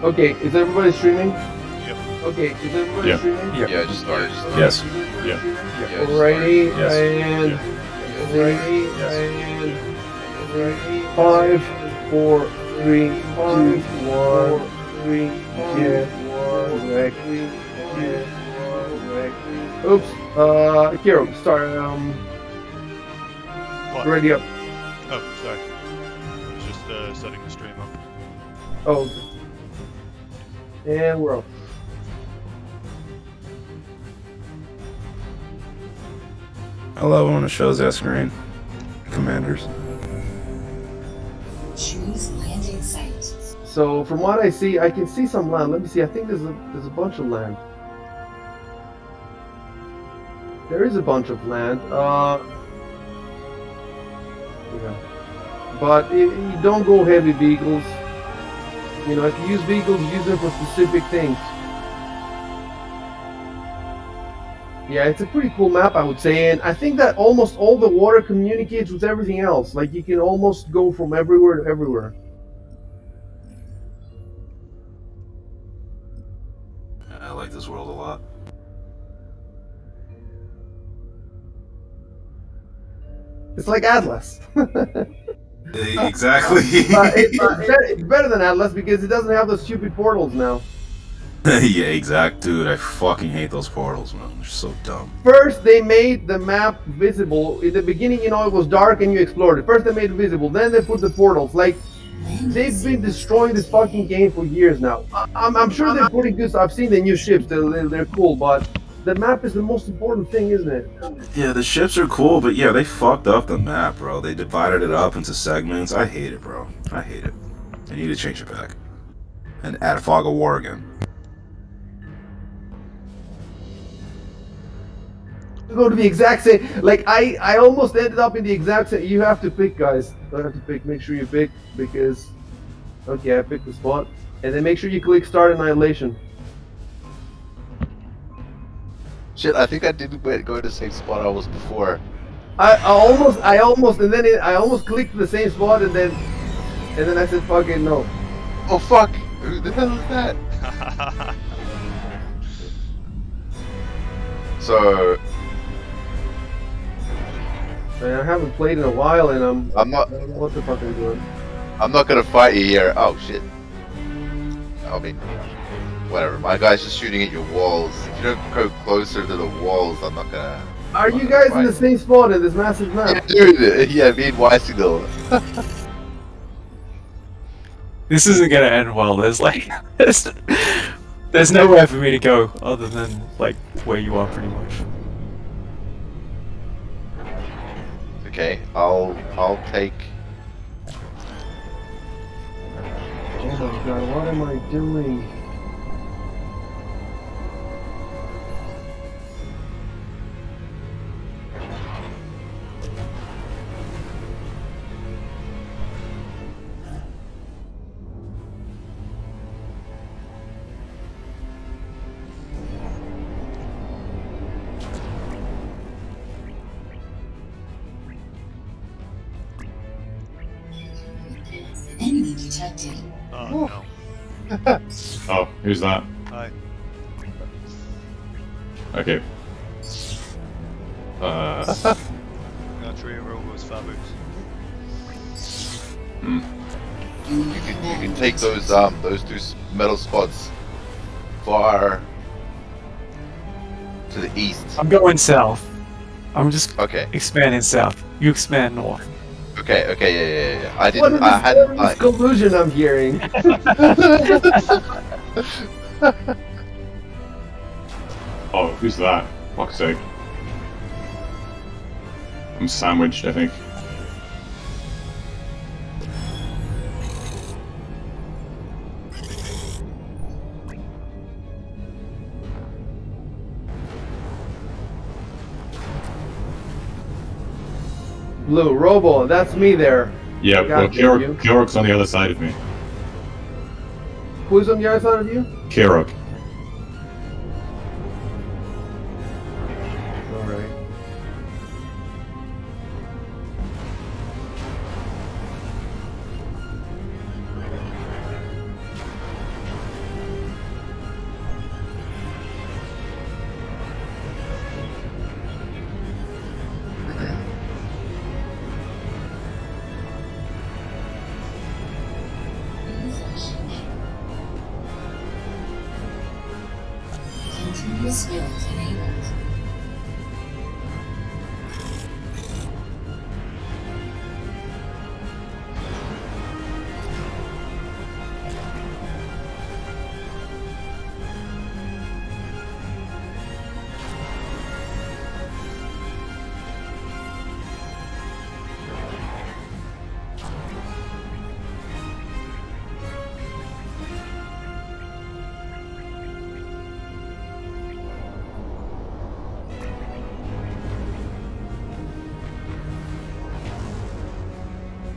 Okay, is everybody streaming? Yep. Okay, is everybody streaming? Yep. Yeah, just started. Yes. Yeah. Alrighty, Yes. and Yes. alrighty, Yes. and 5, 4, 3, 2, 1, 3, 2, 1, correct. Oops. Ciaróg, start. What? Ready up. Oh, sorry. I was just setting the stream up. Oh. And we're off. I love when it shows that screen. Commanders. Choose landing site. So from what I see, I can see some land. Let me see. I think there's a bunch of land. There is a bunch of land. Yeah. But you don't go heavy vehicles. You know, if you use vehicles, use them for specific things. Yeah, it's a pretty cool map, I would say, and I think that almost all the water communicates with everything else. Like, you can almost go from everywhere to everywhere. I like this world a lot. It's like Atlas. Exactly. It's better than Atlas because it doesn't have those stupid portals now. Yeah, exact, dude. I fucking hate those portals, man. They're so dumb. First, they made the map visible. In the beginning, you know, it was dark and you explored it. First, they made it visible. Then they put the portals. Like, they've been destroying this fucking game for years now. I'm sure they're putting good stuff. I've seen the new ships. They're cool, but the map is the most important thing, isn't it? Yeah, the ships are cool, but yeah, they fucked up the map, bro. They divided it up into segments. I hate it, bro. I hate it. They need to change it back. And add Fog of War again. Go to the exact same. Like, I almost ended up in the exact same. You have to pick, guys. You have to pick. Make sure you pick because. Okay, I picked the spot, and then make sure you click Start Annihilation. Shit, I think I didn't go to the same spot I was before. I almost, and then I almost clicked the same spot, and then I said, "Fuck it, no." Oh fuck! Who the hell is that? So Man, I haven't played in a while, and I'm not. I don't know what the fuck I'm doing. I'm not gonna fight you here. Oh shit. I mean, whatever. My guy's just shooting at your walls. If you don't go closer to the walls, I'm not gonna. Are you guys in the same spot in this massive Yeah, map? dude. Yeah, me and Weissigal. This isn't gonna end well. There's like, there's nowhere for me to go other than like where you are, pretty much. Okay, I'll take. Oh my god, what am I doing? Enemy detected. Oh, no. Oh, who's that? Hi. Okay. Archery Robo's Fabrics. You can take those two metal spots far to the east. I'm going south. I'm just Okay. expanding south. You expand north. Okay. Yeah. I What didn't. is I hadn't. this conclusion I'm hearing? Oh, who's that? Fuck's sake. I'm sandwiched, I think. Blue, Robo, that's me there. Yeah, well, Got you. Ciarog's on the other side of me. Who's on the other side of you? Ciaróg. Alright. Continuous build enabled.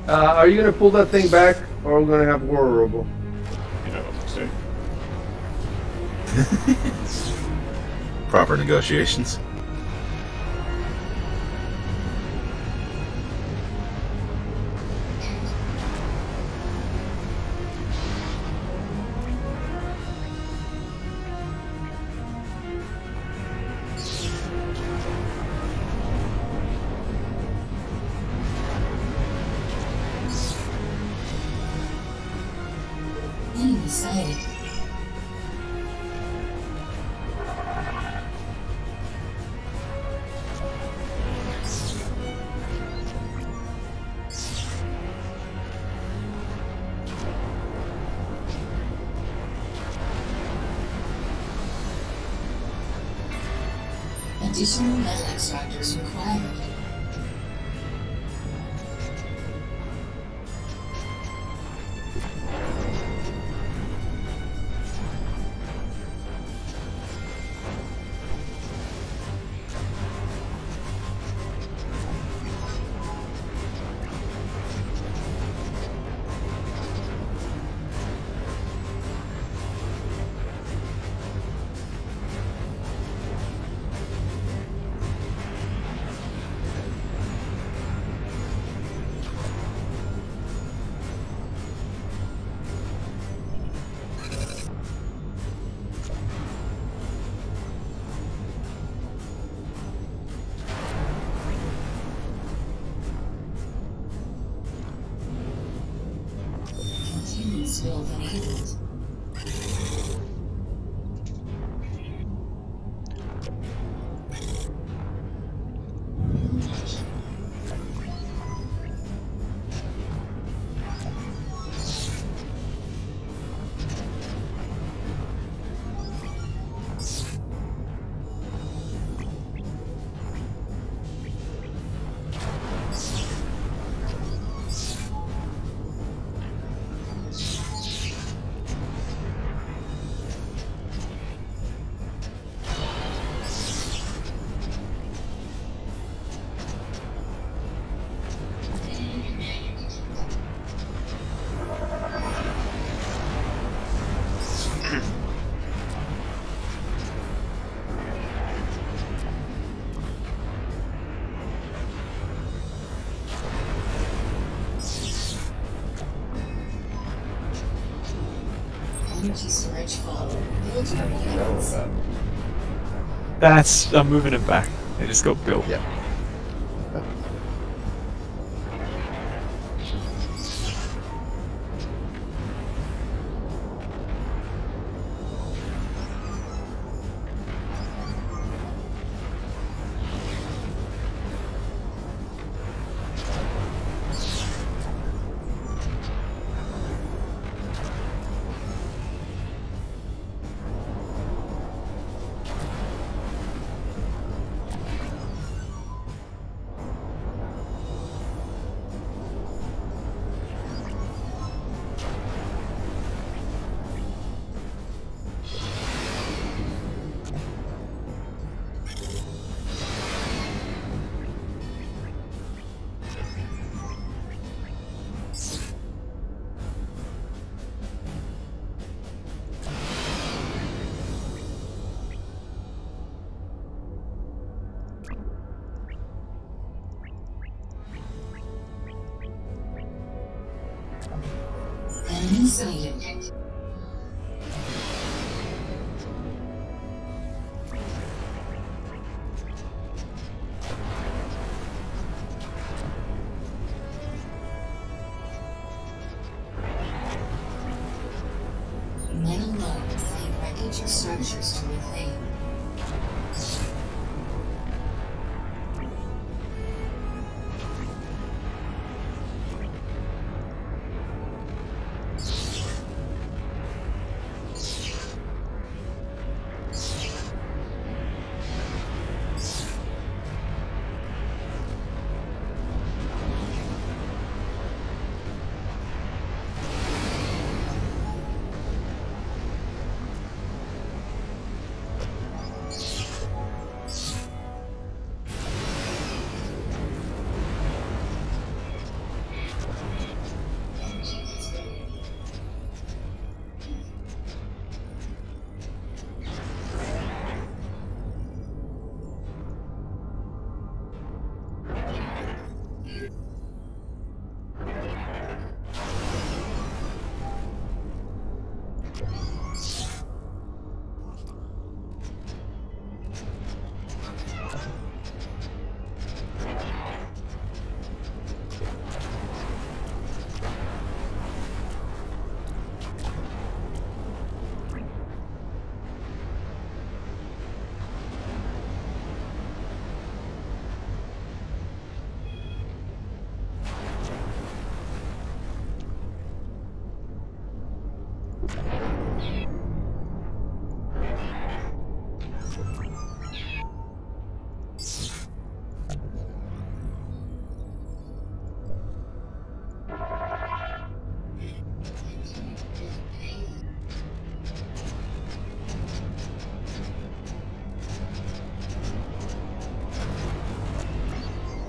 Are you gonna pull that thing back, or are we gonna have war robo? You know what I'm saying. Proper negotiations. Enemy sighted. Additional metal extractors required. Continuous build enabled. Energy storage full. Build your units. I'm moving it back. I just got built. Yeah. Enemy sighted. Metal load. Find wreckage or structures to reclaim.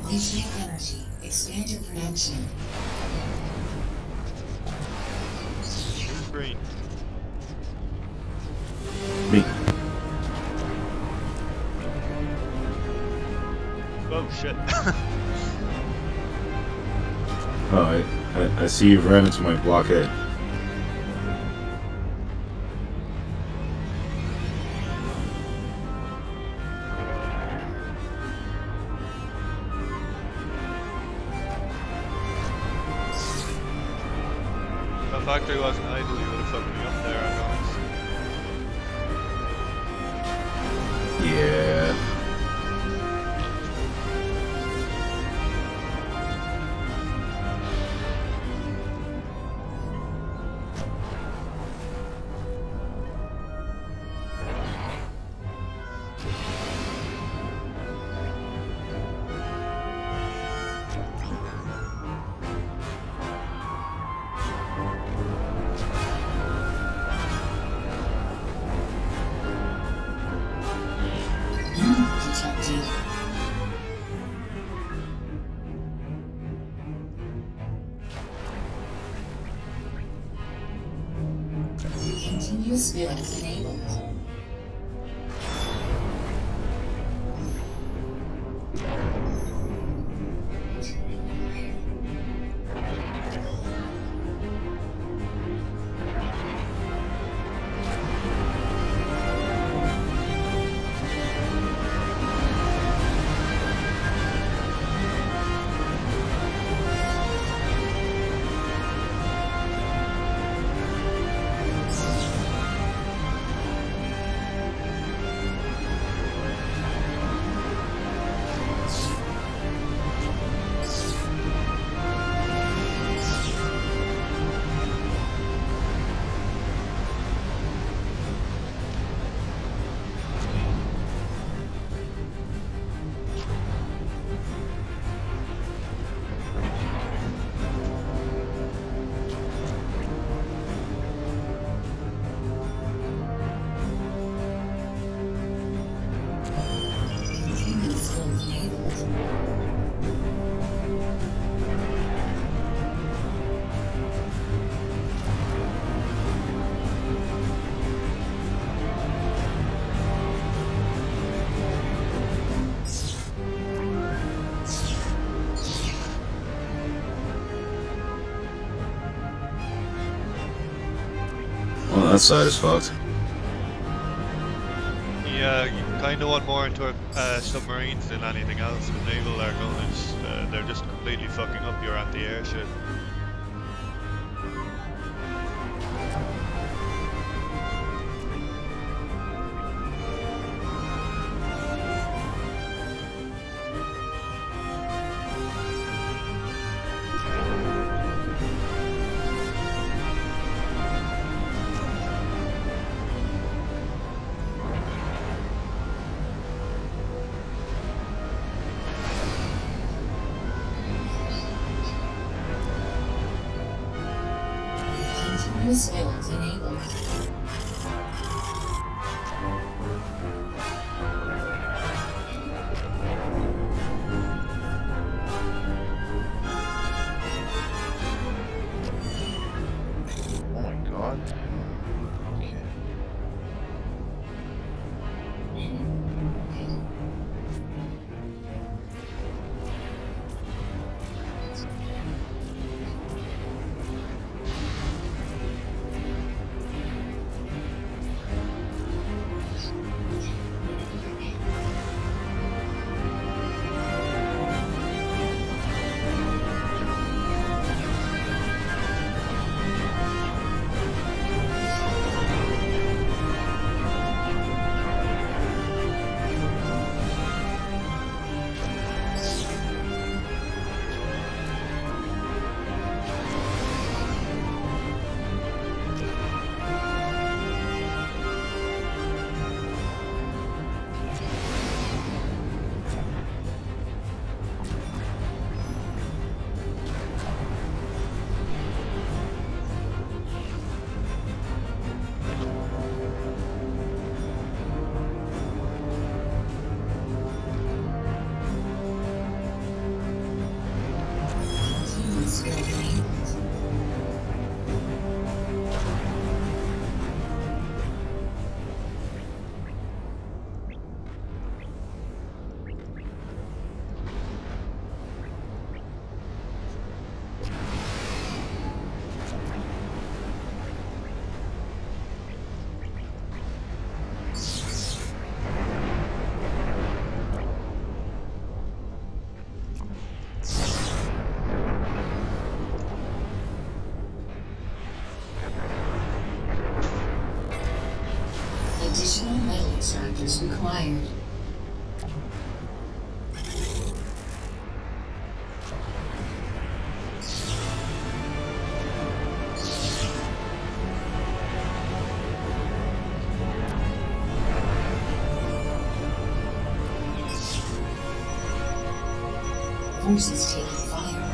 Unleashing energy. Expand your production. Who's green? Me. Oh shit. Oh, I see you've ran into my blockade. If that factory wasn't idle, you would have fucked me up there, I Yeah. Detected. Continuous build enabled. Continuous build enabled. Well, that side is fucked. Yeah, you kind of want more into submarines than anything else. The naval are going to, they're just completely fucking up your anti-air shit. Continuous build enabled. Oh my god. Okay. Repairs required. Forces taking fire.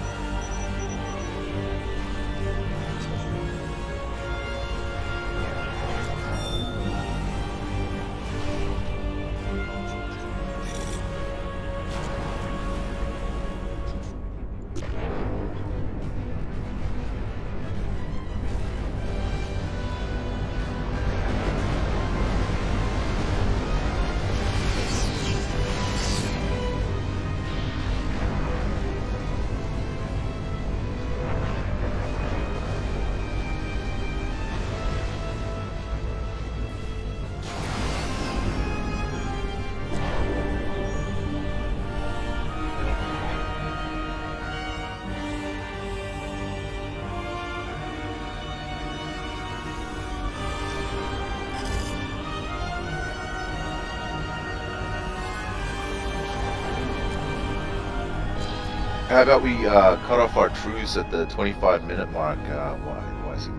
How about we cut off our truce at the 25-minute mark? Why is it?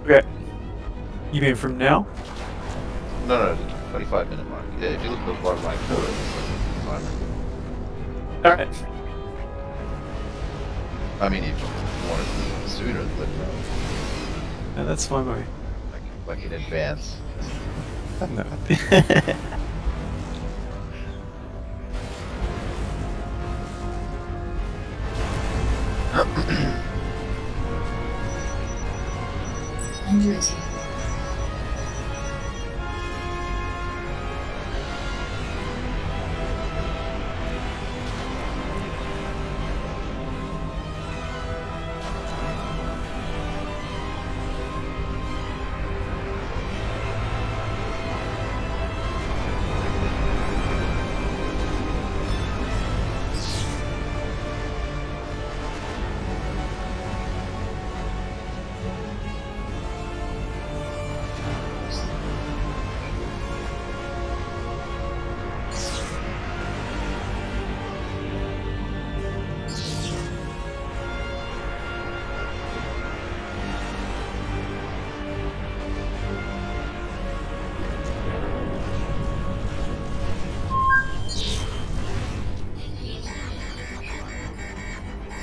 Okay. You mean from now? No, the 25-minute mark. Yeah, if you look at the bottom right corner, it's like 25 minutes. Alright. I mean, if you want it sooner, let me know. No, that's fine by me. Like in advance. No. Under attack.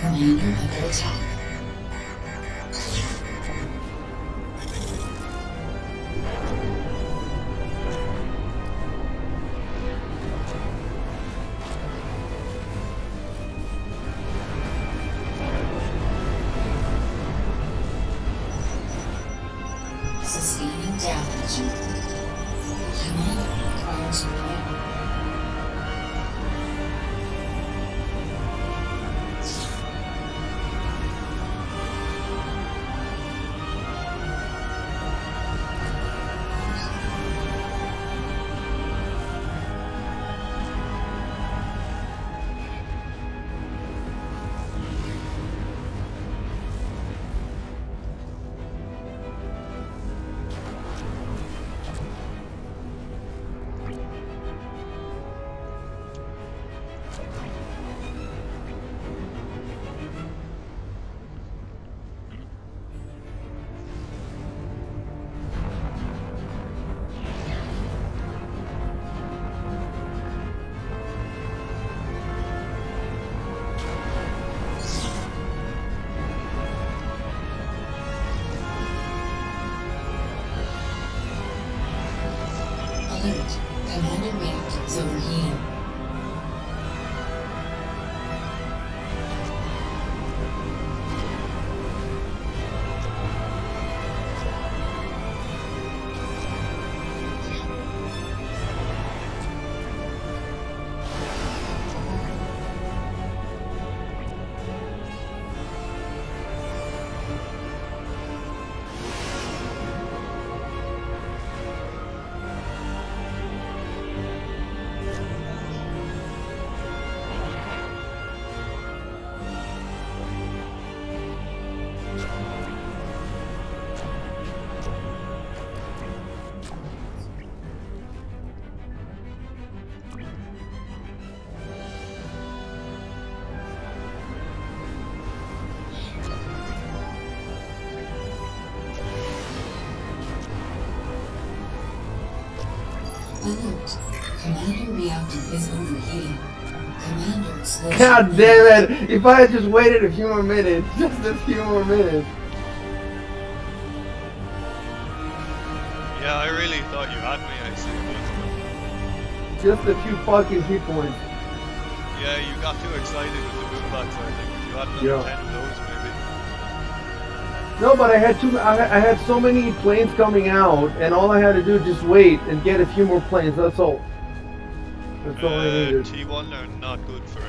Commander under attack. Sustaining damage. Commander requires repair. Alert. Commander reactors overheating. Alert. Commander reactor is overheating. Commander explosion. God damn it! If I had just waited a few more minutes, just a few more minutes. Yeah, I really thought you had me, actually. Just a few fucking hit points. Yeah, you got too excited with the boombox, I think. If you had another Yeah. 10 of those, maybe. No, but I had so many planes coming out, and all I had to do is just wait and get a few more planes. That's all. That's all I needed. T1 are not good for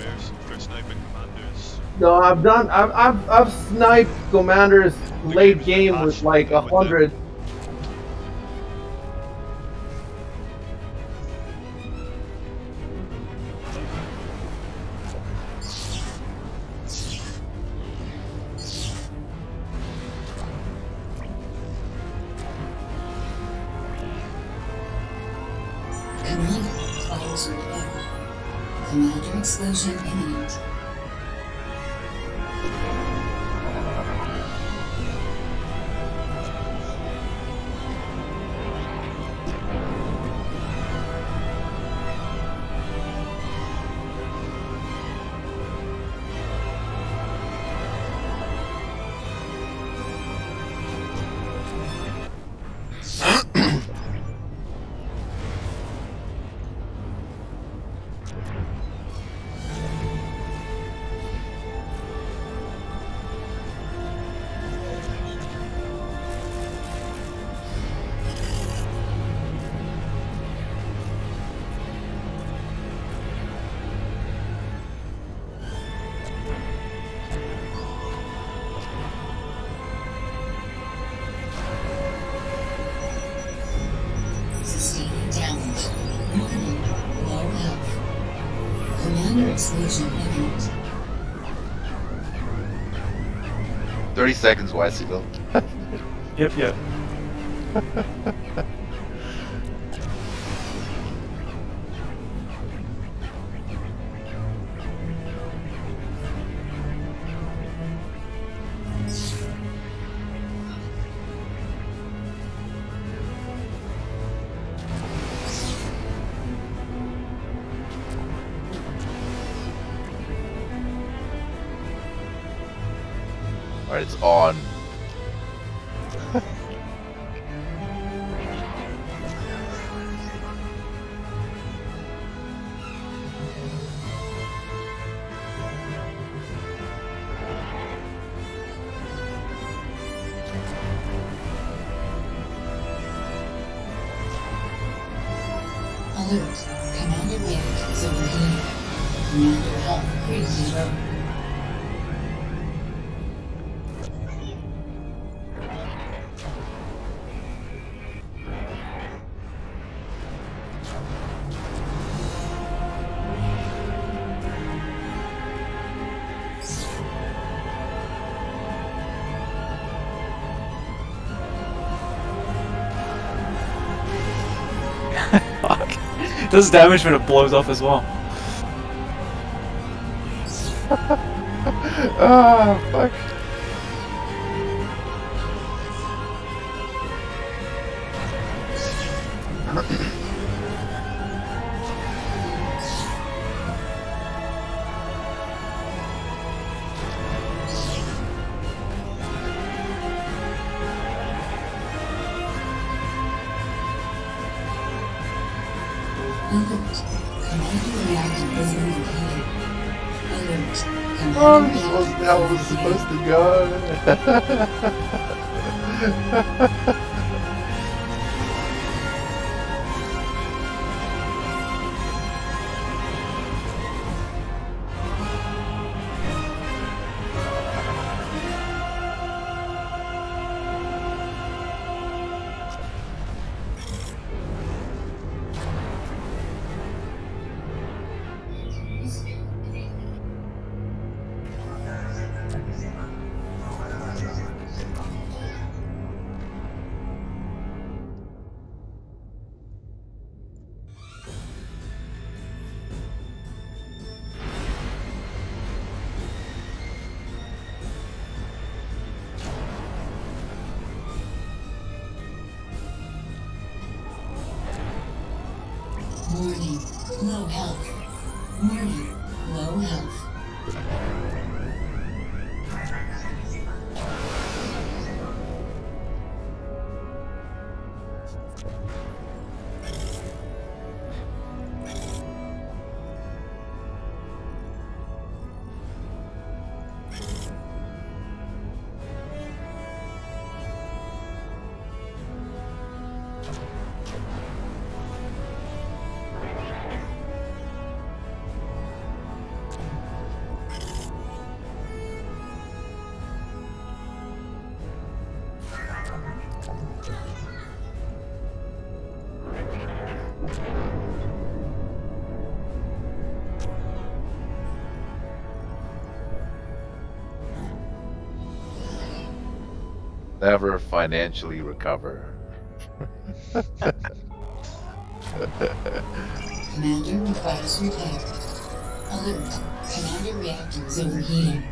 sniping commanders. No, I've sniped commanders The late game's been game with patched like with them. 100. Commander fires repair. Commander explosion imminent. Sustaining damage. Warning. Low health. Commander explosion imminent. 30 seconds, Weisseville. Yep. Alright, it's on. Alert. Commander reactor is overheating. Commander health critically low. Fuck. It does damage when it blows off as well. Ah, fuck. Alert. Commander reactor is overheating. Alert. Oh, Commander this reactor was how it was is supposed to go. Warning, low health. Warning, low health. Never financially recover. Commander requires repair. Alert. Commander reactor is overheating.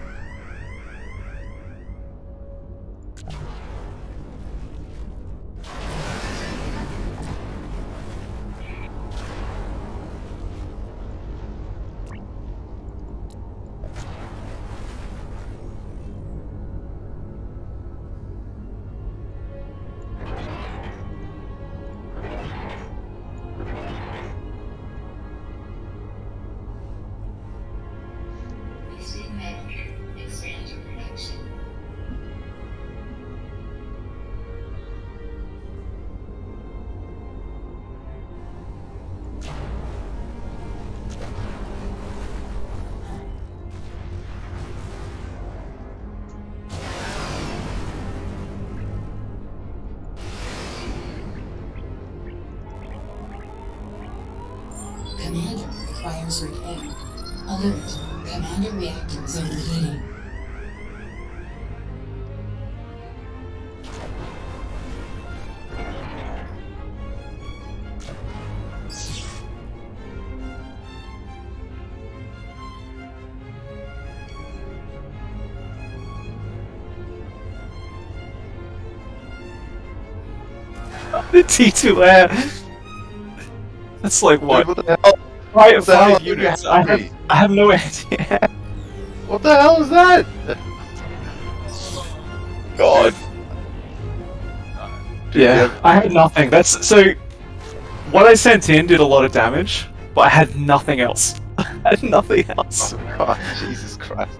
Commander requires repair. Alert. Commander reactor is overheating. The T2 air. That's like what? What the hell? Right, What the hell? 5 units. I have no idea. What the hell is that? God. Yeah, I had nothing. That's so. What I sent in did a lot of damage, but I had nothing else. I had nothing else. Oh god, Jesus Christ.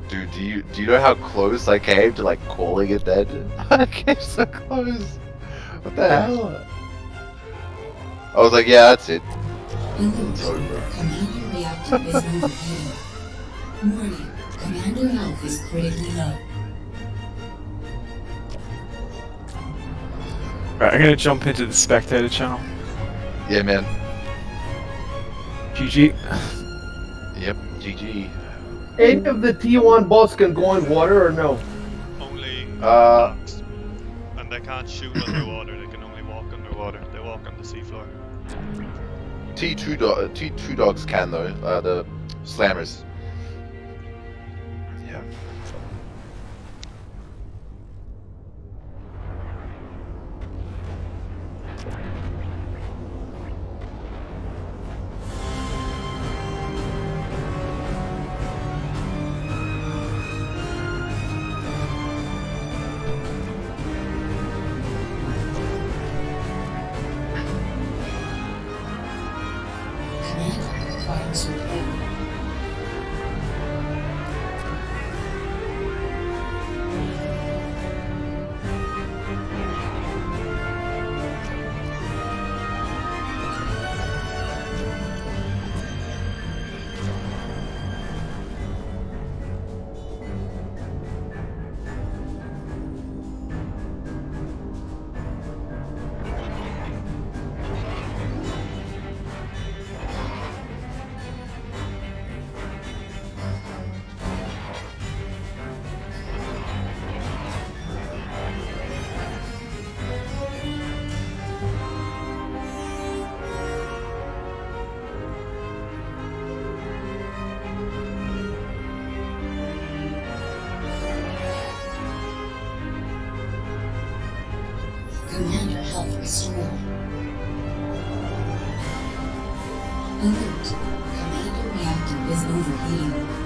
Dude, do you know how close I came to like calling it dead? I came so close. What the hell? I was like, yeah, that's it. It's over. Commander reactor is overheating. Warning. Commander health is critically low. Right, I'm gonna jump into the spectator channel. Yeah, man. GG. Yep, GG. Any of the T1 bots can go in water or no? Only Uh, dogs. And they can't shoot underwater, they can only walk underwater. They walk on the seafloor. T2 dogs can though. The slammers. Yeah. Commander requires repair. Commander health restored. Alert. Commander reactor is overheating.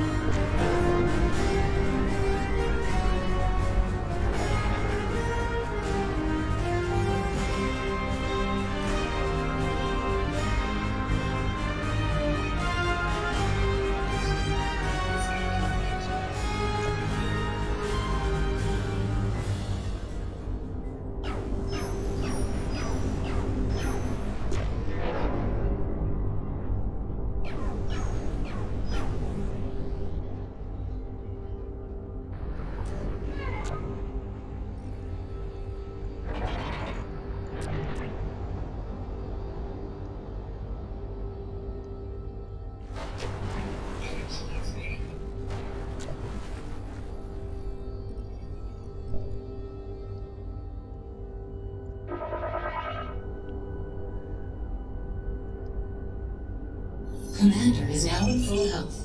Commander is now in full health.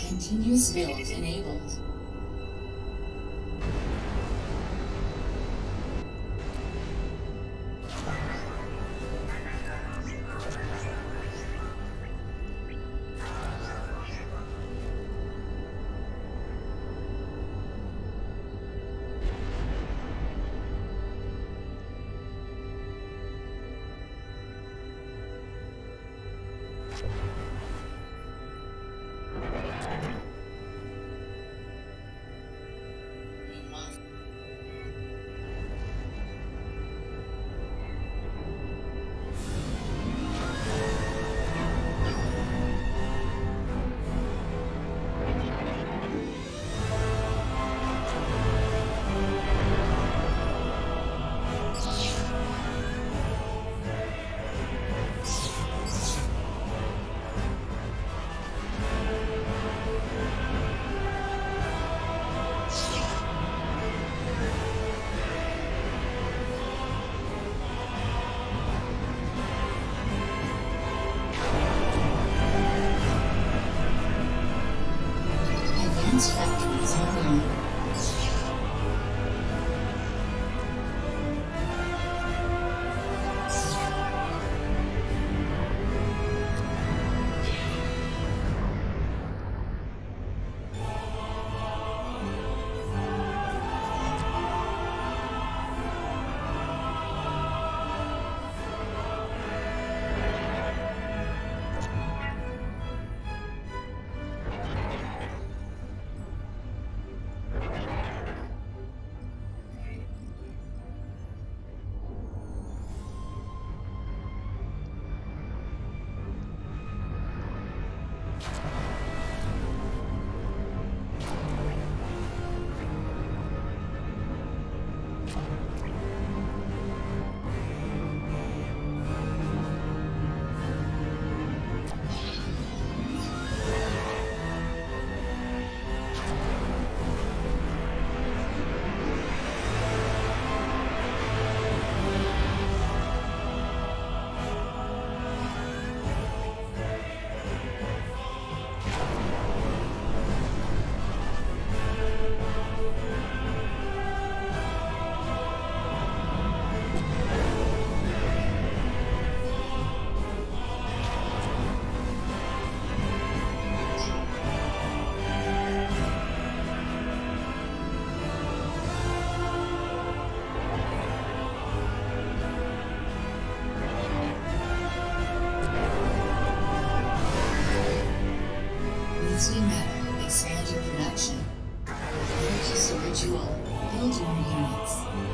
Continuous build enabled.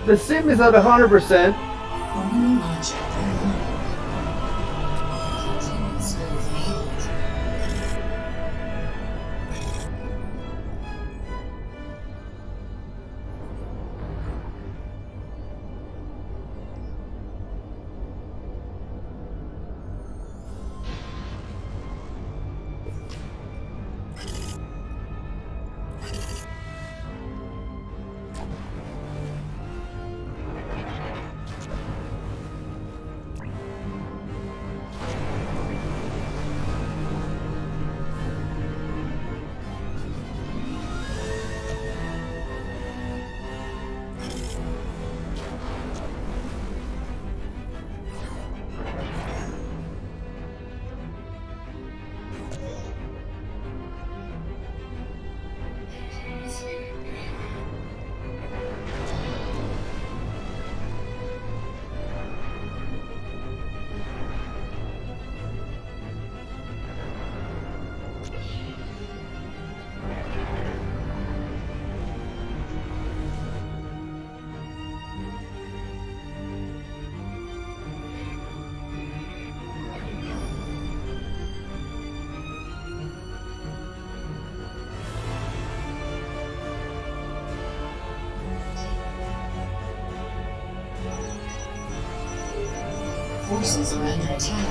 The sim is at 100%. Formula launcher online. Continuous growth enabled. Forces are under attack.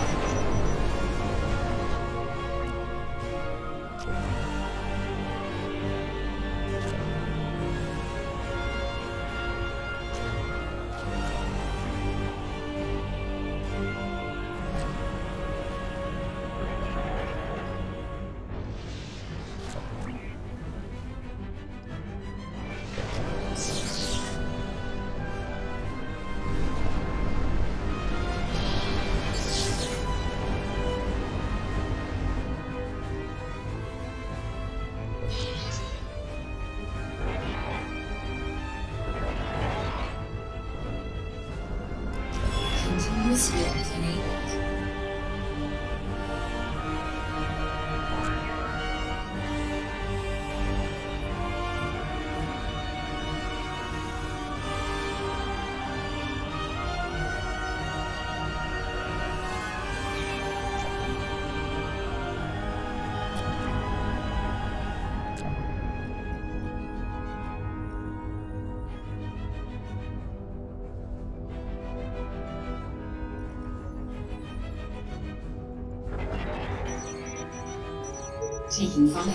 Continuous growth enabled. Taking fire.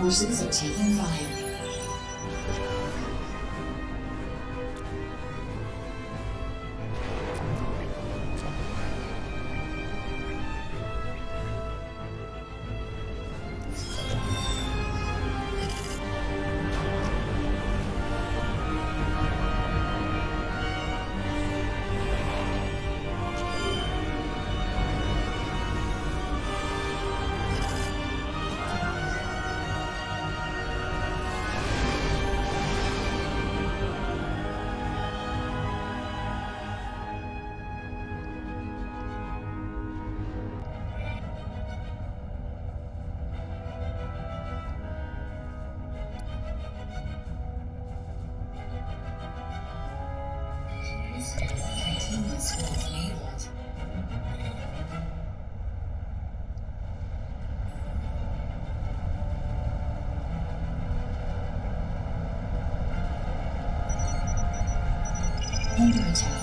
Forces are taking fire. skills enabled. Under attack.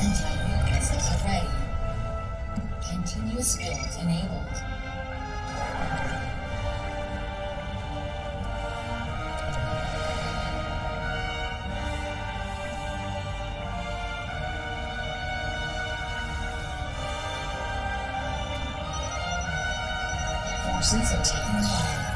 Anti-nuke missiles ready. Continuous skills enabled. Forces are taking fire.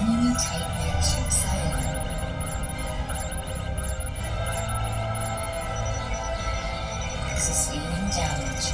Enemy type airship sighted. Sustaining damage.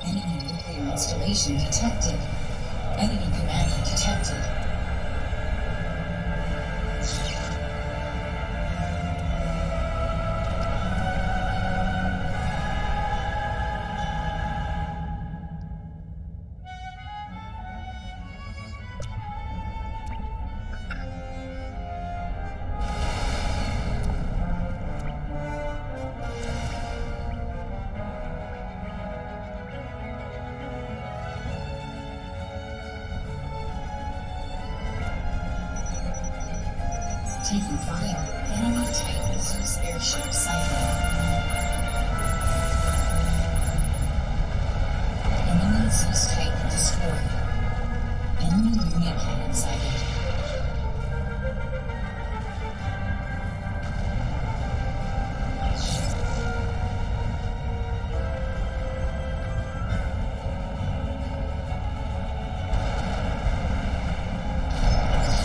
Enemy nuclear installation detected. Enemy commander detected. Taking fire. Enemy Titan Zeus airship sighted. Enemy Zeus Titan destroyed. Enemy unit cannon sighted.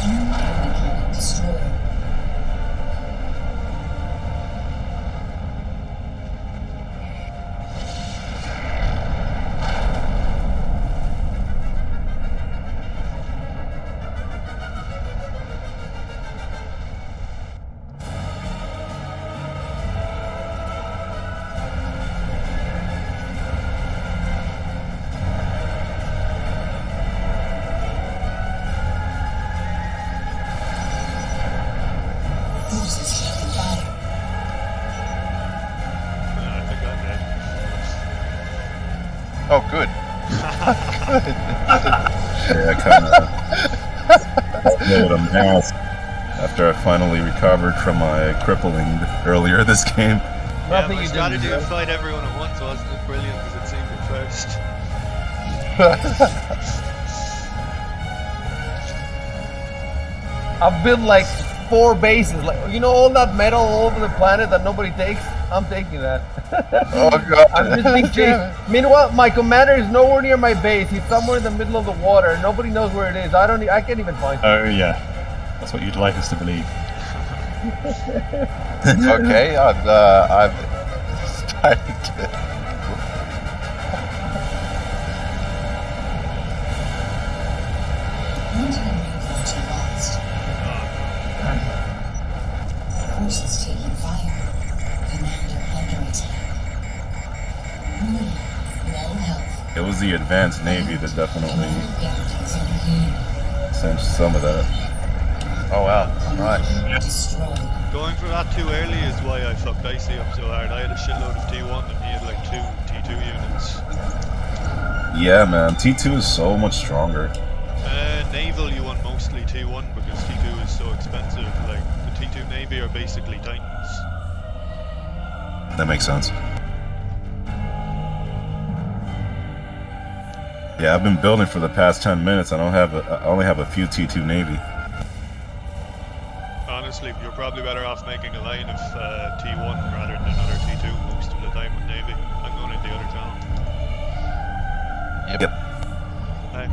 Enemy unit cannon destroyed. Oh, good. Yeah, kind of with a mouse after I finally recovered from my crippling earlier this game. Yeah, Nothing my you strategy didn't of do. fight everyone at once wasn't as brilliant as it seemed at first. I've built like 4 bases, like all that metal all over the planet that nobody takes. I'm taking that. Oh god. I'm just being chased. Meanwhile, my commander is nowhere near my base. He's somewhere in the middle of the water. Nobody knows where it is. I can't even find him. Oh yeah, that's what you'd like us to believe. Okay, I'm starting to. Entering Newport lost. Forces taking fire. Commander under attack. Royale, low health. It was the advanced navy that definitely Commander paradise inhuman. cinched some of that. Oh wow, nice. Destroyed. Going for that too early is why I fucked Icy up so hard. I had a shitload of T1 and he had like 2 T2 units. Yeah, man, T2 is so much stronger. Naval you want mostly T1 because T2 is so expensive. Like the T2 Navy are basically Titans. That makes sense. Yeah, I've been building for the past 10 minutes. I only have a few T2 Navy. Honestly, you're probably better off making a line of T1 rather than another T2 most of the time with Navy. I'm going in the other channel. Yep. Hi.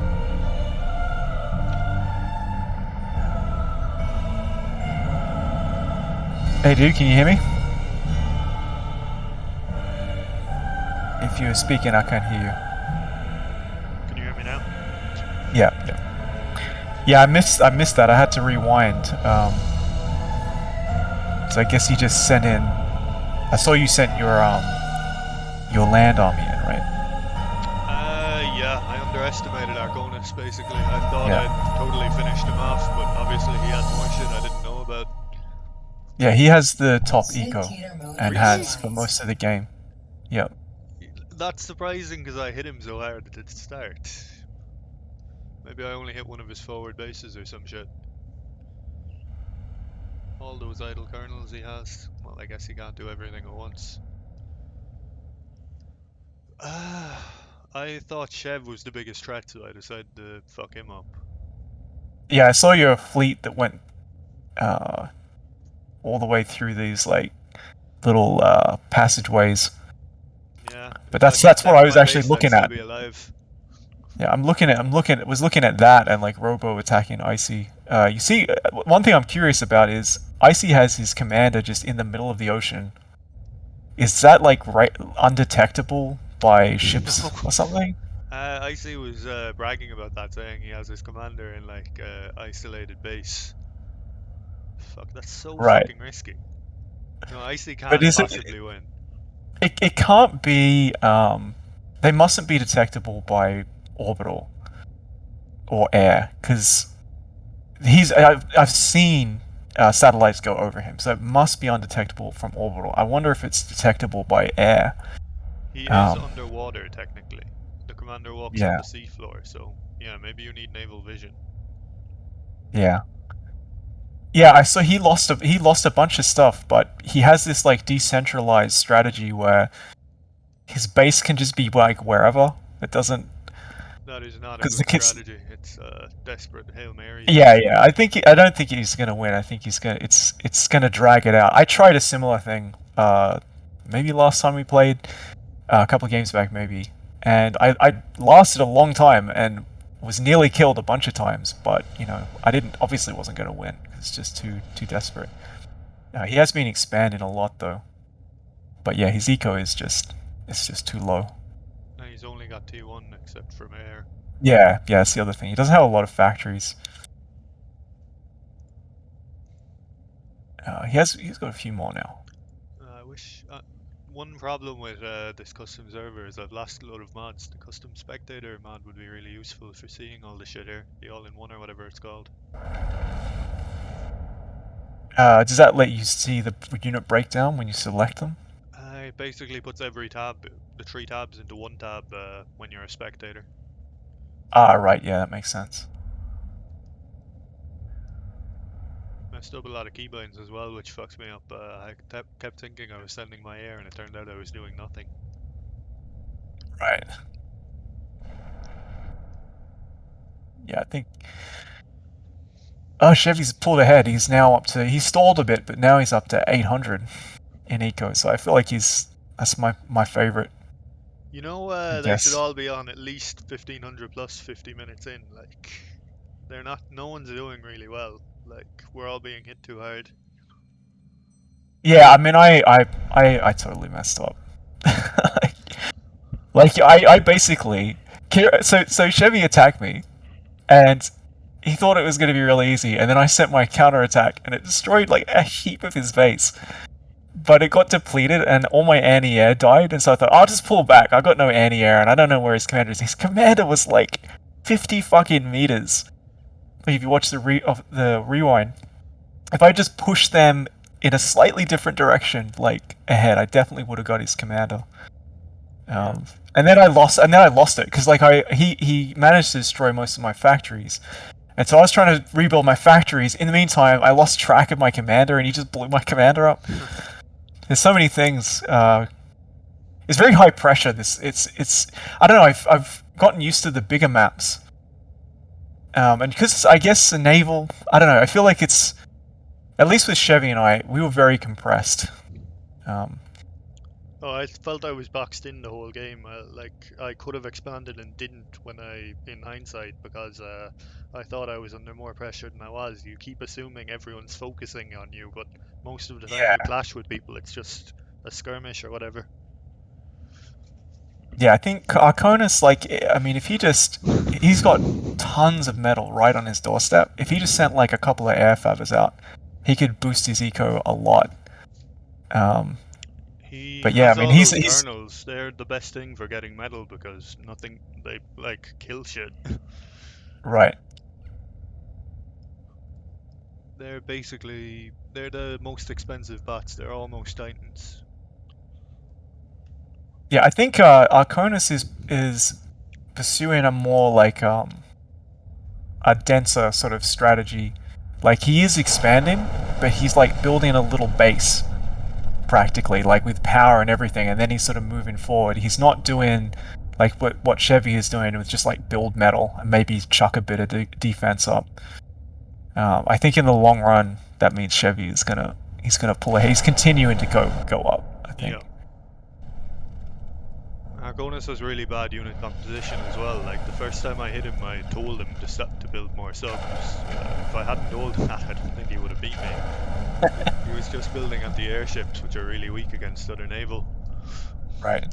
Hey dude, can you hear me? If you're speaking, I can't hear you. Can you hear me now? Yeah. Yeah, I missed that. I had to rewind. So I guess you just sent in. I saw you sent your land army in, right? Yeah, I underestimated Arconis basically. I thought Yeah. I'd totally finished him off, but obviously he had more shit I didn't know about. Yeah, he has the top eco Spectator mode and has for most of the game. Yep. That's surprising because I hit him so hard at the start. Maybe I only hit one of his forward bases or some shit. All those idle kernels he has. Well, I guess he can't do everything at once. I thought Chev was the biggest threat, so I decided to fuck him up. Yeah, I saw your fleet that went all the way through these like little passageways. Yeah. But if I that's kept what I them was at my actually base, looking I'd still at. be alive. Yeah, was looking at that and like Robo attacking Icy. You see, one thing I'm curious about is Icy has his commander just in the middle of the ocean. Is that like right undetectable by ships No. or something? Icy was bragging about that, saying he has his commander in like isolated base. Fuck, that's so Right. fucking risky. No, Icy But can't is possibly win. it can't be. They mustn't be detectable by orbital or air because I've seen satellites go over him, so it must be undetectable from orbital. I wonder if it's detectable by air. He is underwater technically. The commander walks on Yeah. the seafloor, so yeah, maybe you need naval vision. Yeah. Yeah, I saw he lost a bunch of stuff, but he has this like decentralized strategy where his base can just be like wherever. It doesn't. That is not a 'Cause good the kids- strategy. It's desperate Hail Mary. Yeah, yeah. I don't think he's gonna win. I think it's gonna drag it out. I tried a similar thing. Maybe last time we played, a couple of games back, maybe, and I lasted a long time and was nearly killed a bunch of times. But I obviously wasn't gonna win. It's just too desperate. He has been expanding a lot though. But yeah, his eco is just too low. And he's only got T1 except from air. Yeah, that's the other thing. He doesn't have a lot of factories. He's got a few more now. I wish. One problem with this custom server is I've lost a load of mods. The custom spectator mod would be really useful for seeing all the shit here. The all-in-one or whatever it's called. Does that let you see the unit breakdown when you select them? It basically puts every tab the 3 tabs into 1 tab when you're a spectator. Ah, right, yeah, that makes sense. Messed up a lot of keybinds as well, which fucks me up. I kept thinking I was sending my air, and it turned out I was doing nothing. Right. Yeah, I think. Oh, Chevy's pulled ahead. He's now up to. He stalled a bit, but now he's up to 800 in eco. So I feel like that's my favorite. You know, they Yes. should all be on at least 1500 plus 50 minutes in. Like, they're not. No one's doing really well. Like, we're all being hit too hard. Yeah, I mean, I totally messed up. Like, I basically. So Chevy attacked me, and he thought it was going to be really easy, and then I sent my counter attack, and it destroyed like a heap of his base. But it got depleted, and all my anti-air died, and so I thought, I'll just pull back. I got no anti-air, and I don't know where his commander is. His commander was like 50 fucking meters. Like, if you watch the rewind, if I just pushed them in a slightly different direction, like ahead, I definitely would have got his commander. And then I lost it because like he managed to destroy most of my factories. And so I was trying to rebuild my factories. In the meantime, I lost track of my commander, and he just blew my commander up. There's so many things. It's very high pressure. It's I don't know. I've gotten used to the bigger maps, and because I guess the naval. I don't know. I feel like it's at least with Chevy and I, we were very compressed. Oh, I felt I was boxed in the whole game. Like, I could have expanded and didn't in hindsight, because I thought I was under more pressure than I was. You keep assuming everyone's focusing on you, but most of the time you clash with people, it's just a skirmish or whatever. Yeah, I think Arconis, like, I mean, if he's got tons of metal right on his doorstep. If he just sent like a couple of air fabbers out, he could boost his eco a lot. But yeah, I mean, he's kernels. They're the best thing for getting metal, because they like kill shit. Right. They're the most expensive bots. They're almost titans. Yeah, I think Arconis is pursuing a more like a denser sort of strategy. Like, he is expanding, but he's like building a little base, practically, like with power and everything, and then he's sort of moving forward. He's not doing like what Chevy is doing with just like build metal and maybe chuck a bit of defense up. I think in the long run, that means Chevy is he's gonna pull ahead. He's continuing to go up, I think. Yeah. Arconis has really bad unit composition as well. Like, the first time I hit him, I told him to build more subs. If I hadn't told him that, I don't think he would have beat me. He was just building anti-airships, which are really weak against other naval. Right.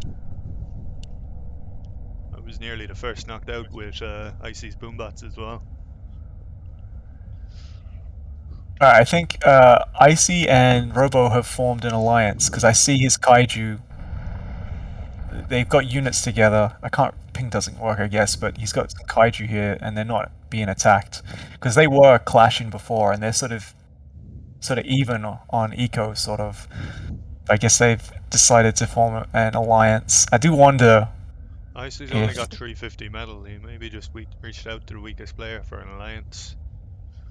I was nearly the first knocked out with Icy's boombots as well. I think Icy and Robo have formed an alliance, because I see his kaiju. They've got units together. Ping doesn't work, I guess, but he's got some kaiju here, and they're not being attacked because they were clashing before, and they're sort of even on eco, sort of. I guess they've decided to form an alliance. I do wonder. Icy's only got 350 metal. He maybe just reached out to the weakest player for an alliance.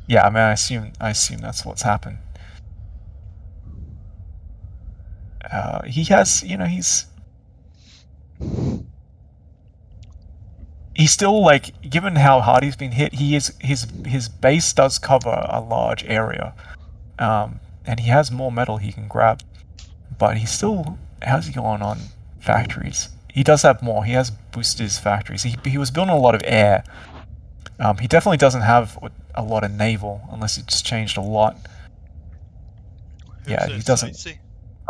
Yeah, I mean, I assume that's what's happened. He has, he's still, like, given how hard he's been hit, his base does cover a large area, and he has more metal he can grab, but how's he going on factories? He does have more. He has boosted his factories. He was building a lot of air. He definitely doesn't have a lot of naval, unless it's changed a lot. Yeah, he doesn't.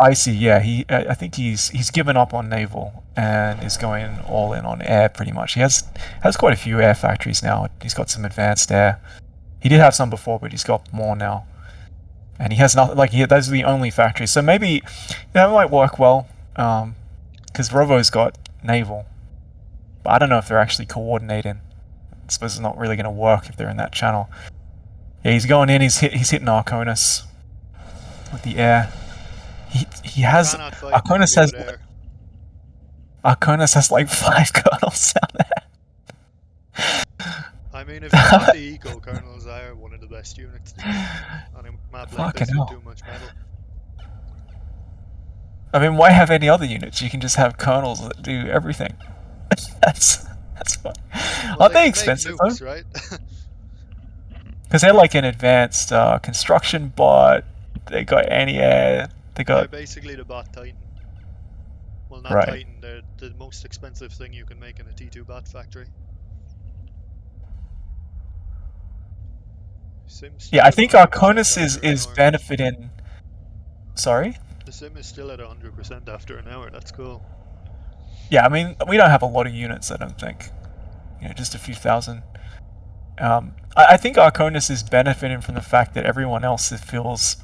Icy, yeah, I think he's given up on naval and is going all in on air pretty much. He has quite a few air factories now. He's got some advanced air. He did have some before, but he's got more now. And he has nothing, like, those are the only factories. So maybe that might work well, because Robo's got naval. But I don't know if they're actually coordinating. I suppose it's not really going to work if they're in that channel. Yeah, he's going in. He's hitting Arconis with the air. He has Arconis has. Arconis has like 5 kernels down there. I mean, if you've got the eco, kernels are one of the best units to use on a map like Fucking this with hell. too much metal. I mean, why have any other units? You can just have kernels that do everything. that's fine. Well, Aren't they can expensive make nukes, though? right? Because they're like an advanced construction bot. They got anti-air. They They're got basically the bot Titan. Well, not right. Titan. They're the most expensive thing you can make in a T2 bot factory. Sim's Yeah, I still at think 100% Arconis is after an is hour. benefiting. Sorry. The sim is still at 100% after an hour. That's cool. Yeah, I mean we don't have a lot of units. I don't think. You know, just a few thousand. I think Arconis is benefiting from the fact that everyone else feels.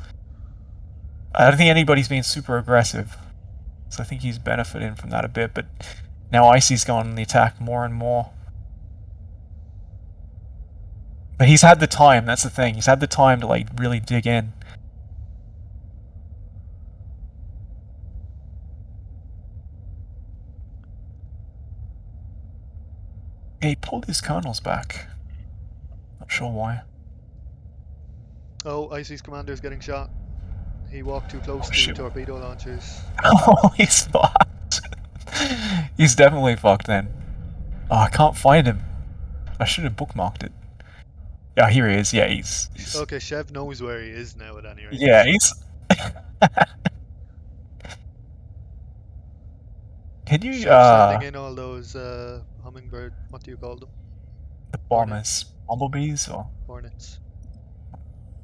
I don't think anybody's being super aggressive, so I think he's benefiting from that a bit. But now Icy's going on the attack more and more. But he's had the time. That's the thing. He's had the time to like really dig in. Yeah, he pulled his kernels back. Not sure why. Oh, Icy's commander's getting shot. He walked too close to shit. torpedo launchers. Oh, he's fucked. He's definitely fucked then. Oh, I can't find him. I should have bookmarked it. Yeah, here he is. Yeah, he's Okay, Chev knows where he is now at any rate. yeah, he's. Can you Chev's sending in all those hummingbird, what do you call them? the bombers, bumblebees, or Hornets.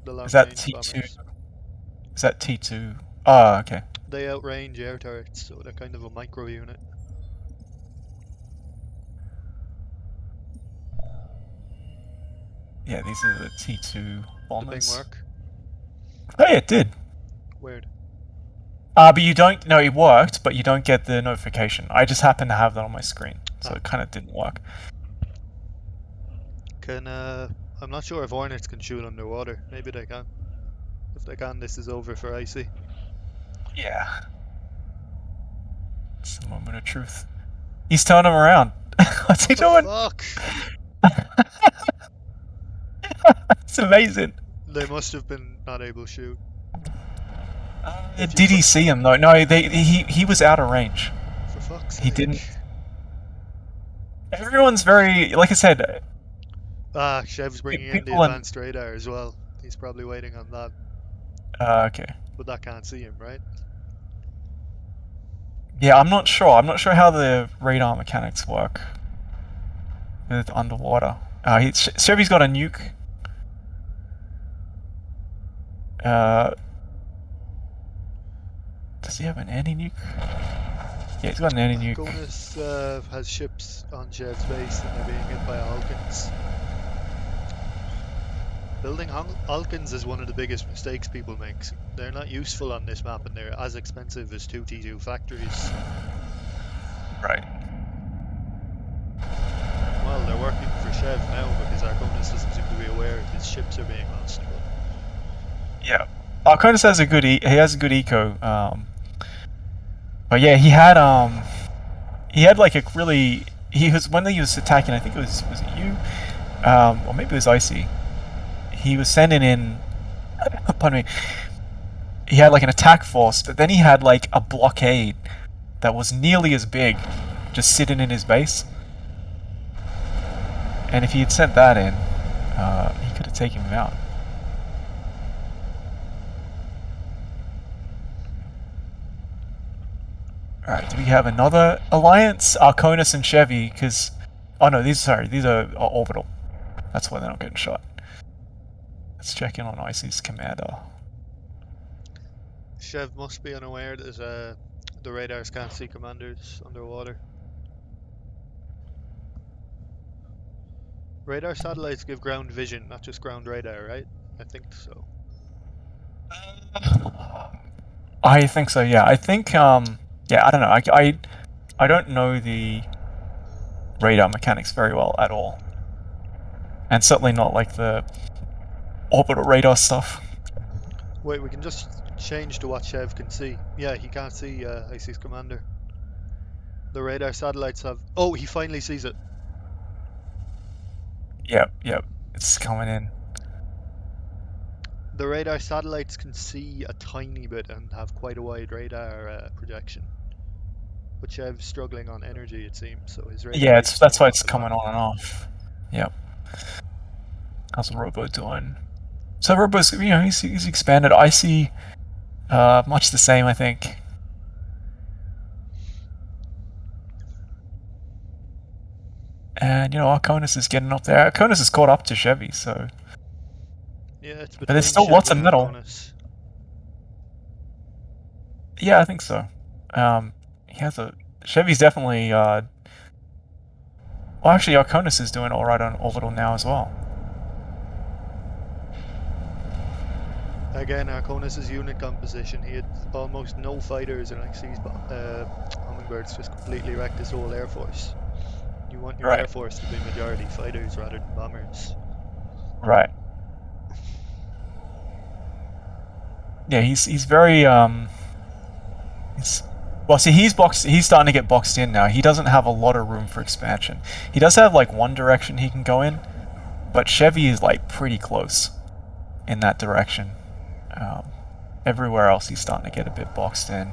The long is that range T2? bombers. Is that T2? Oh, okay. They outrange air turrets, so they're kind of a micro unit. Yeah, these are the T2 The ping bombers. work. Oh yeah, it did. Weird. But you don't. No, it worked, but you don't get the notification. I just happened to have that on my screen, so it kind of didn't work. Can I'm not sure if Hornets can shoot underwater. Maybe they can. If they can, this is over for Icy. Yeah. It's the moment of truth. He's turning him around. What's he doing? Fuck! It's amazing. They must have been not able to shoot. Did he see him though? No, he was out of range. For fuck's sake. He didn't. Everyone's very, like I said. Chev's bringing in the people advanced radar as well. He's probably waiting on that. Okay. But that can't see him, right? Yeah, I'm not sure. I'm not sure how the radar mechanics work with underwater. Chevy's got a nuke. Does he have an anti-nuke? Yeah, he's got an anti-nuke. Gonus has ships on Chev's base and they're being hit by Alkins. Building Alkins is one of the biggest mistakes people make. They're not useful on this map and they're as expensive as 2 T2 factories. Right. Well, they're working for Chev now because Arconis doesn't seem to be aware his ships are being lost. But Yeah. Arconis has a good he has a good eco. But yeah, he had like a really when he was attacking, I think it was it you? Or maybe it was Icy. He was sending in pardon me. He had like an attack force, but then he had like a blockade that was nearly as big just sitting in his base. And if he had sent that in, he could have taken him out. Alright, do we have another alliance? Arconis and Chevy, because... Oh no, these are orbital. That's why they're not getting shot. Let's check in on Icy's commander. Chev must be unaware that the radars can't see commanders underwater. Radar satellites give ground vision, not just ground radar, right? I think so. I think so, yeah. I think, yeah, I don't know. I don't know the radar mechanics very well at all. And certainly not like the orbital radar stuff. Wait, we can just change to what Chev can see. Yeah, he can't see Icy's commander. The radar satellites have. Oh, he finally sees it. Yep. It's coming in. The radar satellites can see a tiny bit and have quite a wide radar projection. But Chev's struggling on energy, it seems, so his radar Yeah, keeps that's going why off it's the coming map. on and off. Yep. How's Robo doing? So Robo's, he's expanded. I see much the same, I think. And Arconis is getting up there. Arconis is caught up to Chevy, so. Yeah, it's But there's between still Chev lots of and metal. Arconis. Yeah, I think so. He has a Chevy's definitely. Well, actually, Arconis is doing all right on orbital now as well. Again, Arconis' unit composition, he had almost no fighters, and like these hummingbirds just completely wrecked his whole air force. You want your Right. air force to be majority fighters rather than bombers. Right. Yeah, he's very he's starting to get boxed in now. He doesn't have a lot of room for expansion. He does have like one direction he can go in, but Chevy is like pretty close in that direction. Everywhere else he's starting to get a bit boxed in.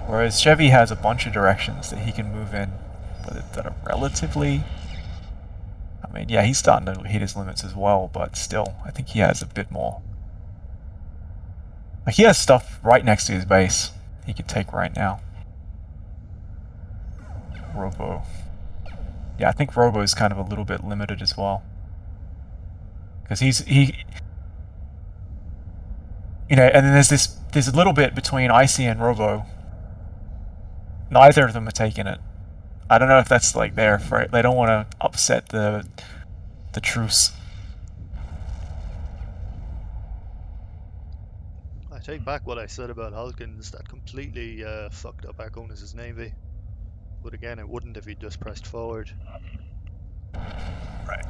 Whereas Chevy has a bunch of directions that he can move in, but that are relatively. I mean, yeah, he's starting to hit his limits as well, but still, I think he has a bit more. Like, he has stuff right next to his base he could take right now. Robo. Yeah, I think Robo is kind of a little bit limited as well. Because and then there's a little bit between Icy and Robo. Neither of them are taking it. I don't know if that's like they don't want to upset the truce. I take back what I said about Hulkins, that completely fucked up Arconis' navy. But again, it wouldn't if he'd just pressed forward. Right.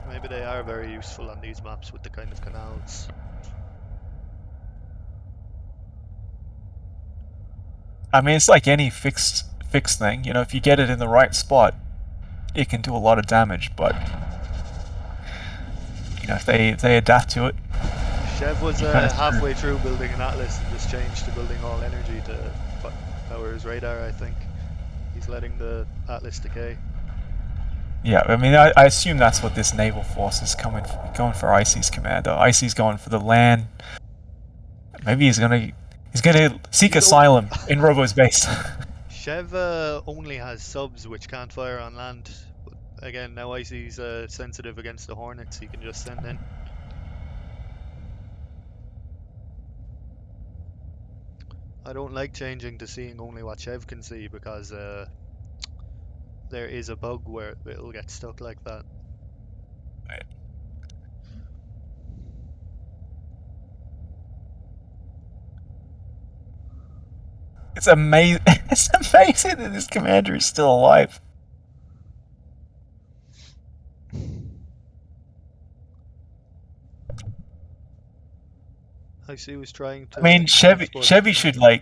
Maybe they are very useful on these maps with the kind of canals. I mean, it's like any fixed thing. If you get it in the right spot, it can do a lot of damage. But if they adapt to it. Chev was kinda halfway through building an Atlas and just changed to building all energy to power his radar, I think. He's letting the Atlas decay. Yeah, I mean, I assume that's what this naval force is going for. Icy's commander. Icy's going for the land. Maybe he's gonna seek asylum in Robo's base. Chev only has subs which can't fire on land. But again, now Icy's sensitive against the Hornets, he can just send in. I don't like changing to seeing only what Chev can see because there is a bug where it'll get stuck like that. Right. It's amazing. It's amazing that this commander is still alive. Icy was trying to. I mean, transport Chevy should not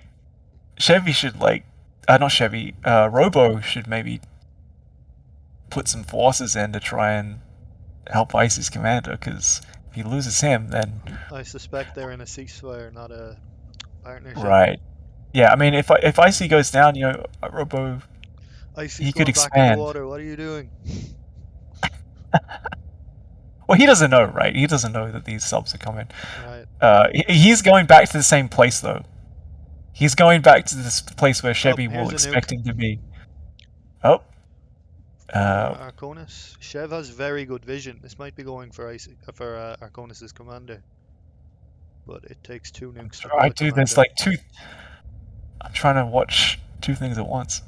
Chevy. Robo should maybe put some forces in to try and help Icy's commander, because if he loses him, then. I suspect they're in a ceasefire, not a partnership. Right. Yeah, I mean, if Icy goes down, Robo. Icy's He going could back in the expand. water. What are you doing? Well, he doesn't know, right? He doesn't know that these subs are coming. Right. He's going back to the same place, though. He's going back to this place where Chevy here's will a expect nuke. him to be. Oh. Arconis. Chev has very good vision. This might be going for Arconis' commander. But it takes 2 nukes to kill I a do commander. this like two. I'm trying to watch 2 things at once.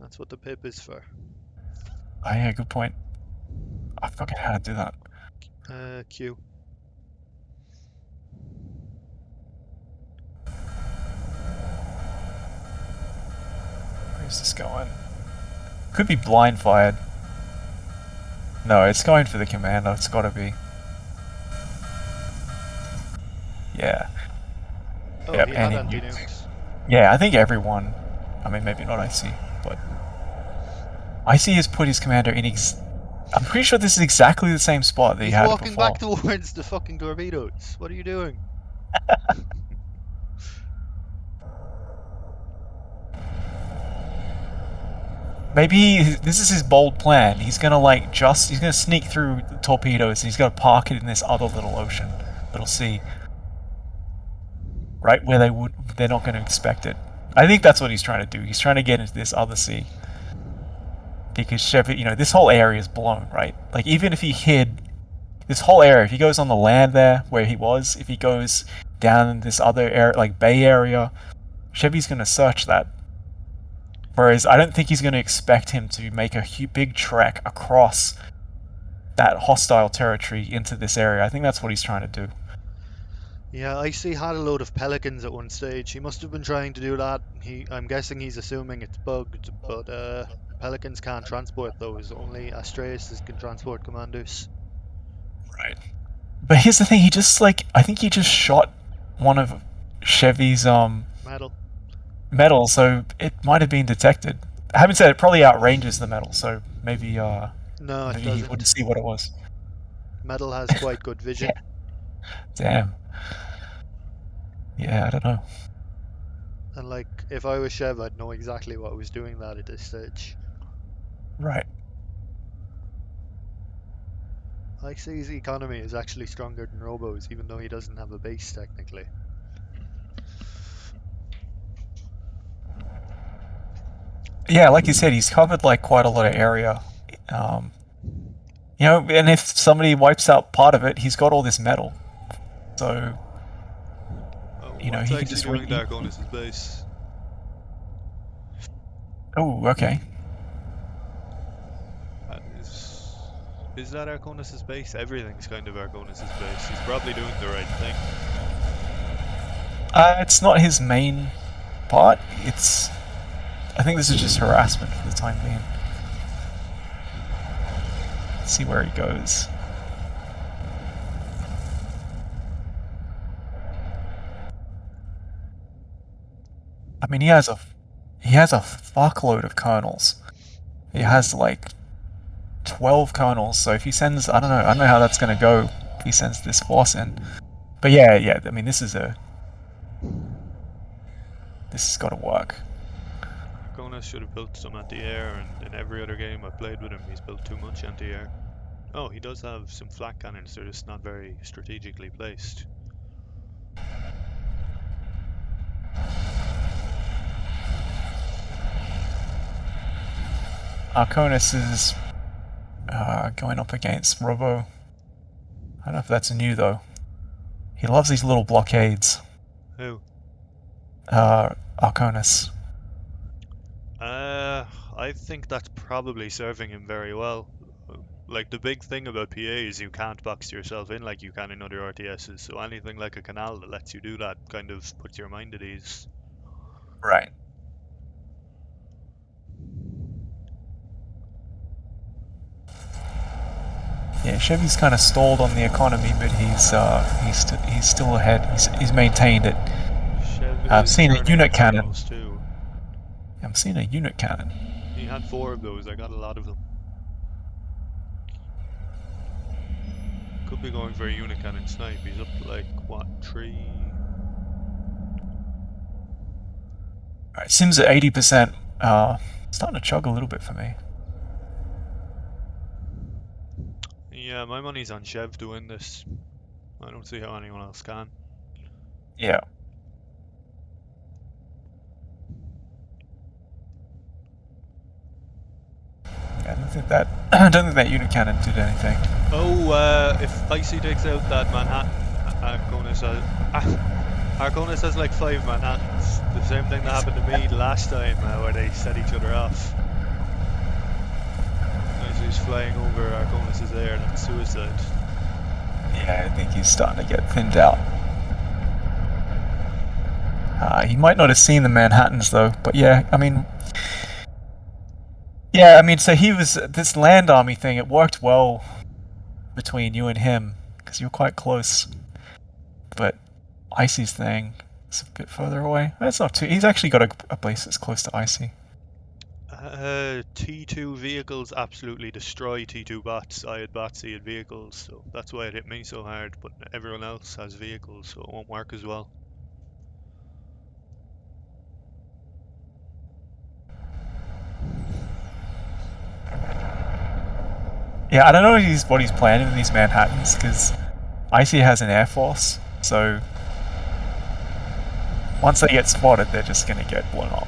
That's what the pip is for. Oh yeah, good point. I forget how to do that. Q. Where's this going? Could be blind fired. No, it's going for the commander. It's got to be. Yeah. Oh, Yeah, he had anti-nukes. anti-nukes. Yeah, I think everyone. I mean, maybe not IC, but IC has put his commander in. I'm pretty sure this is exactly the same spot that he He's had it walking before. back towards the fucking torpedoes. What are you doing? Maybe this is his bold plan. He's gonna he's gonna sneak through the torpedoes and he's gonna park it in this other little ocean, little sea, right where they're not gonna expect it. I think that's what he's trying to do. He's trying to get into this other sea because Chevy, this whole area is blown, right? Like even if he hid this whole area, if he goes on the land there where he was, if he goes down in this other area, like Bay area, Chevy's gonna search that. Whereas I don't think he's going to expect him to make a big trek across that hostile territory into this area. I think that's what he's trying to do. Yeah, IC had a load of pelicans at one stage. He must have been trying to do that. I'm guessing he's assuming it's bugged, but pelicans can't transport those. Only Astraeus can transport commanders. Right. But here's the thing: I think he just shot one of Chevy's metal, so it might have been detected. Having said it, probably outranges the metal, so maybe No, it maybe he doesn't. wouldn't see what it was. Metal has quite good vision. Damn. Yeah, I don't know. And like, if I was Chev, I'd know exactly what was doing that at this stage. Right. IC's economy is actually stronger than Robo's, even though he doesn't have a base technically. Yeah, like you said, he's covered like quite a lot of area. And if somebody wipes out part of it, he's got all this metal. So, he can just doing Darkonus' base. Oh, okay. Is that Arconis' base? Everything's kind of Arconis' base. He's probably doing the right thing. It's not his main part. I think this is just harassment for the time being. Let's see where he goes. I mean, he has a fuckload of colonels. He has like 12 colonels. So if he sends, I don't know how that's gonna go if he sends this force in. But yeah. I mean, this has got to work. Arconis should have built some anti-air, and in every other game I've played with him, he's built too much anti-air. Oh, he does have some flak cannons. They're just not very strategically placed. Arconis is going up against Robo. I don't know if that's new though. He loves these little blockades. Who? Arconis. I think that's probably serving him very well. Like, the big thing about PA is you can't box yourself in like you can in other RTSs, so anything like a canal that lets you do that kind of puts your mind at ease. Right. Yeah, Chevy's kind of stalled on the economy, but he's still ahead. He's maintained it. I've seen a unit cannon. Too. I'm seeing a unit cannon. He had 4 of those. I got a lot of them. Could be going for a unit cannon snipe. He's up to like what, 3? Alright, Sims at 80%. Starting to chug a little bit for me. Yeah, my money's on Chev to win this. I don't see how anyone else can. Yeah. I don't think that unit cannon did anything. Oh, if Icy takes out that Manhattan, Arconis has like 5 Manhattans. The same thing that happened to me last time, where they set each other off. As he's flying over Arconis' air, that's suicide. Yeah, I think he's starting to get thinned out. He might not have seen the Manhattans though, but yeah, I mean... Yeah, I mean, so this land army thing, it worked well between you and him, because you were quite close. But Icy's thing, It's a bit further away. That's not too. He's actually got a base that's close to Icy. T2 vehicles absolutely destroy T2 bots. I had bots, he had vehicles, so that's why it hit me so hard. But everyone else has vehicles, so it won't work as well. Yeah, I don't know what he's planning with these Manhattans, because Icy has an air force, so once they get spotted, they're just gonna get blown up.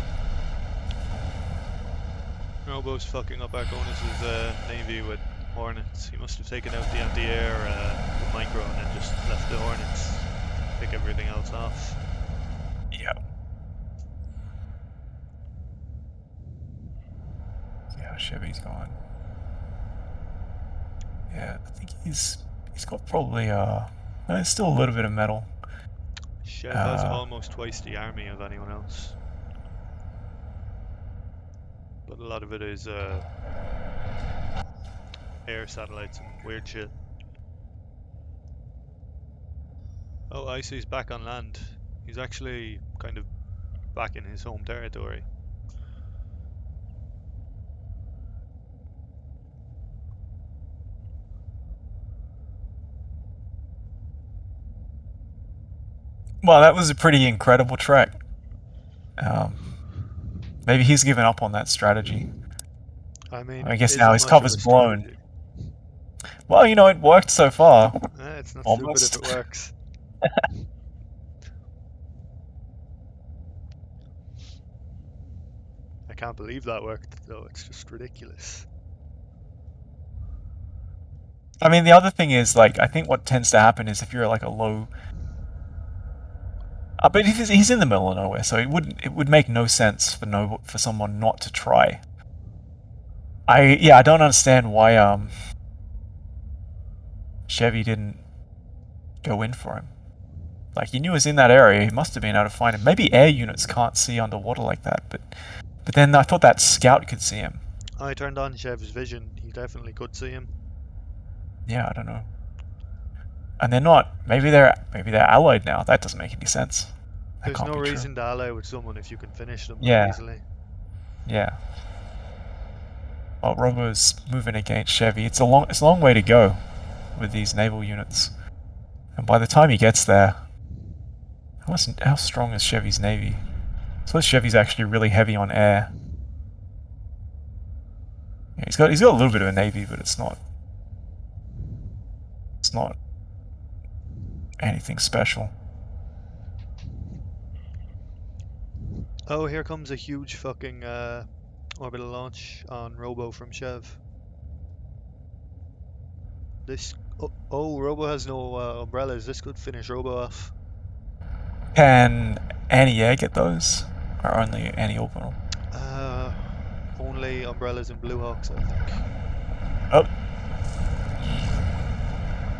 Robo's fucking up Arconus' navy with Hornets. He must have taken out the anti-air with Micro and then just left the Hornets to pick everything else off. Yeah. Yeah, Chevy's gone. Yeah, I think he's got probably there's still a little bit of metal. Chev has almost twice the army of anyone else. But a lot of it is air satellites and weird shit. Oh, Icy's back on land. He's actually kind of back in his home territory. Well, that was a pretty incredible track. Maybe he's given up on that strategy. I mean, I guess is now it his much cover's of a blown. strategy? Well, you know, it worked so far. It's not Almost. stupid if it works. I can't believe that worked, though. It's just ridiculous. I mean, the other thing is, like, I think what tends to happen is if you're like a low... but he's in the middle of nowhere, so it would make no sense for someone not to try. I don't understand why Chevy didn't go in for him. Like, he knew he was in that area, he must have been able to find him. Maybe air units can't see underwater like that, but then I thought that scout could see him. I turned on Chev's vision. He definitely could see him. Yeah, I don't know. And they're not. Maybe they're allied now. That doesn't make any sense. There's no reason to ally with someone if you can finish them easily. Yeah. Well, Robo's moving against Chevy. It's a long way to go with these naval units. And by the time he gets there, how strong is Chevy's navy? So Chevy's actually really heavy on air. Yeah, he's got a little bit of a navy, but it's not anything special. Oh, here comes a huge fucking orbital launch on Robo from Chev. Robo has no umbrellas. This could finish Robo off. Can anti-air get those? Or only anti-orbital? Only umbrellas and Blue Hawks, I think. Oh.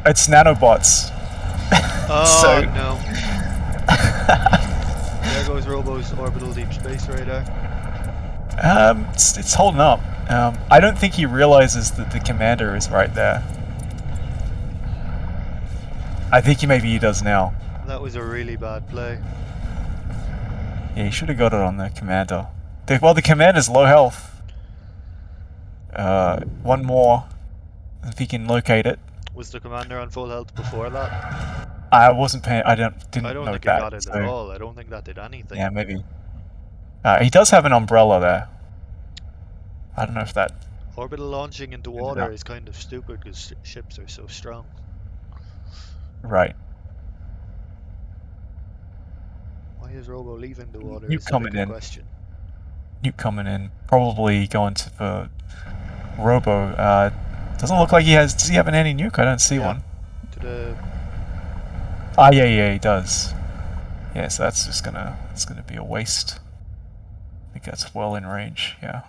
It's nanobots. Oh, no. There goes Robo's orbital deep space radar. It's holding up. I don't think he realizes that the commander is right there. I think maybe he does now. That was a really bad play. Yeah, he should have got it on the commander. The commander's low health. One more, if he can locate it. Was the commander on full health before that? I wasn't paying. I don't think note he that, got it at all. I don't think that did anything. Yeah, maybe. He does have an umbrella there. I don't know if that... Orbital launching into water is kind of stupid because ships are so strong. Right. Why is Robo leaving the water? Nuke coming in. Question. Nuke coming in. Probably going for Robo. Doesn't look like he has... Does he have an anti-nuke? I don't see one. To the... Yeah, he does. Yeah, so that's just gonna... It's gonna be a waste. I think that's well in range, yeah.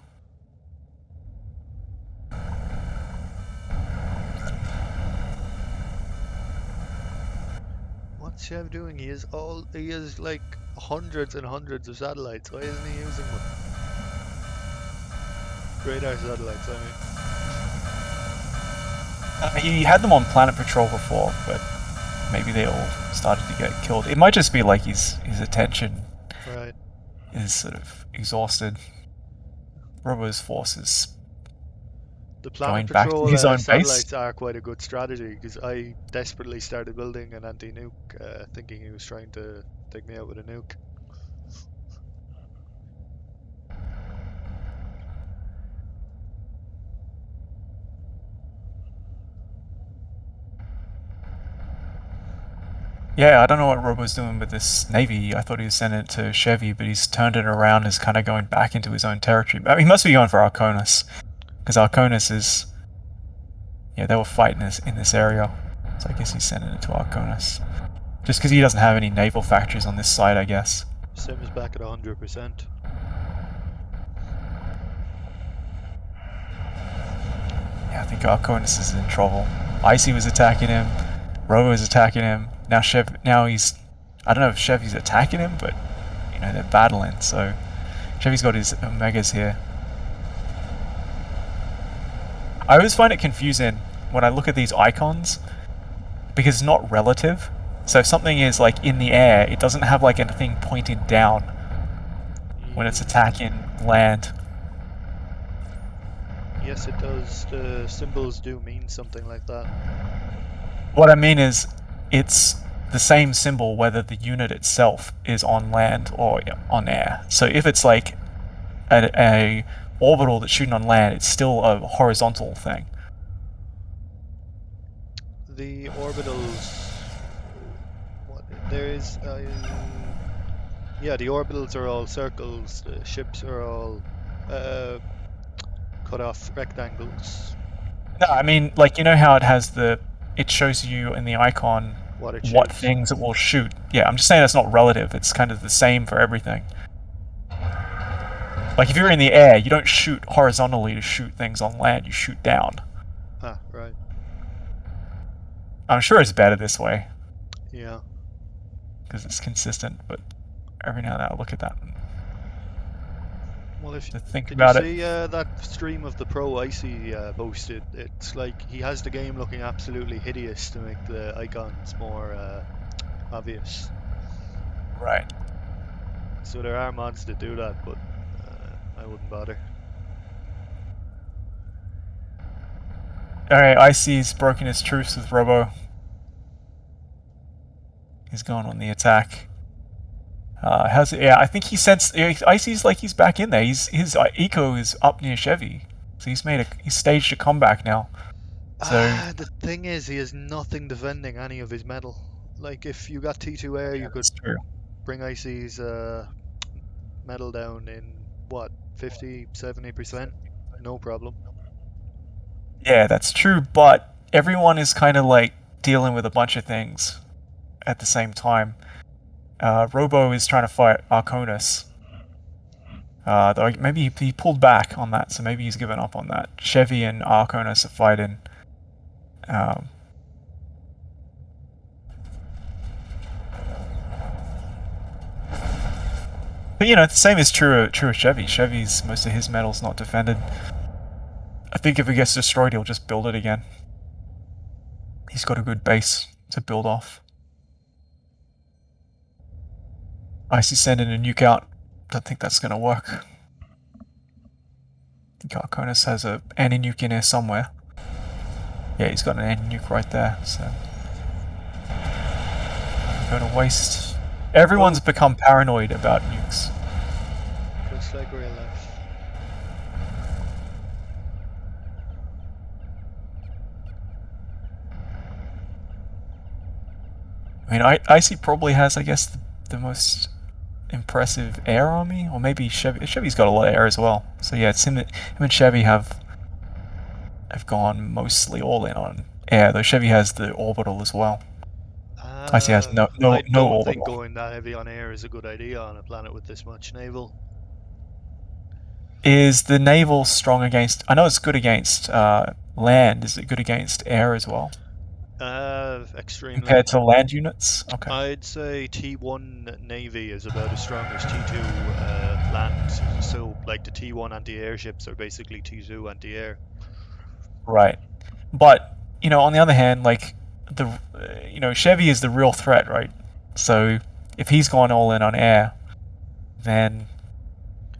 What's Chev doing? He has like hundreds and hundreds of satellites. Why isn't he using them? Radar satellites, I mean. He had them on Planet Patrol before, but maybe they all started to get killed. It might just be like his attention Right. is sort of exhausted. Robo's forces. The Going planet back to patrol his own satellites base? are quite a good strategy because I desperately started building an anti-nuke, thinking he was trying to take me out with a nuke. Yeah, I don't know what Robo's doing with this navy. I thought he was sending it to Chevy, but he's turned it around and is kind of going back into his own territory. I mean, he must be going for Arconis, because Arconis is... Yeah, they were fighting in this area, so I guess he's sending it to Arconis. Just because he doesn't have any naval factories on this side, I guess. Sim's back at 100%. Yeah, I think Arconis is in trouble. Icy was attacking him, Robo is attacking him. Now he's... I don't know if Chevy's attacking him, but you know, they're battling, so Chevy's got his Omegas here. I always find it confusing when I look at these icons because it's not relative. So if something is like in the air, it doesn't have like anything pointing down when it's attacking land. Yes, it does. The symbols do mean something like that. What I mean is, it's the same symbol whether the unit itself is on land or on air. So if it's like a orbital that's shooting on land, it's still a horizontal thing. The orbitals... There is... yeah, the orbitals are all circles, the ships are all cut off rectangles. No, I mean, like, you know how it has it shows you in the icon What what things it will shoot. Yeah, I'm just saying that's not relative. It's kind of the same for everything. Like, if you're in the air, you don't shoot horizontally to shoot things on land, you shoot down. Ah, right. I'm sure it's better this way, Yeah. because it's consistent, but every now and then I look at that and Well, if to think did about you it. see that stream of the Pro Icy posted? It's like he has the game looking absolutely hideous to make the icons more obvious. Right. So there are mods that do that, but I wouldn't bother. Alright, Icy's broken his truce with Robo. He's going on the attack. Yeah, I think he sensed... Icy's like he's back in there. His eco is up near Chevy. So he's staged a comeback now. So The thing is, he has nothing defending any of his metal. Like, if you got T2 air, you could that's true. bring Icy's metal down in, what, 50, 70%? No problem. Yeah, that's true, but everyone is kind of like dealing with a bunch of things at the same time. Robo is trying to fight Arconis. Though maybe he pulled back on that, so maybe he's given up on that. Chevy and Arconis are fighting. But you know, the same is true of Chevy. Chevy's most of his metal's not defended. I think if it gets destroyed, he'll just build it again. He's got a good base to build off. Icy's sending a nuke out. Don't think that's going to work. I think Arconis has an anti-nuke in here somewhere. Yeah, he's got an anti-nuke right there, so... Go to waste. Everyone's become paranoid about nukes. Just like real life. I mean, Icy probably has, I guess, the most impressive air army, or maybe Chevy. Chevy's got a lot of air as well. So yeah, it's him and Chevy have gone mostly all in on air, though Chevy has the orbital as well. Icy has no I don't orbital. think going that heavy on air is a good idea on a planet with this much naval. Is the naval strong against... I know it's good against land. Is it good against air as well? Extremely. Compared to land units? Okay. I'd say T1 Navy is about as strong as T2 land. So, like, the T1 anti-air ships are basically T2 anti-air. Right. But, you know, on the other hand, like, Chevy is the real threat, right? So if he's gone all in on air, then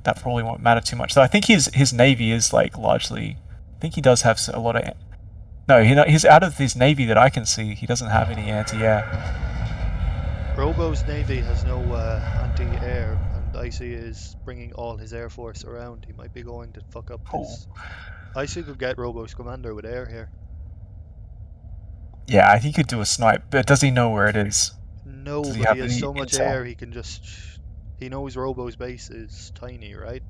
that probably won't matter too much. So I think his navy is like largely. I think he does have a lot of. No, he's out of his navy that I can see. He doesn't have any anti-air. Robo's navy has no anti-air, and Icy is bringing all his air force around. He might be going to fuck up his. Icy could get Robo's commander with air here. Yeah, he could do a snipe, but does he know where it is? No, Does he but have he has any so much intel? air he can just. He knows Robo's base is tiny, right?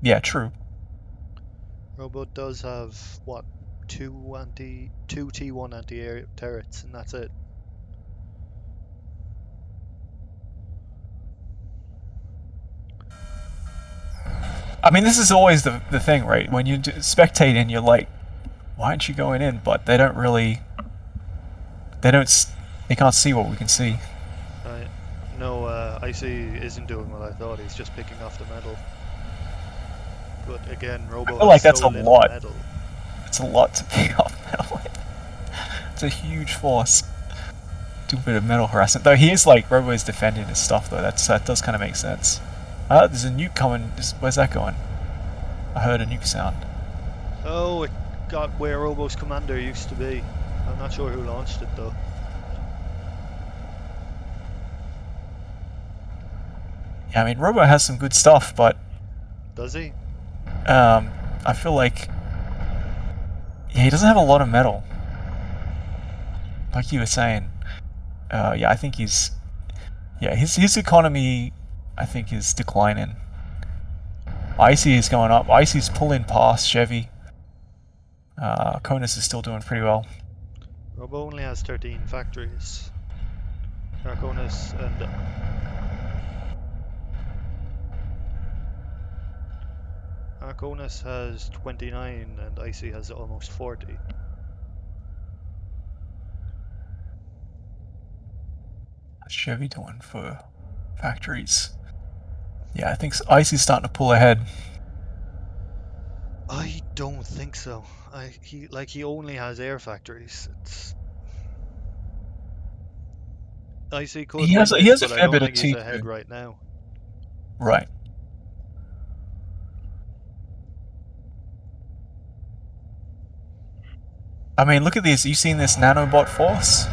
Yeah, true. Robo does have what, two T1 anti-air turrets, and that's it. I mean, this is always the thing, right? When you spectate and you're like, why aren't you going in? But they don't really. They can't see what we can see. No, Icy isn't doing what I thought. He's just picking off the metal. But again, Robo I feel like has that's so a little lot. metal. It's a lot to pick up metal with. It's a huge force. Do a bit of metal harassment. Though he is like, Robo is defending his stuff though. That does kind of make sense. There's a nuke coming. Where's that going? I heard a nuke sound. Oh, it got where Robo's commander used to be. I'm not sure who launched it though. Yeah, I mean, Robo has some good stuff, but Does he? I feel like he doesn't have a lot of metal. Like you were saying. Yeah, I think his economy, I think, is declining. Icy is going up. Icy's pulling past Chevy. Conus is still doing pretty well. Robo only has 13 factories. Arconis and Arconis has 29 and Icy has almost 40. What's Chevy doing for factories? Yeah, I think Icy's starting to pull ahead. I don't think so. He only has air factories. Icy could He win has this, a but I fair don't bit of think he's T2. ahead right now. Right. I mean, look at this. You seen this nanobot force?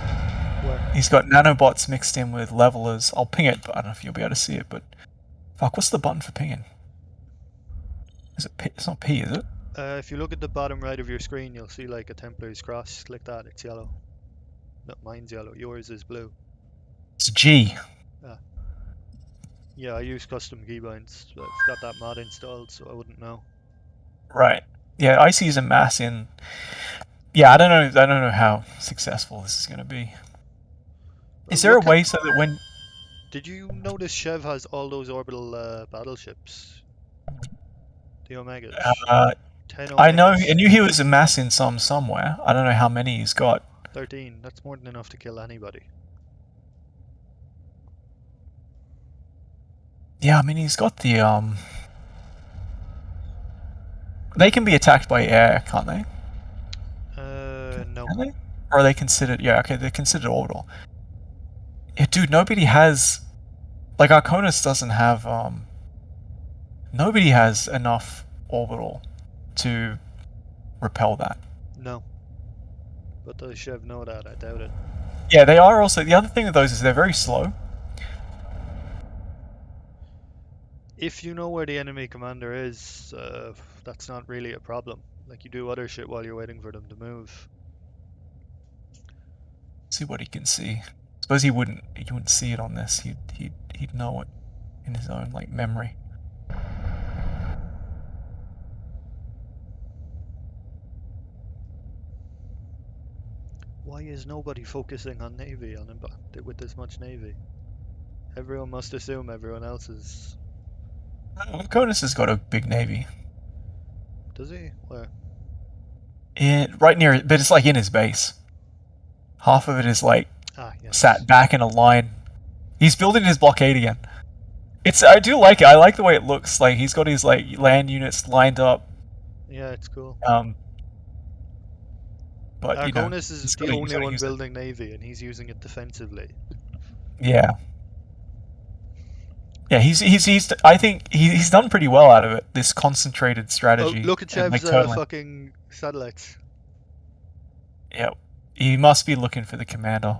Where? He's got nanobots mixed in with levelers. I'll ping it, but I don't know if you'll be able to see it. But fuck, what's the button for pinging? Is it P? It's not P, is it? If you look at the bottom right of your screen, you'll see like a Templar's cross. Click that. It's yellow. No, mine's yellow. Yours is blue. It's G. Yeah, I use custom keybinds. I've got that mod installed, so I wouldn't know. Right. Yeah, Icy is a mass in. Yeah, I don't know how successful this is going to be. Is there a way so that when... Did you notice Chev has all those orbital battleships? The Omegas. 10 Omegas. I know, I knew he was a mass in somewhere. I don't know how many he's got. 13. That's more than enough to kill anybody. Yeah, I mean, he's got the, They can be attacked by air, can't they? No. Can they? Or are they considered... Yeah, okay, they're considered orbital. Yeah, dude, nobody has... Like, Arconis doesn't have, Nobody has enough orbital to repel that. No. But does Chev know that? I doubt it. Yeah, they are also... The other thing with those is they're very slow. If you know where the enemy commander is, that's not really a problem. Like, you do other shit while you're waiting for them to move. See what he can see. Suppose he wouldn't see it on this. He'd know it in his own like memory. Why is nobody focusing on Navy with this much Navy? Everyone must assume everyone else is... Conus has got a big navy. Does he? Where? Right near it, but it's like in his base. Half of it is like Yes. sat back in a line. He's building his blockade again. I do like it. I like the way it looks. Like he's got his like land units lined up. Yeah, it's cool. but you know, Arconis is he's the gotta- he's only gotta one use it. building navy, and he's using it defensively. Yeah. Yeah, he's I think he's done pretty well out of it. This concentrated Oh, strategy look at and like Chev's turtling. fucking satellites. Yeah, he must be looking for the commander.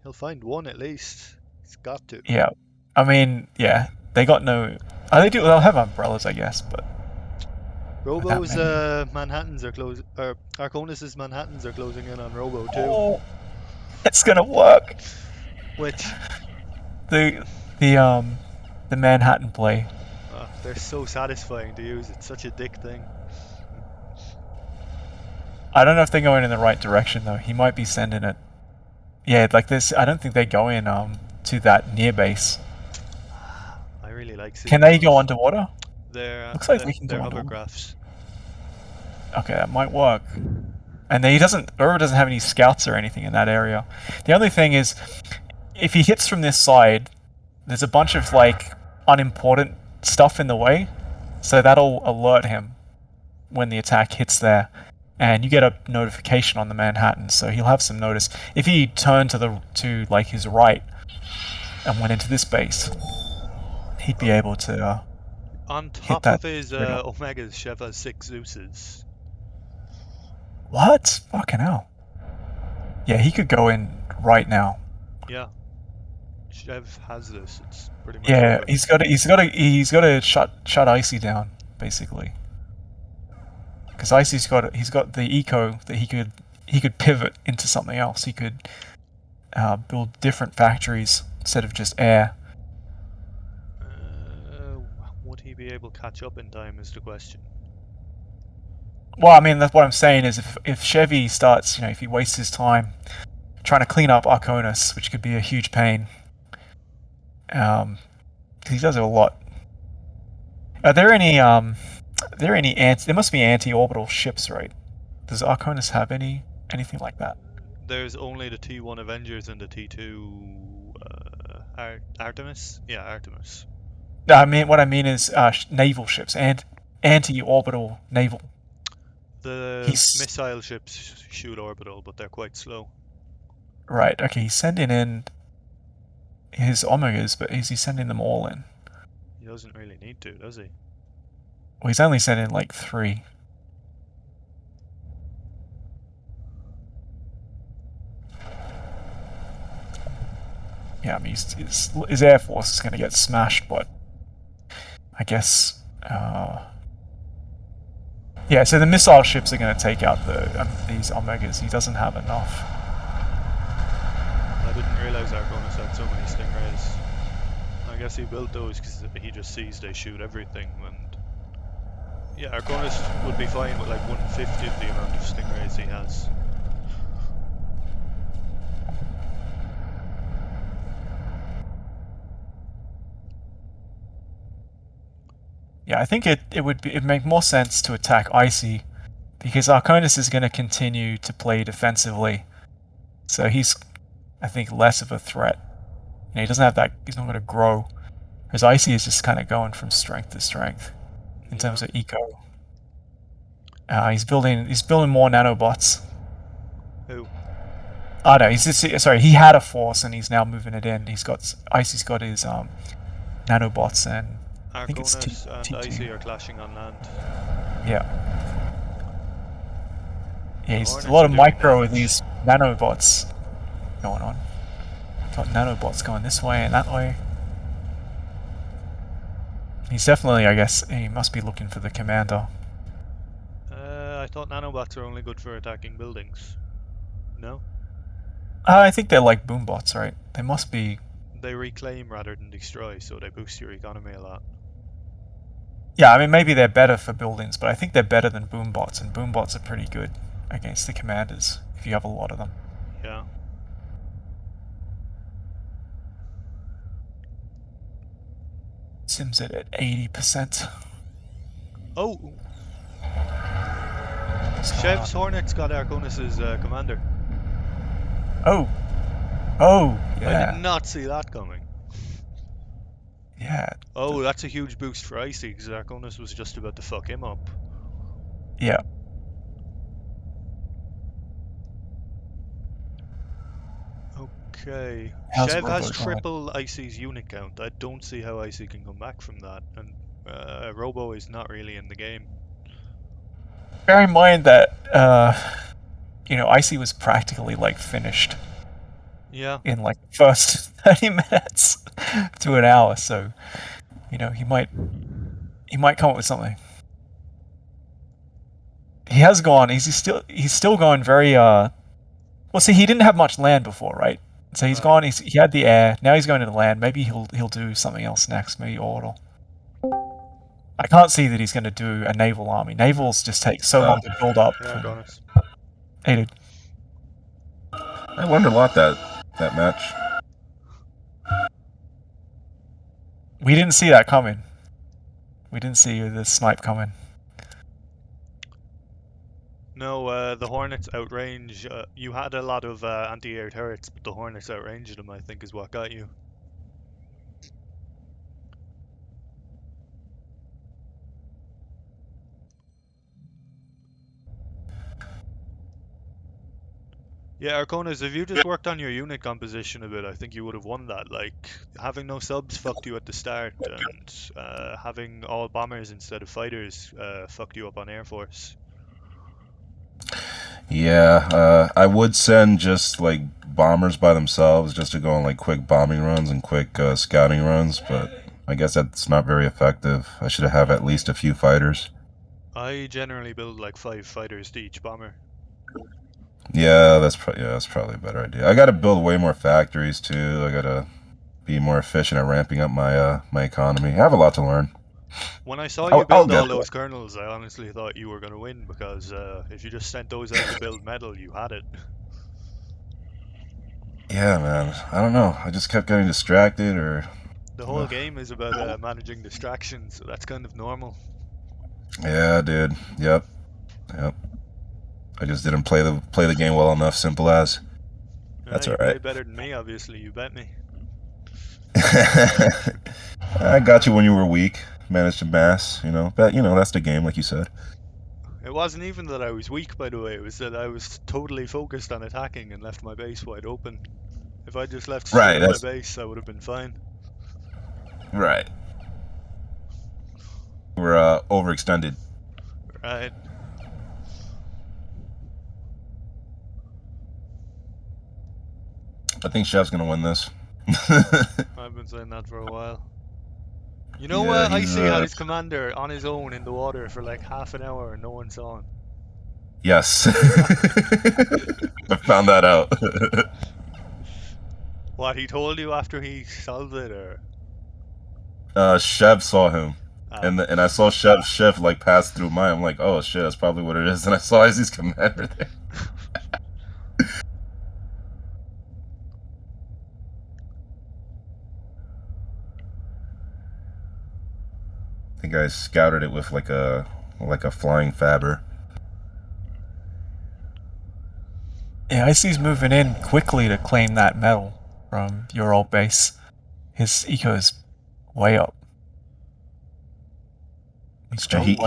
He'll find one at least. He's got to. Yeah, I mean, yeah, they got no. They'll have umbrellas, I guess, but Robo's many. Manhattans are closing. Or Arconis's Manhattans are closing in on Robo too. Oh, it's gonna work. Which The the Manhattan play. they're so satisfying to use. It's such a dick thing. I don't know if they're going in the right direction though. He might be sending it. Yeah, like this. I don't think they go in to that near base. I really like. Can they those. go underwater? They're Looks like they can they're go underwater. hovercrafts. Okay, that might work. And then Uro doesn't have any scouts or anything in that area. The only thing is, if he hits from this side, there's a bunch of like unimportant stuff in the way, so that'll alert him when the attack hits there, and you get a notification on the Manhattan, so he'll have some notice. If he turned to like his right and went into this base, he'd be able to On hit top that of his trigger. Omegas, Chev has 6 Zeuses. What? Fucking hell. Yeah, he could go in right now. Yeah. Chev has this. It's pretty much Yeah, over. he's got to shut Icy down basically, because Icy's got the eco that he could pivot into something else. He could build different factories instead of just air. Would he be able to catch up in time is the question. Well, I mean, that's what I'm saying is if Chevy starts, if he wastes his time trying to clean up Arconis, which could be a huge pain, because he does it a lot. Are there any there must be anti-orbital ships, right? Does Arconis have anything like that? There's only the T1 Avengers and the T2 Artemis. Yeah, Artemis. No, what I mean is naval ships and anti-orbital naval. The missile ships shoot orbital, but they're quite slow. Right. Okay. He's sending in his Omegas, but is he sending them all in? He doesn't really need to, does he? Well, he's only sending like 3. Yeah, I mean, his Air Force is going to get smashed, but I guess... yeah, so the missile ships are going to take out these Omegas. He doesn't have enough. I didn't realise Arconis had so many Stingrays. I guess he built those because he just sees they shoot everything, and... Yeah, Arconis would be fine with like 1/50 of the amount of Stingrays he has. Yeah, I think it'd make more sense to attack Icy, because Arconis is going to continue to play defensively, so he's, I think, less of a threat. He doesn't have that. He's not going to grow, because Icy is just kind of going from strength to strength in terms of eco. He's building more nanobots. Who? Oh no, sorry. He had a force and he's now moving it in. Icy's got his nanobots, and I think it's Arconis and T2. Icy are clashing on land. Yeah. Yeah, he's Hornets a lot are of doing micro with damage. these nanobots going on. Got nanobots going this way and that way. He's definitely, I guess, he must be looking for the commander. I thought nanobots are only good for attacking buildings. No? I think they're like boombots, right? They must be. They reclaim rather than destroy, so they boost your economy a lot. Yeah, I mean, maybe they're better for buildings, but I think they're better than boombots, and boombots are pretty good against the commanders if you have a lot of them. Yeah. Sims it at 80%. Oh! What's going Chev's on? Hornets got Arconis's commander. Oh, I yeah, did not see that coming. yeah, Oh, that's a huge boost for Icy, because Arconis was just about to fuck him up. yeah. Okay. How's Chev has Robo going? triple Icy's unit count. I don't see how Icy can come back from that. And Robo is not really in the game. Bear in mind that Icy was practically like finished Yeah. in like the first 30 minutes to an hour, so he might come up with something. He has gone. He's still going very. Well, see, he didn't have much land before, right? So he's Right. gone. He had the air. Now he's going to the land. Maybe he'll do something else next. Maybe orbital. I can't see that he's going to do a naval army. Navals just take so long to build up. Yeah, Connors. Hey, dude. I learned a lot that match. We didn't see that coming. We didn't see the snipe coming. No, the Hornets outrange. You had a lot of anti-air turrets, but the Hornets outranged them, I think, is what got you. Yeah, Arconas, if you just worked on your unit composition a bit, I think you would have won that. Like, having no subs fucked you at the start, and having all bombers instead of fighters fucked you up on Air Force. Yeah, I would send just like bombers by themselves just to go on like quick bombing runs and quick scouting runs, but I guess that's not very effective. I should have at least a few fighters. I generally build like 5 fighters to each bomber. Yeah, that's probably a better idea. I got to build way more factories too. I got to be more efficient at ramping up my my economy. I have a lot to learn. When I saw I'll you build get all there. those kernels, I honestly thought you were going to win because if you just sent those out to build metal, you had it. Yeah, man. I don't know. I just kept getting distracted, or The whole game is about managing distractions, so that's kind of normal. yeah, dude. Yep. I just didn't play the game well enough. Simple as. That's You all right. played better than me, obviously. You bet me. I got you when you were weak. Managed to mass, But that's the game, like you said. It wasn't even that I was weak, by the way. It was that I was totally focused on attacking and left my base wide open. If I just left straight my base, I would have been fine. Right. We're overextended. Right. I think Chef's gonna win this. I've been saying that for a while. You know what? Yeah, Icy had his commander on his own in the water for like half an hour and no one saw him. Yes. I found that out. What, he told you after he solved it, or? Chev saw him. And I saw Chef like pass through mine. I'm like, oh shit, that's probably what it is. And I saw Icy's commander there. I think I scouted it with like a flying fabber. Yeah, Icy's moving in quickly to claim that metal from your old base. His eco is way up. He's He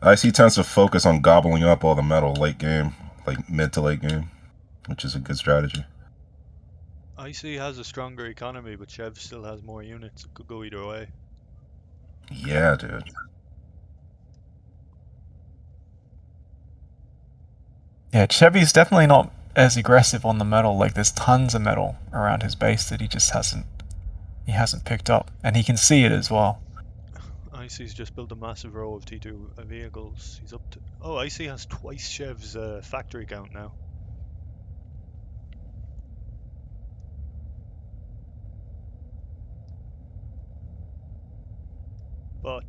Icy tends to focus on gobbling up all the metal late game, like mid to late game, which is a good strategy. Icy has a stronger economy, but Chev still has more units. It could go either way. Yeah, dude. Yeah, Chevy's definitely not as aggressive on the metal. Like, there's tons of metal around his base that he just hasn't picked up, and he can see it as well. Icy's just built a massive row of T2 vehicles. He's up to... Oh, Icy has twice Chev's factory count now. But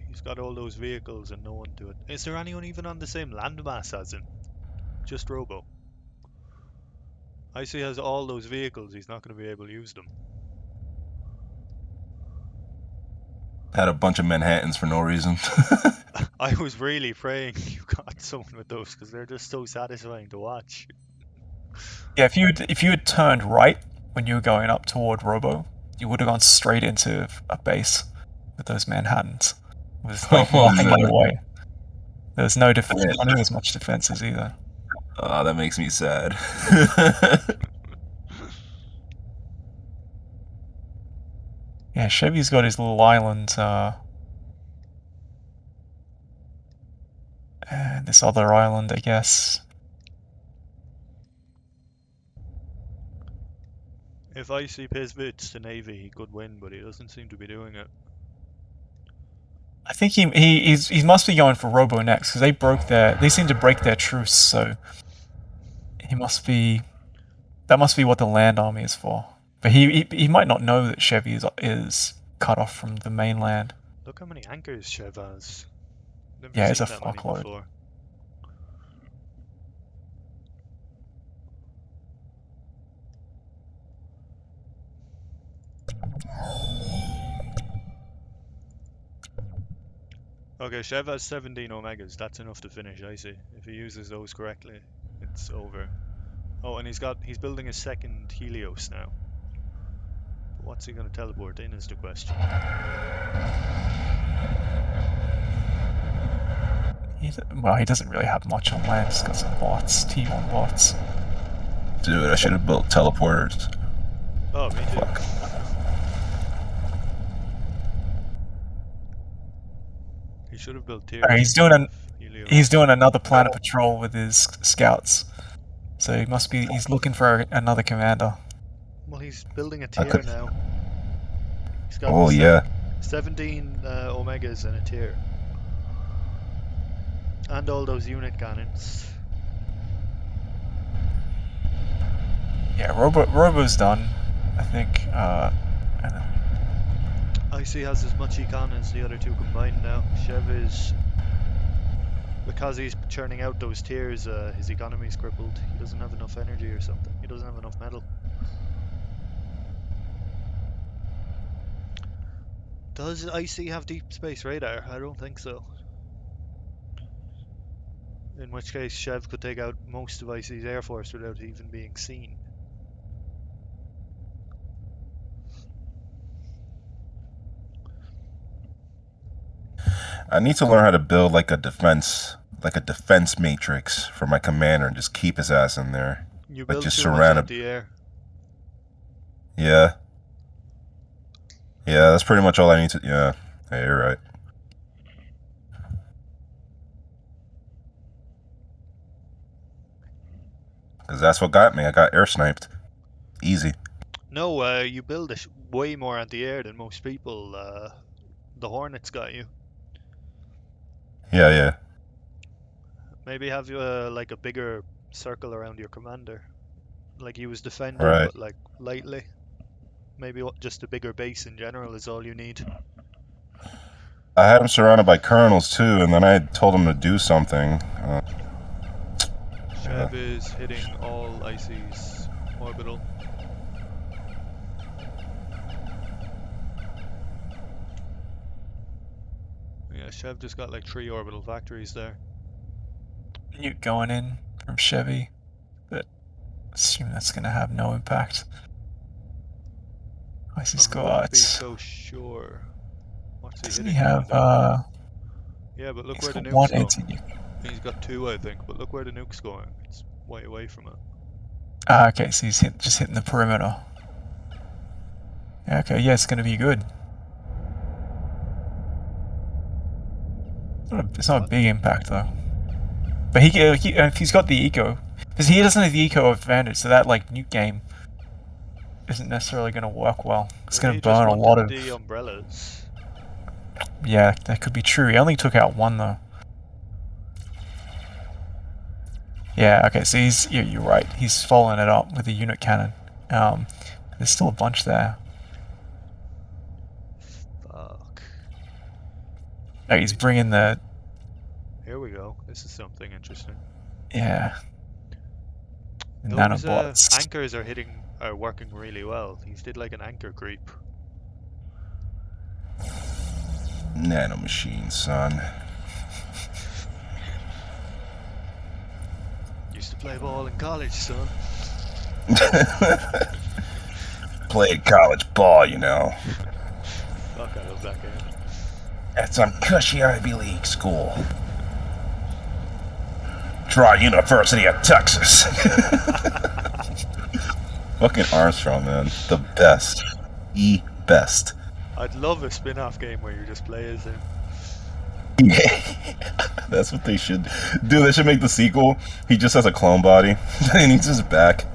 he's got all those vehicles and no one to it. Is there anyone even on the same landmass as him? Just Robo. Icy has all those vehicles, he's not going to be able to use them. Had a bunch of Manhattans for no reason. I was really praying you got someone with those because they're just so satisfying to watch. Yeah, if you had turned right when you were going up toward Robo, you would have gone straight into a base with those Manhattans. With like nothing in the way. There's no defense. I don't think there's much defenses either. Oh, that makes me sad. Yeah, Chevy's got his little island, and this other island, I guess. If Icy pivots to Navy, he could win, but he doesn't seem to be doing it. I think he must be going for Robo next because they seem to break their truce, so he must be. That must be what the land army is for. But he might not know that Chevy is cut off from the mainland. Look how many anchors Chev has. Never Yeah, seen it's a that many fuckload. before. Okay, Chev has 17 Omegas. That's enough to finish Icy. If he uses those correctly, it's over. Oh, and he's building a second Helios now. But what's he going to teleport in is the question. Well, he doesn't really have much on land. He's got some bots, T1 bots. Dude, I should have built teleporters. Oh, me too. Fuck. He should have built tiers. Alright, he's doing another planet patrol with his scouts. So he's looking for another commander. Well, he's building a tier now. He's got Oh yeah. 17 Omegas and a tier. And all those unit cannons. Yeah, Robo's done, I think. Icy has as much econ as the other two combined now. Chev is, because he's churning out those tiers, his economy's crippled. He doesn't have enough energy or something. He doesn't have enough metal. Does Icy have deep space radar? I don't think so. In which case Chev could take out most of Icy's air force without even being seen. I need to learn how to build like a defense matrix for my commander and just keep his ass in there. You Like build just too much surround him. anti-air. Yeah. Yeah, that's pretty much all I need to. Yeah, you're right. Because that's what got me. I got air sniped. Easy. No, you build way more anti-air than most people. The Hornets got you. Yeah. Maybe have like a bigger circle around your commander. Like he was defending, Right. but like lightly. Maybe just a bigger base in general is all you need. I had him surrounded by colonels too, and then I told him to do something. Chev is hitting all Icy's orbital. Yeah, Chev just got like 3 orbital factories there. Nuke going in from Chevy, but I assume that's going to have no impact. Icy's I won't got. be so sure. What's he Doesn't hitting? he have? Yeah, but look He's where the got nuke's one going. anti-nuke. He's got 2, I think, but look where the nuke's going. It's way away from it. Okay, so he's just hitting the perimeter. Okay, yeah, it's going to be good. It's not a big impact though. But if he's got the eco, because he doesn't have the eco advantage, so that like nuke game isn't necessarily going to work well. It's going to burn a lot of. The umbrellas. Yeah, that could be true. He only took out 1 though. Yeah, okay, so you're right. He's following it up with a unit cannon. There's still a bunch there. Fuck. Oh, he's bringing the. Here we go. This is something interesting. Yeah. The Those nanobots. anchors are working really well. He's did like an anchor creep. Nanomachine, son. Used to play ball in college, son. Played college ball, you know. Fuck, I love that game. At some cushy Ivy League school. Try University of Texas. Fucking Armstrong, man. The best. The best. I'd love a spin-off game where you just play as him. Yeah, that's what they should do. They should make the sequel. He just has a clone body, and he's just back.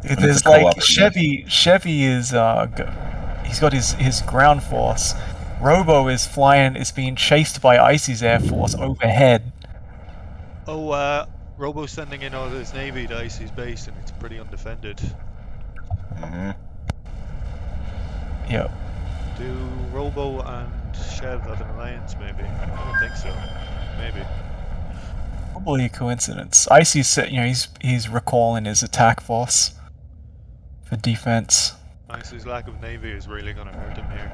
Dude, And it's there's a co-op like Chevy is he's got his ground force. Robo is being chased by Icy's air force overhead. Oh, Robo's sending in all his navy to Icy's base, and it's pretty undefended. Mhm. Yep. Do Robo and Chev have an alliance, maybe? I don't think so. Maybe. Probably a coincidence. Icy's he's recalling his attack force for defense. Icy's lack of navy is really gonna hurt him here.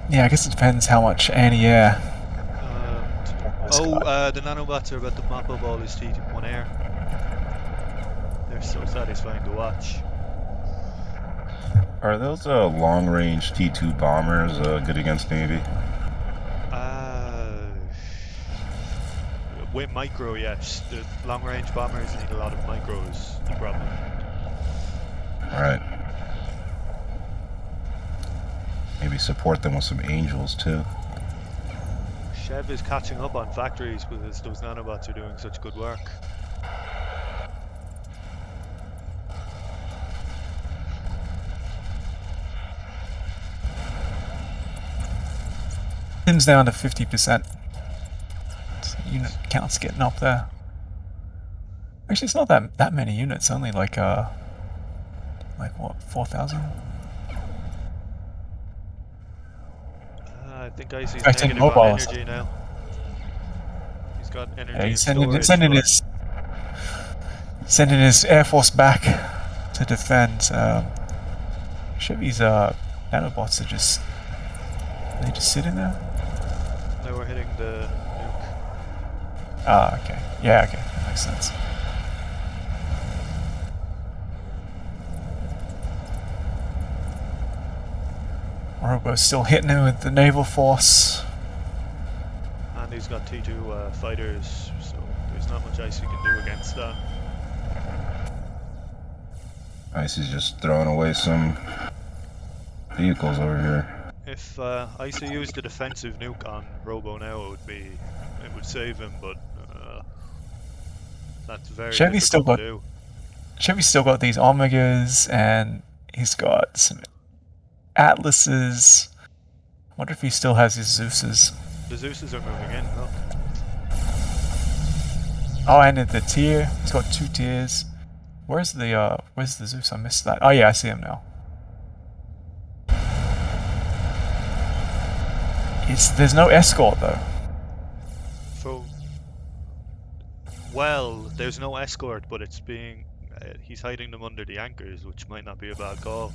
Yeah, I guess it depends how much anti-air. The nanobots are about to mop up all his T1 air. They're so satisfying to watch. Are those long-range T2 bombers good against Navy? With micro, yes. The long-range bombers need a lot of micros. The problem. All right. Maybe support them with some angels too. Chev is catching up on factories because those nanobots are doing such good work. Tim's down to 50%. Unit count's getting up there. Actually, it's not that many units. Only like what, 4,000? I think Icy's I think negative on mobile energy now. He's got energy. Yeah, he's storage, sending his air force back to defend. Chevy's nanobots are just sitting there. Now we're hitting the nuke. Ah, okay. Yeah, okay, that makes sense. Robo's still hitting him with the naval force. And he's got T2 fighters, so there's not much Icy can do against that. Icy's just throwing away some vehicles over here. If Icy used a defensive nuke on Robo now, it would save him, but that's very Chevy's difficult to do. Chevy's still got these Omegas, and he's got some Atlases. I wonder if he still has his Zeuses. The Zeuses are moving in, look. Oh, and the tier. He's got 2 tiers. Where's the Zeus? I missed that. Oh yeah, I see him now. There's no escort though. Well, there's no escort, but it's being he's hiding them under the anchors, which might not be a bad call.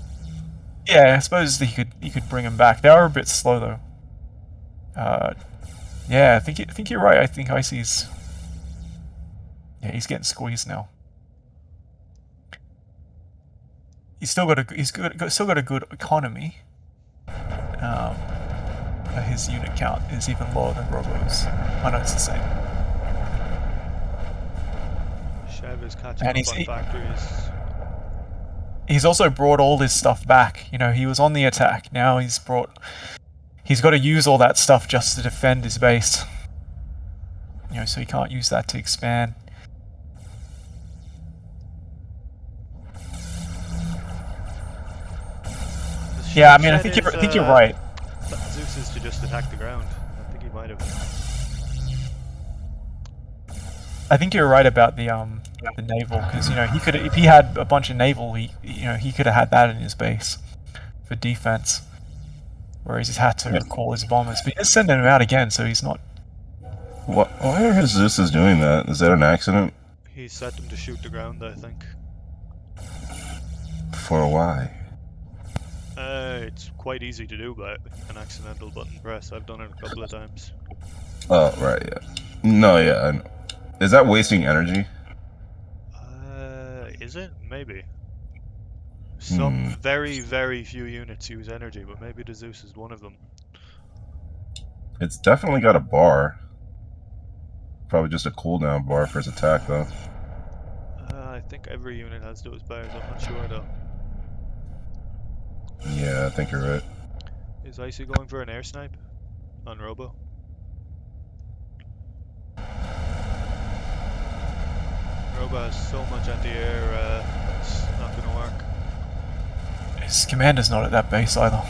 Yeah, I suppose he could bring him back. They are a bit slow though. Yeah, I think you're right. I think Icy's. Yeah, he's getting squeezed now. He's still got a good economy. But his unit count is even lower than Robo's. I know it's the same. Chev is catching up on factories. He's also brought all his stuff back. You know, he was on the attack. Now he's got to use all that stuff just to defend his base. You know, so he can't use that to expand. Yeah, I mean, I think you're right. Zeus is to just attack the ground. I think he might have. I think you're right about the naval, because you know he could, if he had a bunch of naval, he could have had that in his base for defense, whereas he's had to call his bombers. But he's sending them out again, so he's not. Why are his Zeus doing that? Is that an accident? He set them to shoot the ground, I think. For why? It's quite easy to do by an accidental button press. I've done it a couple of times. Oh, right, yeah. No, yeah, I know. Is that wasting energy? Is it? Maybe. Some very, very few units use energy, but maybe the Zeus is one of them. It's definitely got a bar. Probably just a cooldown bar for his attack, though. I think every unit has those bars. I'm not sure though. Yeah, I think you're right. Is Icy going for an air snipe on Robo? Robo has so much anti-air, it's not going to work. His commander's not at that base either.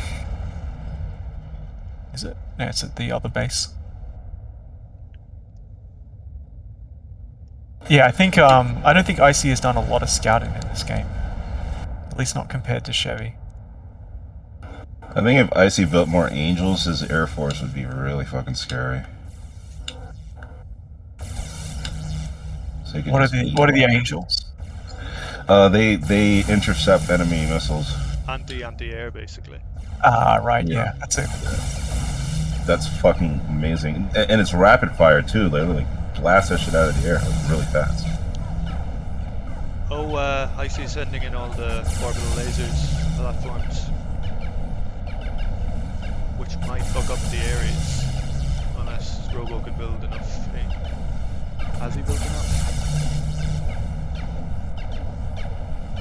Is it? No, it's at the other base. Yeah, I think I don't think Icy has done a lot of scouting in this game. At least not compared to Chevy. I think if Icy built more angels, his air force would be really fucking scary. So What are the angels? They intercept enemy missiles. Anti-air basically. Ah, right, yeah, that's it. That's fucking amazing, and it's rapid fire too. They like blast that shit out of the air like really fast. Oh, Icy's sending in all the orbital lasers platforms, which might fuck up the areas unless Robo can build enough. Has he built enough?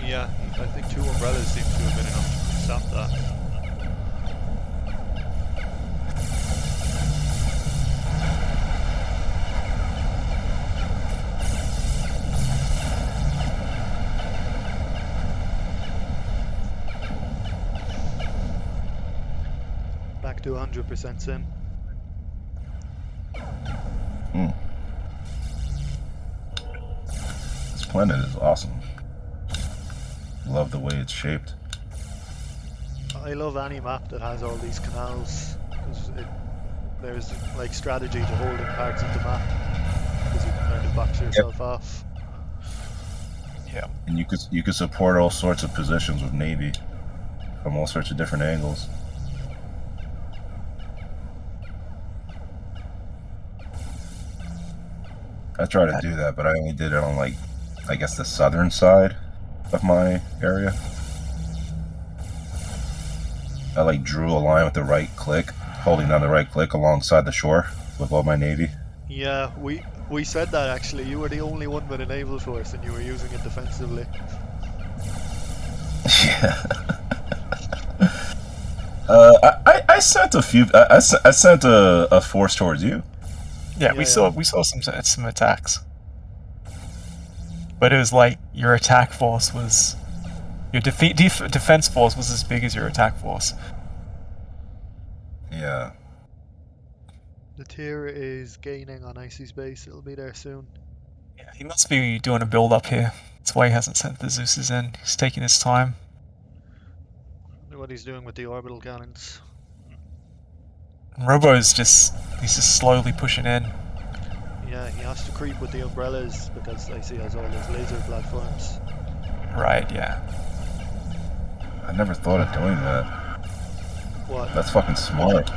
Yeah, I think 2 umbrellas seems to have been enough to stop that. Back to 100% sim. This planet is awesome. Love the way it's shaped. I love any map that has all these canals, because there's like strategy to holding parts of the map, because you can kind of box yourself off. Yeah. And you could support all sorts of positions with Navy from all sorts of different angles. I tried to do that, but I only did it on, like, I guess the southern side of my area. I, like, drew a line with the right click, holding down the right click alongside the shore with all my Navy. Yeah, we said that actually. You were the only one with a naval force and you were using it defensively. Yeah. I sent a few. I sent a force towards you. Yeah, we saw some attacks, but it was like your attack force was your defense force was as big as your attack force. Yeah. The tier is gaining on Icy's base. It'll be there soon. Yeah, he must be doing a build up here. That's why he hasn't sent the Zeus's in. He's taking his time. I wonder what he's doing with the orbital cannons. Robo's just slowly pushing in. Yeah, he has to creep with the umbrellas because Icy has all those laser platforms. Right, yeah. I never thought of doing that. What? That's fucking smart.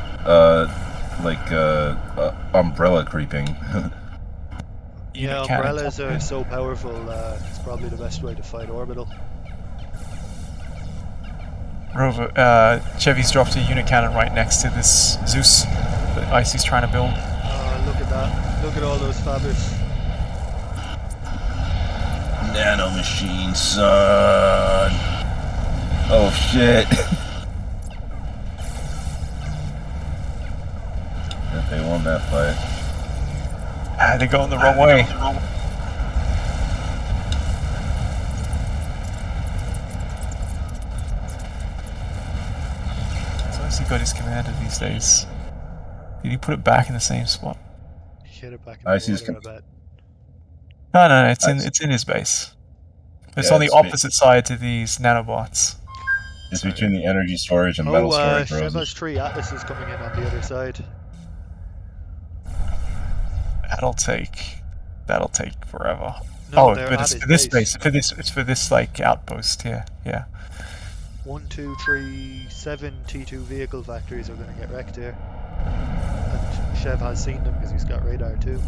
Umbrella creeping. Yeah, umbrellas are so powerful, it's probably the best way to fight orbital. Rover, Chevy's dropped a unit cannon right next to this Zeus that Icy's trying to build. Look at that. Look at all those fabbers. Nano machine, son. Oh shit. They won that fight. They're going the wrong way. So Icy got his commander these days. Did he put it back in the same spot? Hit it back in the water, I bet. No, it's in his base. It's on the opposite side to these nanobots. It's between the energy storage and metal storage. Chev has 3 Atlases coming in on the other side. That'll take forever. No, but it's for this base. It's for this like outpost here. Yeah. 1, 2, 3, 7 T2 vehicle factories are going to get wrecked here. And Chev has seen them because he's got radar too.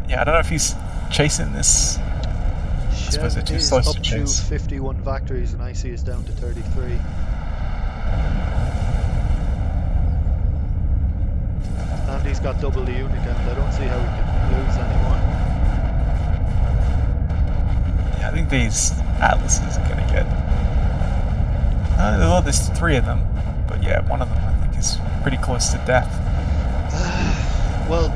Yeah, I don't know if he's chasing this. Chev is up to 51 factories and Icy is down to 33. And he's got double the unit count. I don't see how he can lose anymore. these atlases are gonna get. Well, there's 3 of them, but yeah, one of them I think is pretty close to death. Well,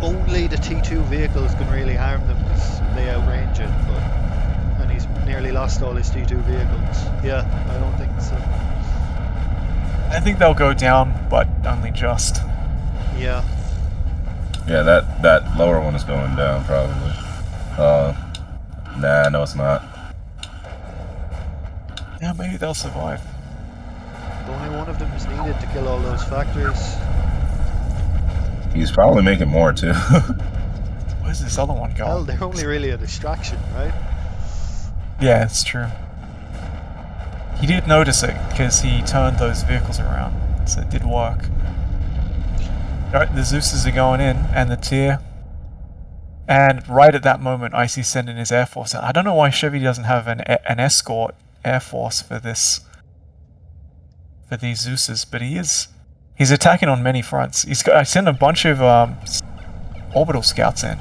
only the T2 vehicles can really harm them because they outrange it, and he's nearly lost all his T2 vehicles. Yeah, I don't think so. I think they'll go down, but only just. Yeah. Yeah, that lower one is going down probably. Nah, no, it's not. Yeah, maybe they'll survive. Only one of them is needed to kill all those factories. He's probably making more too. Where's this other one going? Hell, they're only really a distraction, right? Yeah, it's true. He did notice it because he turned those vehicles around, so it did work. Alright, the Zeuses are going in, and the tier. And right at that moment, Icy's sending his air force out. I don't know why Chevy doesn't have an escort air force for these Zeuses, but he's attacking on many fronts. I sent a bunch of orbital scouts in.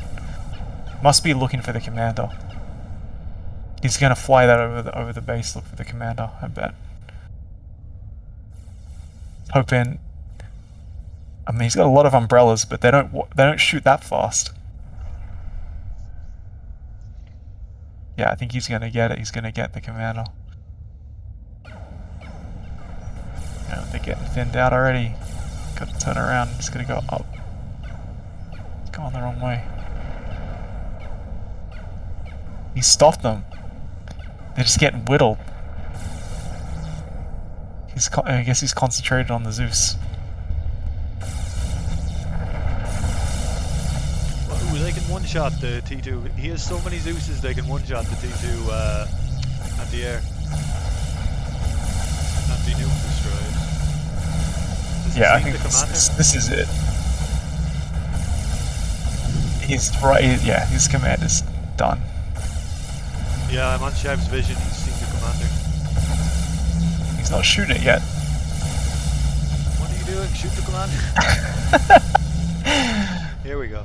Must be looking for the commander. He's gonna fly that over the base, look for the commander, I bet. Hoping. I mean, he's got a lot of umbrellas, but they don't shoot that fast. Yeah, I think he's gonna get it. He's gonna get the commander. Yeah, they're getting thinned out already. Got to turn around. He's gonna go up. He's going the wrong way. He stopped them. They're just getting whittled. I guess he's concentrated on the Zeus. Well, they can one-shot the T2. He has so many Zeuses they can one-shot the T2 anti-air. Anti-nuke destroyed. Does he Yeah, I see think the commander? this is it. He's right. Yeah, his command is done. Yeah, I'm on Chev's vision. He's seen the commander. He's not shooting it yet. What are you doing? Shoot the commander. Here we go.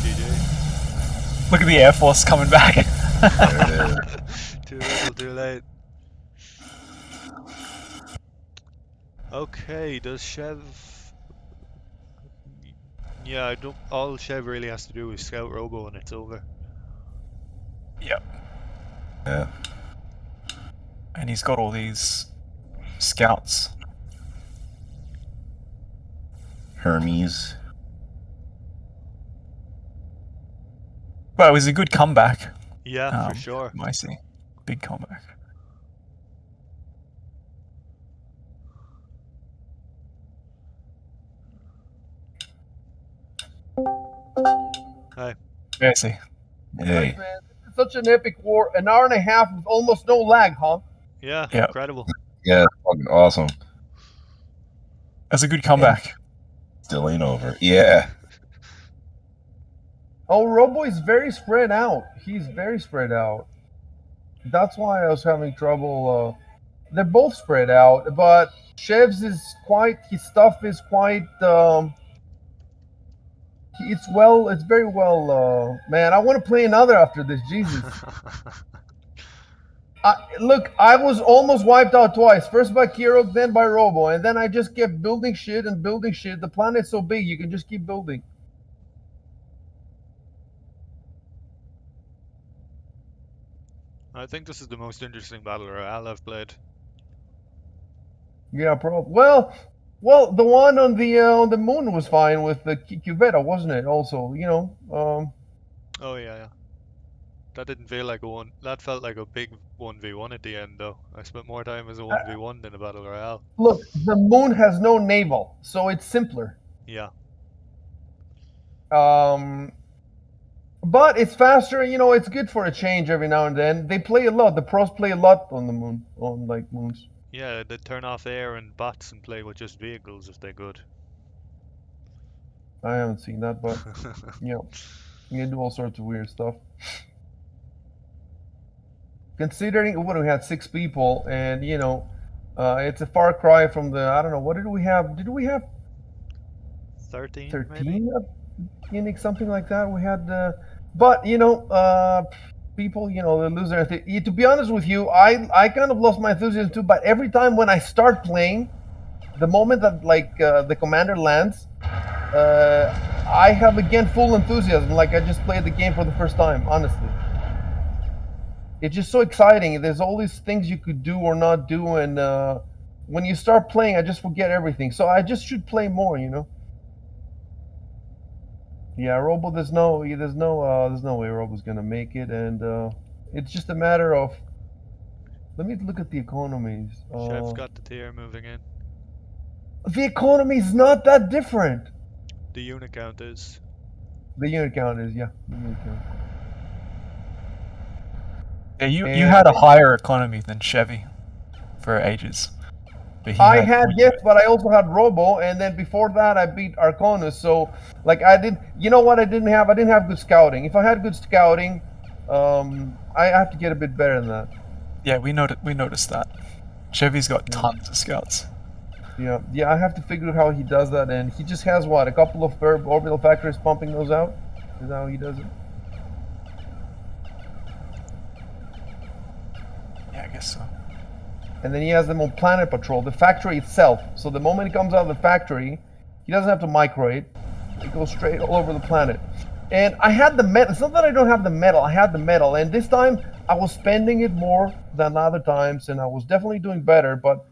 GG. Look at the Air Force coming back. There it is. Too little, too late. Okay, does Chev... Yeah, I don't. All Chev really has to do is scout Robo and it's over. Yep. Yeah. And he's got all these scouts. Hermes. But it was a good comeback. Yeah, for sure. I see. Big comeback. Hi. Yeah, I see. Hey. Man, this is such an epic war. An hour and a half with almost no lag, huh? Yeah, Yep. incredible. Yeah, it's fucking awesome. That's a good comeback. Still ain't over. Yeah. Oh, Robo is very spread out. He's very spread out. That's why I was having trouble. They're both spread out, but Chev's is quite. His stuff is quite. It's very well. Man, I want to play another after this. Jesus. Look, I was almost wiped out twice. First by Ciaróg, then by Robo, and then I just kept building shit and building shit. The planet's so big, you can just keep building. I think this is the most interesting battle royale I've played. Yeah, probably. Well, the one on the moon was fine with the Cuvetta, wasn't it? Also, you know. Oh yeah. That didn't feel like a one. That felt like a big 1v1 at the end, though. I spent more time as a 1v1 than a battle royale. Look, the moon has no naval, so it's simpler. Yeah. But it's faster. You know, it's good for a change every now and then. They play a lot. The pros play a lot on the moon, on like moons. Yeah, they turn off air and bots and play with just vehicles if they're good. I haven't seen that, but you know, you can do all sorts of weird stuff. Considering what we had 6 people, and you know, it's a far cry from the. I don't know. What did we have? Did we have 13, maybe? 13 Phoenix, something like that? We had But people, they lose their to be honest with you, I kind of lost my enthusiasm too. But every time when I start playing, the moment that like the commander lands, I have again full enthusiasm, like I just played the game for the first time. Honestly, it's just so exciting. There's all these things you could do or not do, and when you start playing, I just forget everything. So I just should play more. Yeah, Robo. There's no way Robo's gonna make it, and it's just a matter of. Let me look at the economies. Chef's got the tier moving in. The economy is not that different. The unit count is. The unit count is, yeah. The unit count. Yeah, you And had a higher economy than Chevy for ages. But he I had had more yes, units. but I also had Robo, and then before that I beat Arconus. So like I didn't. You know what I didn't have? I didn't have good scouting. If I had good scouting, I have to get a bit better than that. Yeah, we noticed that. Chevy's got tons of scouts. Yeah, I have to figure out how he does that, and he just has what, a couple of orbital factories pumping those out. Is that how he does it? Yeah, I guess so. And then he has them on planet patrol, the factory itself. So the moment he comes out of the factory, he doesn't have to micro it. It goes straight all over the planet. And I had the metal. It's not that I don't have the metal. I had the metal, and this time I was spending it more than other times, and I was definitely doing better. But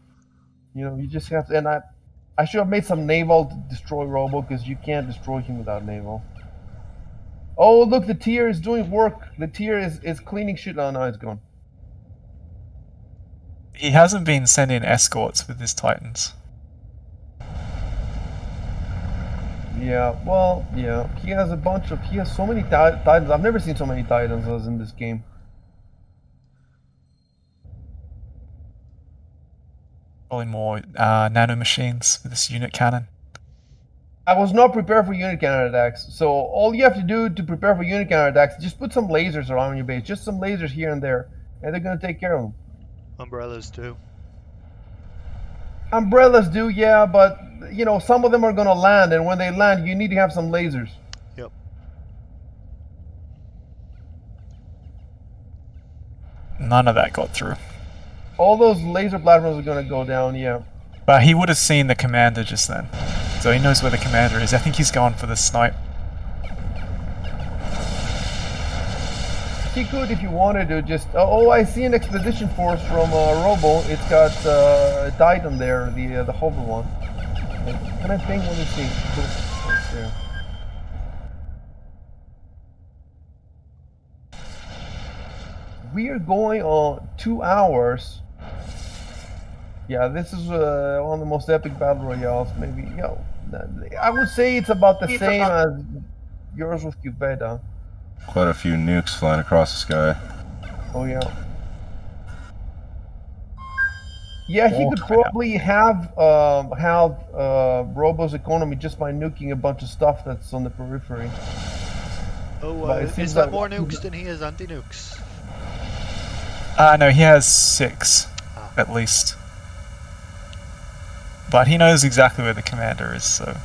you just have to. And I should have made some naval to destroy Robo, because you can't destroy him without naval. Oh, look, the tier is doing work. The tier is cleaning shit. Oh, no, it's gone. He hasn't been sending escorts with his Titans. Yeah, well, yeah. He has so many Titans. I've never seen so many Titans as in this game. Probably more nano machines with this unit cannon. I was not prepared for unit counterattacks. So all you have to do to prepare for unit counterattacks is just put some lasers around your base. Just some lasers here and there. And they're going to take care of them. Umbrellas too. Umbrellas do, yeah, but some of them are going to land, and when they land, you need to have some lasers. Yep. None of that got through. All those laser platforms are going to go down, yeah. But he would have seen the commander just then. So he knows where the commander is. I think he's going for the snipe. He could, if you wanted to, just... Oh, I see an expedition force from Robo. It's got Titan there, the hover one. Can I ping? Let me see. There. We are going on 2 hours. Yeah, this is one of the most epic battle royales, maybe. I would say it's about the same as yours with Cubeta. Quite a few nukes flying across the sky. Oh yeah. Yeah, he could probably have Robo's economy just by nuking a bunch of stuff that's on the periphery. Oh, is that more nukes than he has anti-nukes? No, he has 6, at least. But he knows exactly where the commander is, so...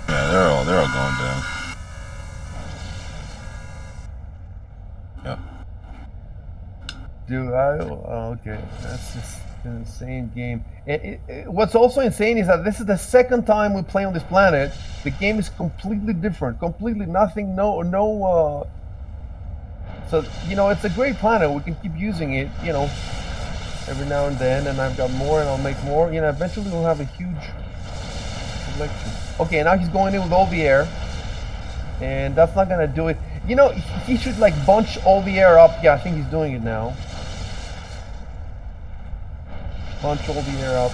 Yeah, they're all going down. Yep. Dude, okay, that's just an insane game. What's also insane is that this is the second time we play on this planet. The game is completely different, completely nothing, no. So it's a great planet. We can keep using it, every now and then. And I've got more, and I'll make more. Eventually we'll have a huge collection. Okay, now he's going in with all the air, and that's not gonna do it. He should like bunch all the air up. Yeah, I think he's doing it now. Bunch all the air up.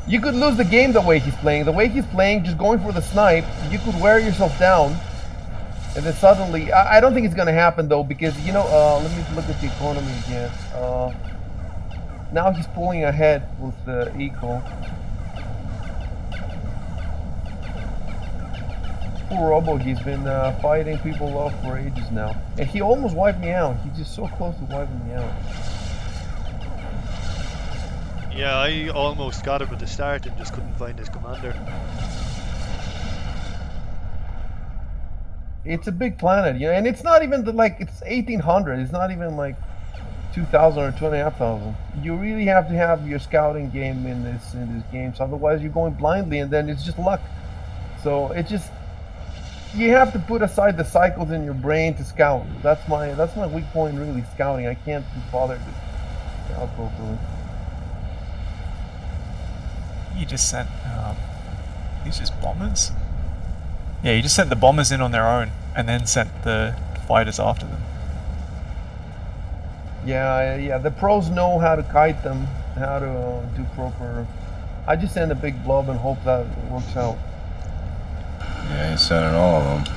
You could lose the game the way he's playing. The way he's playing, just going for the snipe, you could wear yourself down. And then suddenly, I don't think it's going to happen though, because, let me look at the economy again. Now he's pulling ahead with the eco. Poor Robo, he's been fighting people off for ages now. And he almost wiped me out. He's just so close to wiping me out. Yeah, I almost got him at the start and just couldn't find his commander. It's a big planet, you know, and it's not even like it's 1800. It's not even like 2,000 or 2,500. You really have to have your scouting game in this game. So otherwise, you're going blindly, and then it's just luck. So it just you have to put aside the cycles in your brain to scout. That's my weak point, really. Scouting. I can't be bothered to scout properly. You just sent these just bombers. Yeah, you just sent the bombers in on their own, and then sent the fighters after them. Yeah. The pros know how to kite them, how to do proper. I just send a big blob and hope that works out. Yeah, he's sending all of them.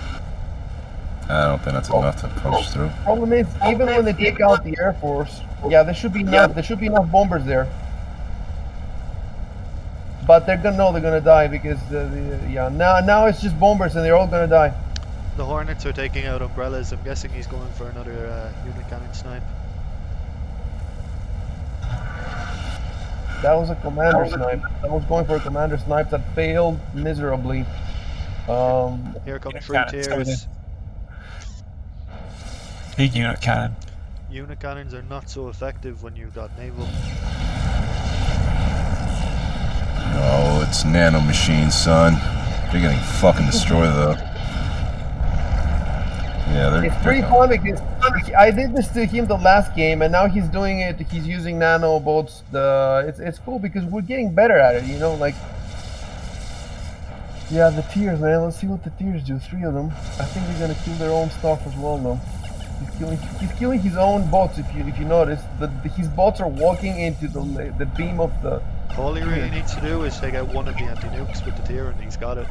I don't think that's enough to punch through. Problem is, even when they take out the Air Force, yeah, there should be enough. There should be enough bombers there. But they're gonna die because now it's just bombers and they're all gonna die. The Hornets are taking out umbrellas. I'm guessing he's going for another unit cannon snipe. That was a commander snipe. I was going for a commander snipe that failed miserably. Here come Unit three cannons coming tiers. Big unit cannon. Unit cannons are not so effective when you've got naval. Oh, it's nano machines, son. They're getting fucking destroyed though. Yeah, they're. It's pretty fun because I did this to him the last game, and now he's doing it. He's using nano boats. It's cool because we're getting better at it. You know, like yeah, the tiers, man. Let's see what the tiers do. 3 of them. I think they're gonna kill their own stuff as well, though. He's killing his own boats. If you notice, his boats are walking into the beam of the. All he really needs to do is take out one of the anti-nukes with the tier, and he's got it.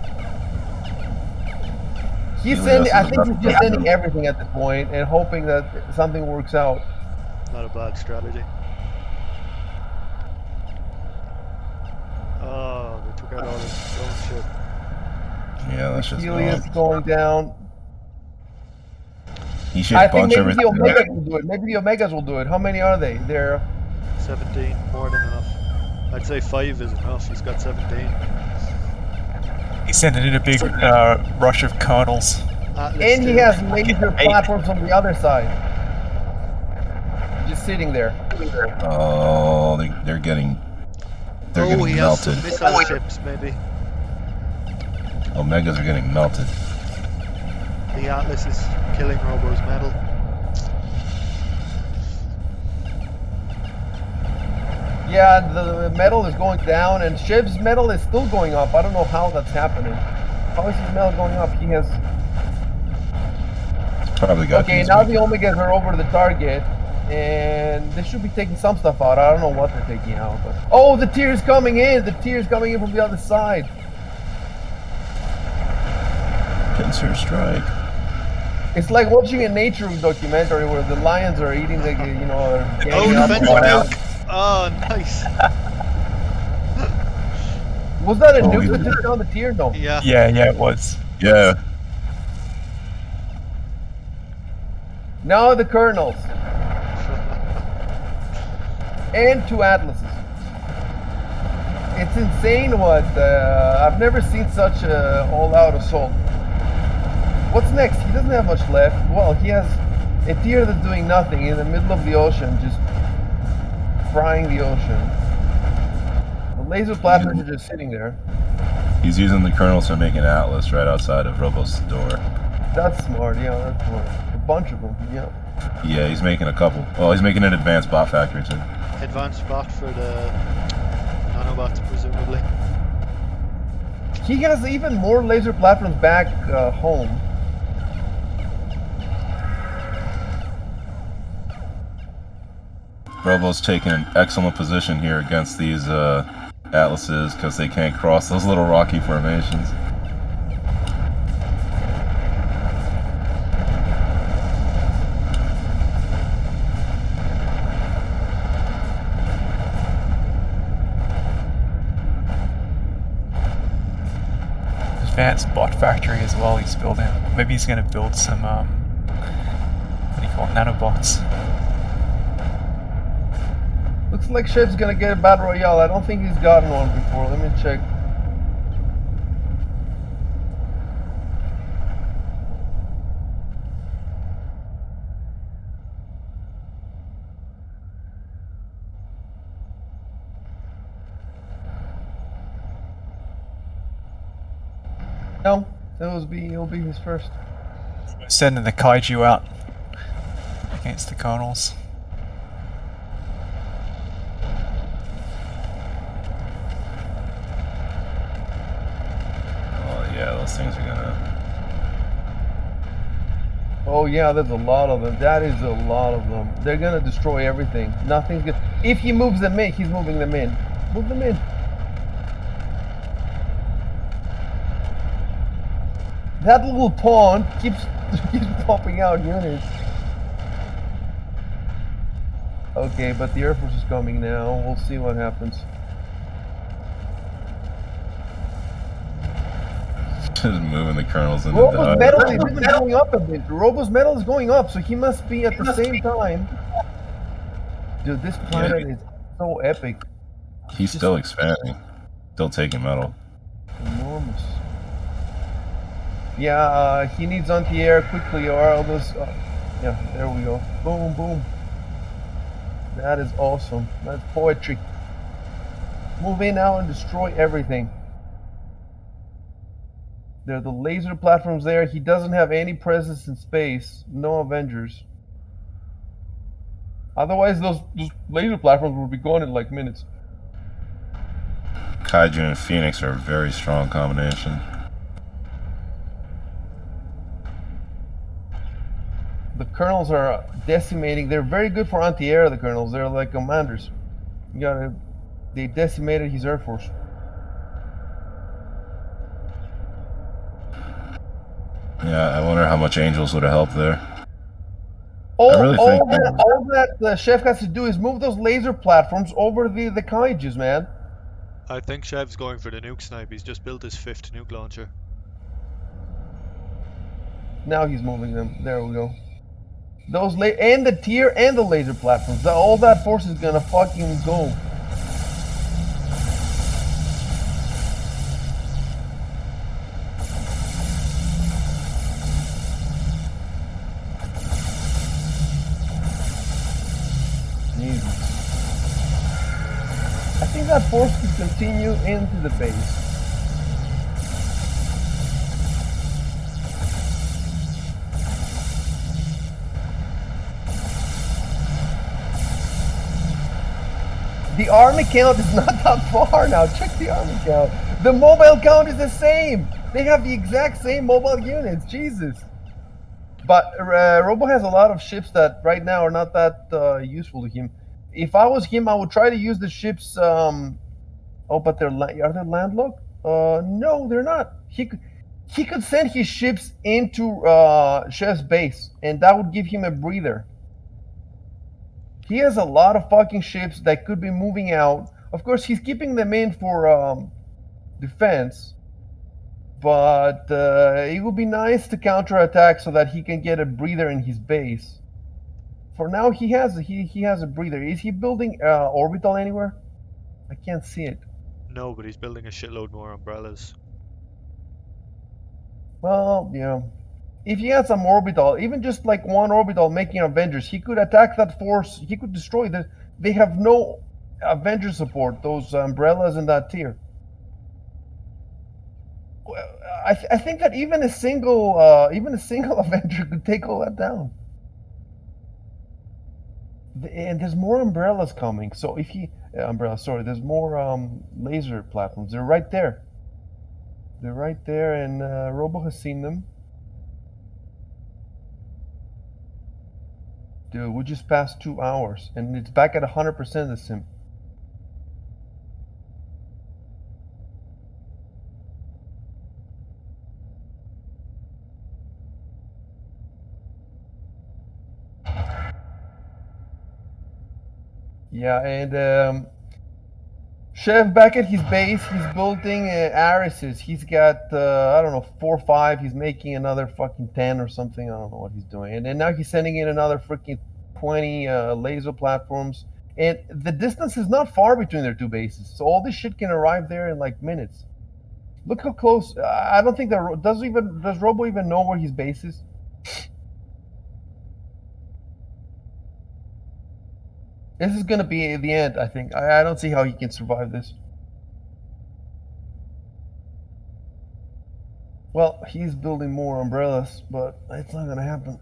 He's sending. I think he's just sending everything at this point and hoping that something works out. Not a bad strategy. Oh, they took out all his own shit. Yeah, that's just. Helios going down. He should I think bunch maybe the everything. Omegas will do it. Maybe the Omegas will do it. How many are they? They're 17, more than enough. I'd say 5 is enough. He's got 17. He's sending in a big rush of colonels. and he has laser platforms on the other side. Just sitting there. Oh, they're getting. They're getting he has melted. some missile ships, maybe. Omegas are getting melted. The Atlas is killing Robo's metal. Yeah, the metal is going down, and Shiv's metal is still going up. I don't know how that's happening. How is his metal going up? He has... It's probably got Okay, these now the Omegas are over the target, and they should be taking some stuff out. I don't know what they're taking out, but... Oh, the tier's coming in! The tier's coming in from the other side. pincer strike. It's like watching a nature documentary where the lions are eating the, you know, are Oh, ganging the up fence on the nuke! Oh, nice. Was that a Oh, nuke yeah. that took down the tier? No. Yeah. Yeah, it was. Yeah. Now the colonels. And 2 atlases. It's insane what, I've never seen such a all-out assault. What's next? He doesn't have much left. Well, he has a tier that's doing nothing in the middle of the ocean, just frying the ocean. The laser platforms are just sitting there. He's using the kernels to make an atlas right outside of Robo's door. That's smart, yeah, that's smart. A bunch of them, yeah. Yeah, he's making a couple. Well, he's making an advanced bot factory too. Advanced bot for the nanobots, presumably. He has even more laser platforms back home. Robo's taking an excellent position here against these atlases because they can't cross those little rocky formations. Advanced bot factory as well he's building. Maybe he's going to build some, what do you call it, nanobots. Looks like Chef's gonna get a Battle Royale. I don't think he's gotten one before. Let me check. No, it'll be his first. Sending the kaiju out against the Colonels. Oh yeah, those things are gonna. Oh yeah, there's a lot of them. That is a lot of them. They're gonna destroy everything. Nothing's good. If he moves them in, he's moving them in. Move them in. That little pawn keeps popping out units. Okay, but the Air Force is coming now. We'll see what happens. Just moving the colonels into Robo's the medal is even going up a bit. Robo's medal is going up, so he must be at the same time. Dude, this planet is so epic. He's still expanding, still taking metal. Enormous. Yeah, he needs anti-air quickly, or all those. Yeah, there we go. Boom, boom. That is awesome. That's poetry. Move in now and destroy everything. There are the laser platforms there. He doesn't have any presence in space. No Avengers. Otherwise, those laser platforms would be gone in like minutes. Kaiju and Phoenix are a very strong combination. The Colonels are decimating. They're very good for anti-air, the Colonels. They're like commanders. They decimated his Air Force. Yeah, I wonder how much Angels would have helped there. All really think that the Chef has to do is move those laser platforms over the Kaijus, man. I think Chev's going for the nuke snipe. He's just built his 5th nuke launcher. Now he's moving them. There we go. Those and the tier and the laser platforms. All that force is gonna fucking go. Jesus. I think that force could continue into the base. The army count is not that far now. Check the army count. The mobile count is the same. They have the exact same mobile units. Jesus. But Robo has a lot of ships that right now are not that useful to him. If I was him, I would try to use the ships. Oh, but are they landlocked? No, they're not. He could send his ships into Chef's base, and that would give him a breather. He has a lot of fucking ships that could be moving out. Of course, he's keeping them in for defense. But it would be nice to counterattack so that he can get a breather in his base. For now, he has a breather. Is he building orbital anywhere? I can't see it. No, but he's building a shitload more umbrellas. Well, yeah. If he had some orbital, even just like one orbital making Avengers, he could attack that force. He could destroy the. They have no Avenger support. Those umbrellas in that tier. Well, I think that even a single Avenger could take all that down. And there's more umbrellas coming. So if he there's more laser platforms. They're right there. They're right there, and Robo has seen them. Dude, we just passed 2 hours, and it's back at 100% the sim. Yeah, and Chef back at his base, he's building Arises. He's got, I don't know, 4 or 5. He's making another fucking 10 or something. I don't know what he's doing. And then now he's sending in another freaking 20 laser platforms. And the distance is not far between their two bases, so all this shit can arrive there in like minutes. Look how close. I don't think that does Robo even know where his base is? This is gonna be the end, I think. I don't see how he can survive this. Well, he's building more umbrellas, but it's not gonna happen.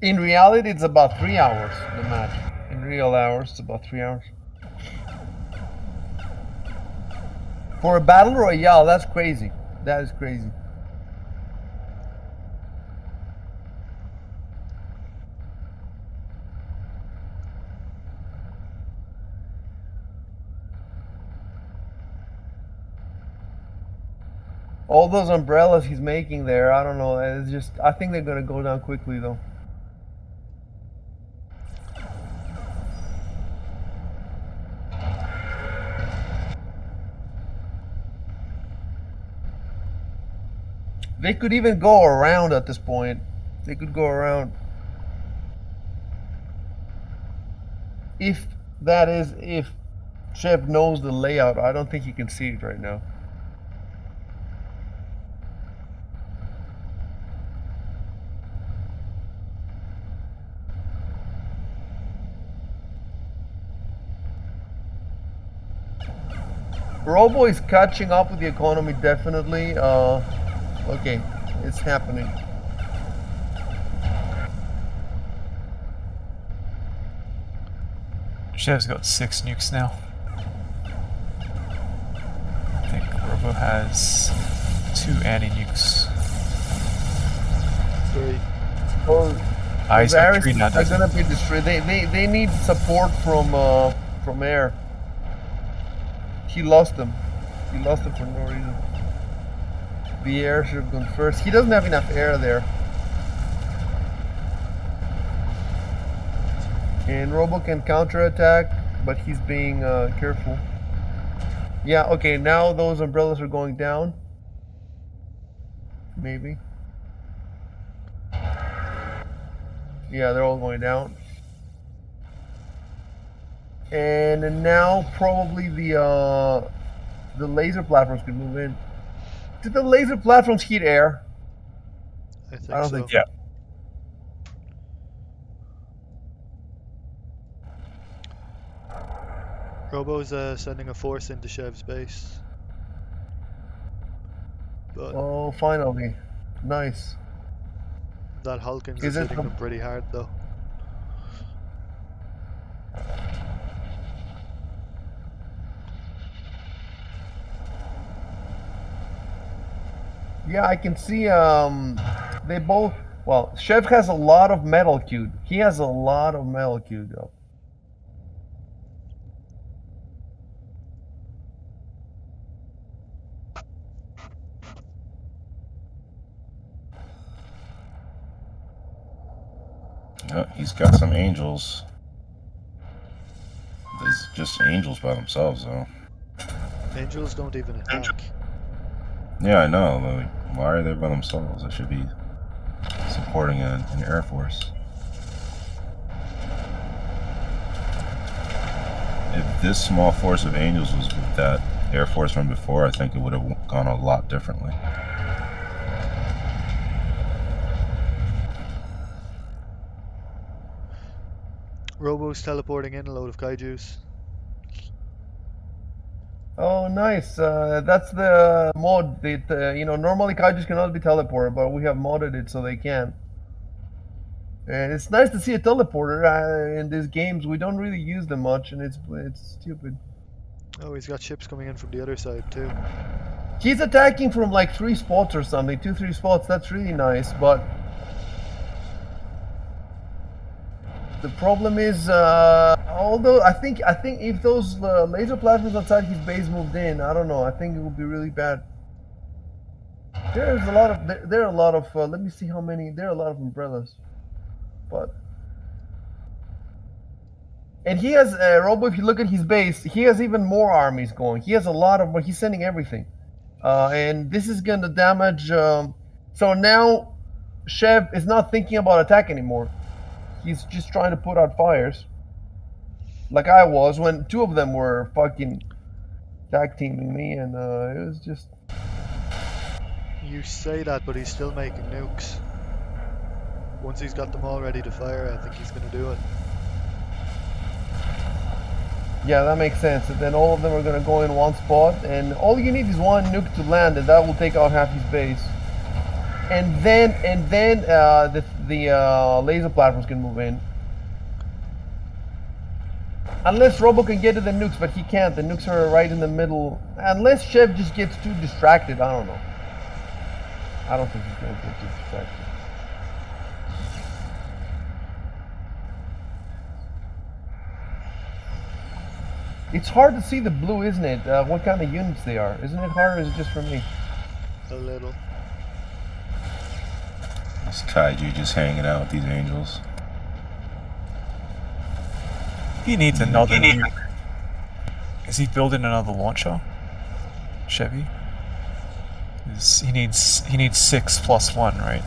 In reality, it's about 3 hours, the match. In real hours, it's about 3 hours. For a battle royale, that's crazy. That is crazy. All those umbrellas he's making there, I don't know. It's just, I think they're gonna go down quickly though. They could even go around at this point. They could go around. If that is, if Chef knows the layout, I don't think he can see it right now. Robo is catching up with the economy, definitely. Okay, it's happening. Chev's got 6 nukes now. I think Robo has 2 anti-nukes. 3. Oh, He's got Varys 3 now, are doesn't gonna be destroyed. They need support from air. He lost them. He lost them for no reason. The air should have gone first. He doesn't have enough air there. And Robo can counterattack, but he's being careful. Yeah, okay, now those umbrellas are going down. Maybe. Yeah, they're all going down. And now probably the laser platforms can move in. Did the laser platforms heat air? I think I don't so. think Yeah. Robo's sending a force into Chev's base. But Oh, finally. Nice. that Hulkins Is is it hitting the- them pretty hard though. Yeah, I can see they both, well, Chef has a lot of metal queued. He has a lot of metal queued up. Yeah, he's got some angels. There's just angels by themselves, though. Angels don't even attack. Yeah, I know. Like, why are they by themselves? They should be supporting an air force. If this small force of angels was with that air force from before, I think it would have gone a lot differently. Robo's teleporting in a load of kaijus. Oh, nice. That's the mod that, you know, normally kaijus cannot be teleported, but we have modded it so they can. And it's nice to see a teleporter in these games. We don't really use them much, and it's stupid. Oh, he's got ships coming in from the other side too. He's attacking from like 3 spots or something, 2-3 spots. That's really nice, but the problem is, although I think if those laser plasmas outside his base moved in, I don't know. I think it would be really bad. There's a lot of there are a lot of. Let me see how many. There are a lot of umbrellas, but. And he has, Robo, if you look at his base, he has even more armies going. He has a lot of, he's sending everything. And this is going to damage, so now Chev is not thinking about attack anymore. He's just trying to put out fires. Like I was when 2 of them were fucking tag teaming me, and it was just... You say that, but he's still making nukes. Once he's got them all ready to fire, I think he's going to do it. Yeah, that makes sense. And then all of them are going to go in one spot, and all you need is 1 nuke to land, and that will take out half his base. And then the laser platforms can move in. Unless Robo can get to the nukes, but he can't. The nukes are right in the middle. Unless Chev just gets too distracted, I don't know. I don't think he's going to get too distracted. It's hard to see the blue, isn't it? What kind of units they are. Isn't it hard, or is it just for me? A little. This kaiju just hanging out with these angels. He needs another nuke. Is he building another launcher? Chevy? He needs 6 plus 1, right?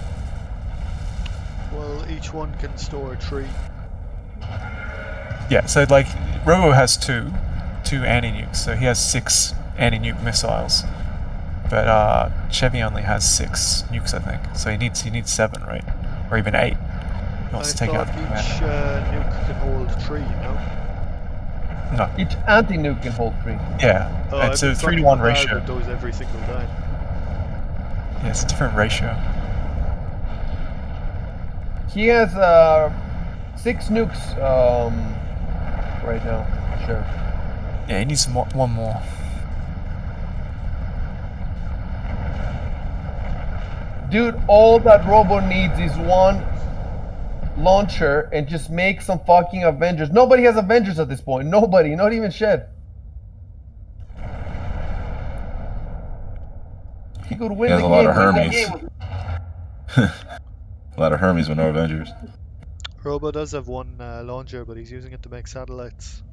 Well, each one can store 3. Yeah, so like Robo has 2 anti-nukes, so he has 6 anti-nuke missiles. But Chevy only has 6 nukes, I think. So he needs 7, right? Or even 8. He wants to take out each nuke can hold 3, no? No. Each anti-nuke can hold 3. Yeah. Oh, And so 3-to-1 ratio. Those every single time. Yeah, it's a different ratio. He has 6 nukes right now. Sure. Yeah, he needs 1 more. Dude, all that Robo needs is 1 launcher and just make some fucking Avengers. Nobody has Avengers at this point. Nobody, not even Chev. He could win He has the a lot game. of Hermes. A lot of Hermes with no Avengers. Robo does have 1 launcher, but he's using it to make satellites.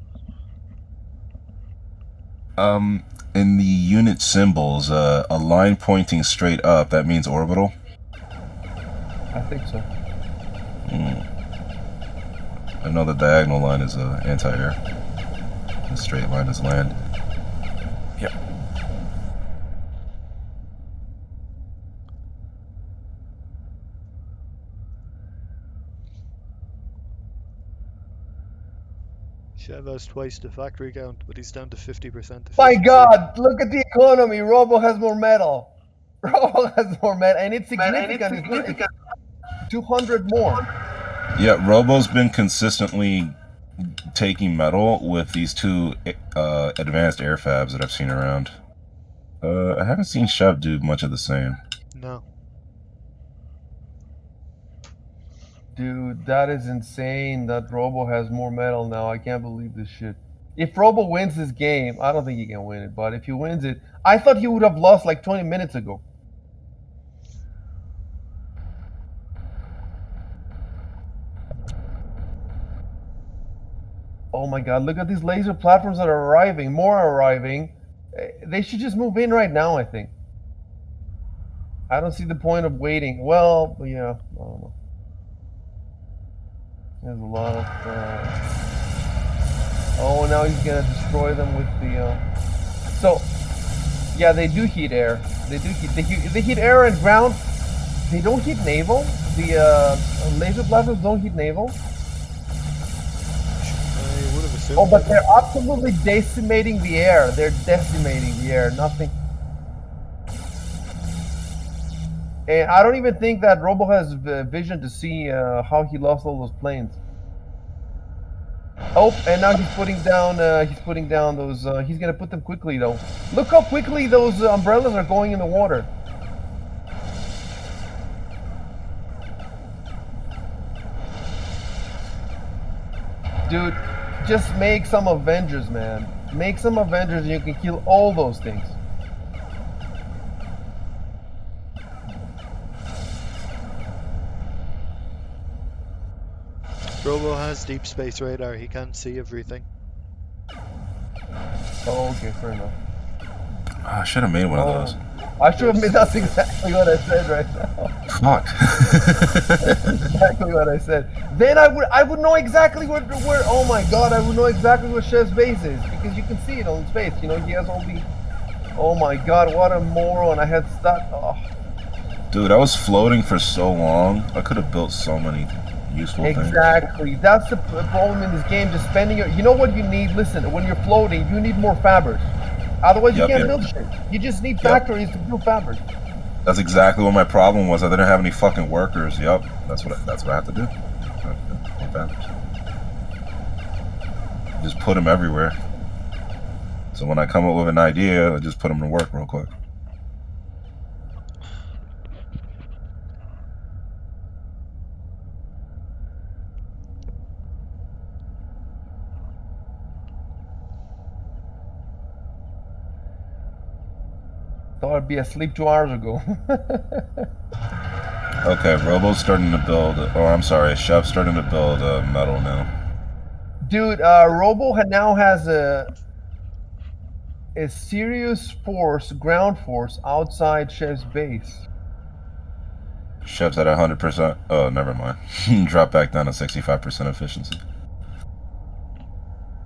In the unit symbols, a line pointing straight up, that means orbital? I think so. I know the diagonal line is anti-air. The straight line is land. Yep. Chev has twice the factory count, but he's down to 50%. My God, look at the economy. Robo has more metal. Robo has more metal, and it's significant. It's 200 more. Yeah, Robo's been consistently taking metal with these 2 advanced air fabs that I've seen around. I haven't seen Chev do much of the same. No. Dude, that is insane that Robo has more metal now. I can't believe this shit. If Robo wins this game, I don't think he can win it, but if he wins it, I thought he would have lost like 20 minutes ago. Oh my God, look at these laser platforms that are arriving. More are arriving. They should just move in right now, I think. I don't see the point of waiting. Well, yeah, I don't know. There's a lot of... Oh, now he's gonna destroy them with the... So, yeah, they do heat air. They do heat... They heat air and ground. They don't heat naval. The laser platforms don't heat naval. I would have assumed. Oh, but they're absolutely decimating the air. They're decimating the air. Nothing... And I don't even think that Robo has vision to see how he lost all those planes. Oh, and now he's putting down. Those. He's gonna put them quickly though. Look how quickly those umbrellas are going in the water. Dude, just make some Avengers, man. Make some Avengers and you can kill all those things. Robo has deep space radar. He can't see everything. Oh, okay, fair enough. Oh, I should have made one of those. I should have made. That's exactly what I said right now. Fuck. That's exactly what I said. Then I would know exactly where. Oh my god, I would know exactly where Chef's base is because you can see it on his face. You know, he has all the. Oh my god, what a moron! I had stuck. Oh. Dude, I was floating for so long. I could have built so many useful things. Exactly. That's the problem in this game. Just spending your. You know what you need? Listen, when you're floating, you need more fabbers. Otherwise, you can't build shit. You just need factories to build fabbers. That's exactly what my problem was. I didn't have any fucking workers. Yep, that's what I have to do. More fabbers. Just put them everywhere. So when I come up with an idea, I just put them to work real quick. Thought I'd be asleep 2 hours ago. Okay, Robo's starting to build, or I'm sorry, Chef's starting to build metal now. Dude, Robo now has a serious force, ground force, outside Chef's base. Chef's at 100%. Oh, never mind. Drop back down to 65% efficiency.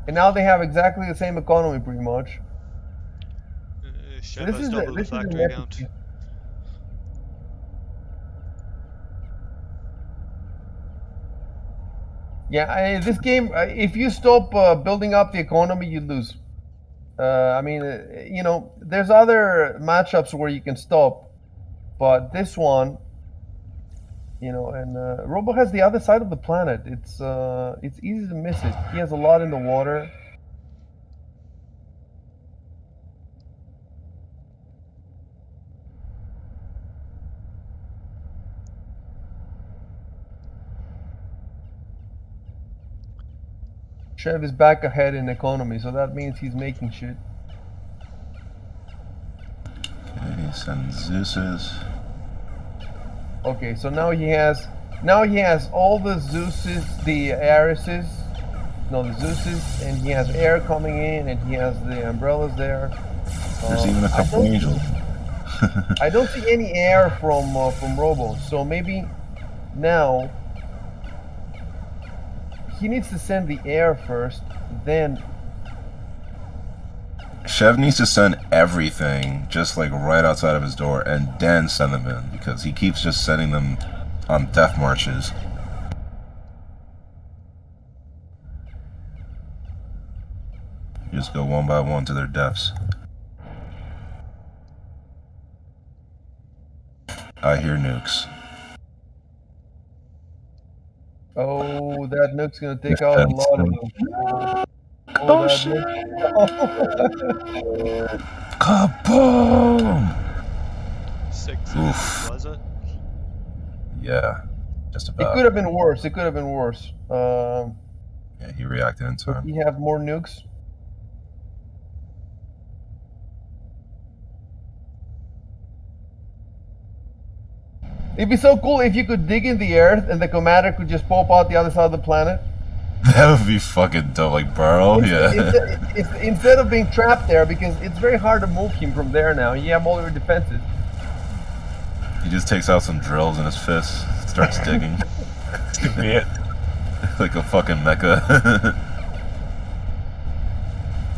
And now they have exactly the same economy, pretty much. Chef has double the factory count. Yeah, this game, if you stop building up the economy, you lose. I mean, you know, there's other matchups where you can stop, but this one, you know, and Robo has the other side of the planet. It's easy to miss it. He has a lot in the water. Chev is back ahead in economy, so that means he's making shit. Okay, send Zeus's. Okay, so now he has all the Zeuses, the Arises, no, the Zeuses, and he has air coming in, and he has the umbrellas there. There's even a couple angels. I don't see any air from Robo, so maybe now he needs to send the air first, then. Chev needs to send everything just like right outside of his door and then send them in because he keeps just sending them on death marches. Just go one by one to their deaths. I hear nukes. Oh, that nuke's gonna take out a lot of them. Oh shit! Kaboom! 6 Oof. was it? Yeah, just about. It could have been worse. It could have been worse. Yeah, he reacted in time. We have more nukes. It'd be so cool if you could dig in the earth and the commander could just pop out the other side of the planet. That would be fucking dope, like burrow, yeah. Instead of being trapped there, because it's very hard to move him from there now. You have all your defenses. He just takes out some drills in his fist, starts digging. This could be it. Like a fucking mecha.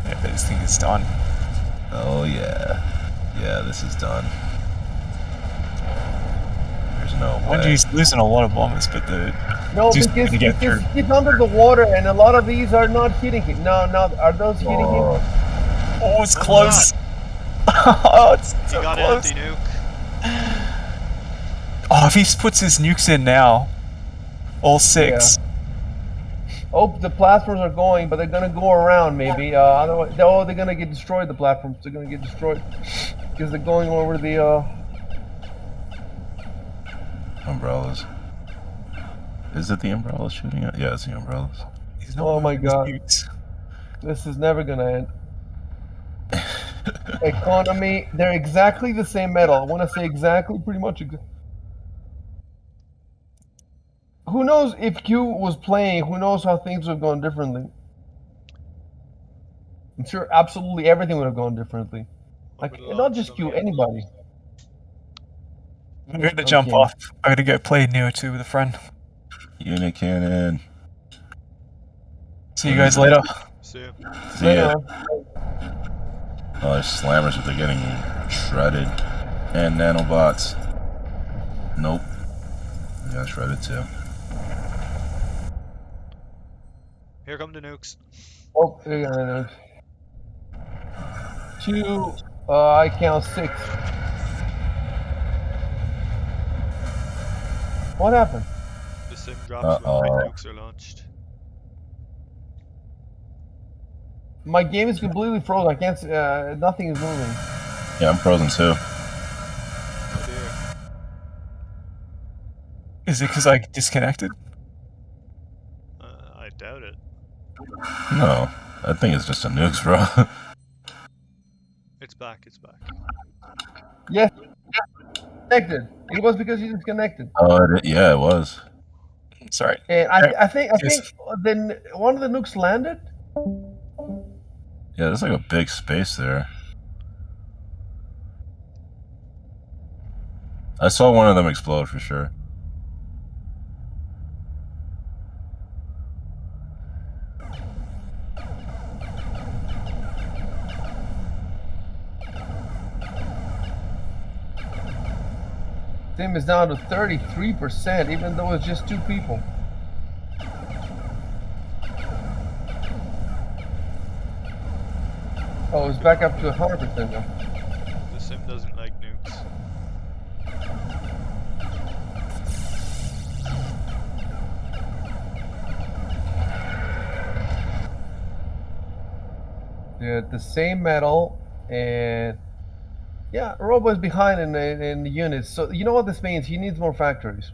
Yeah, but this thing is done. Oh yeah. Yeah, this is done. There's no way. Bungie losing a lot of bombers, but the No, Zeus because gonna get through. he's under the water, and a lot of these are not hitting him. No, are those hitting him? Oh, it's close. Oh, it's He so got close. anti-nuke. Oh, if he puts his nukes in now, all 6. Oh, the platforms are going, but they're gonna go around maybe. Otherwise, they're gonna get destroyed. The platforms, they're gonna get destroyed because they're going over the. Umbrellas. Is it the umbrellas shooting at? Yeah, it's the umbrellas. He's not Oh my moving his God. nukes. This is never gonna end. Economy, they're exactly the same metal. I want to say exactly, pretty much. Who knows if Q was playing? Who knows how things would have gone differently? I'm sure absolutely everything would have gone differently. I'm Like, gonna not launch just them Q, here. anybody. I'm gonna jump Okay. off. I'm gonna go play Neo 2 with a friend. Unit cannon. See you guys later. See ya. See Later ya. on. Oh, there's slammers, but they're getting shredded. And nanobots. Nope. They got shredded too. Here come the nukes. Oh, there. 2. I count 6. What happened? The sim drops when the nukes are launched. My game is completely frozen. I can't. Nothing is moving. Yeah, I'm frozen too. Oh dear. Is it because I disconnected? I doubt it. No, I think it's just a nukes, bro. It's back. It's back. Yes. Connected. It was because you disconnected. Yeah, it was. Sorry. And I think Yes. then one of the nukes landed. Yeah, there's like a big space there. I saw one of them explode for sure. Sim is down to 33%, even though it's just 2 people. Oh, it's back up to 100% now. The sim doesn't like nukes. They're the same metal, and yeah, Robo is behind in the units. So you know what this means? He needs more factories.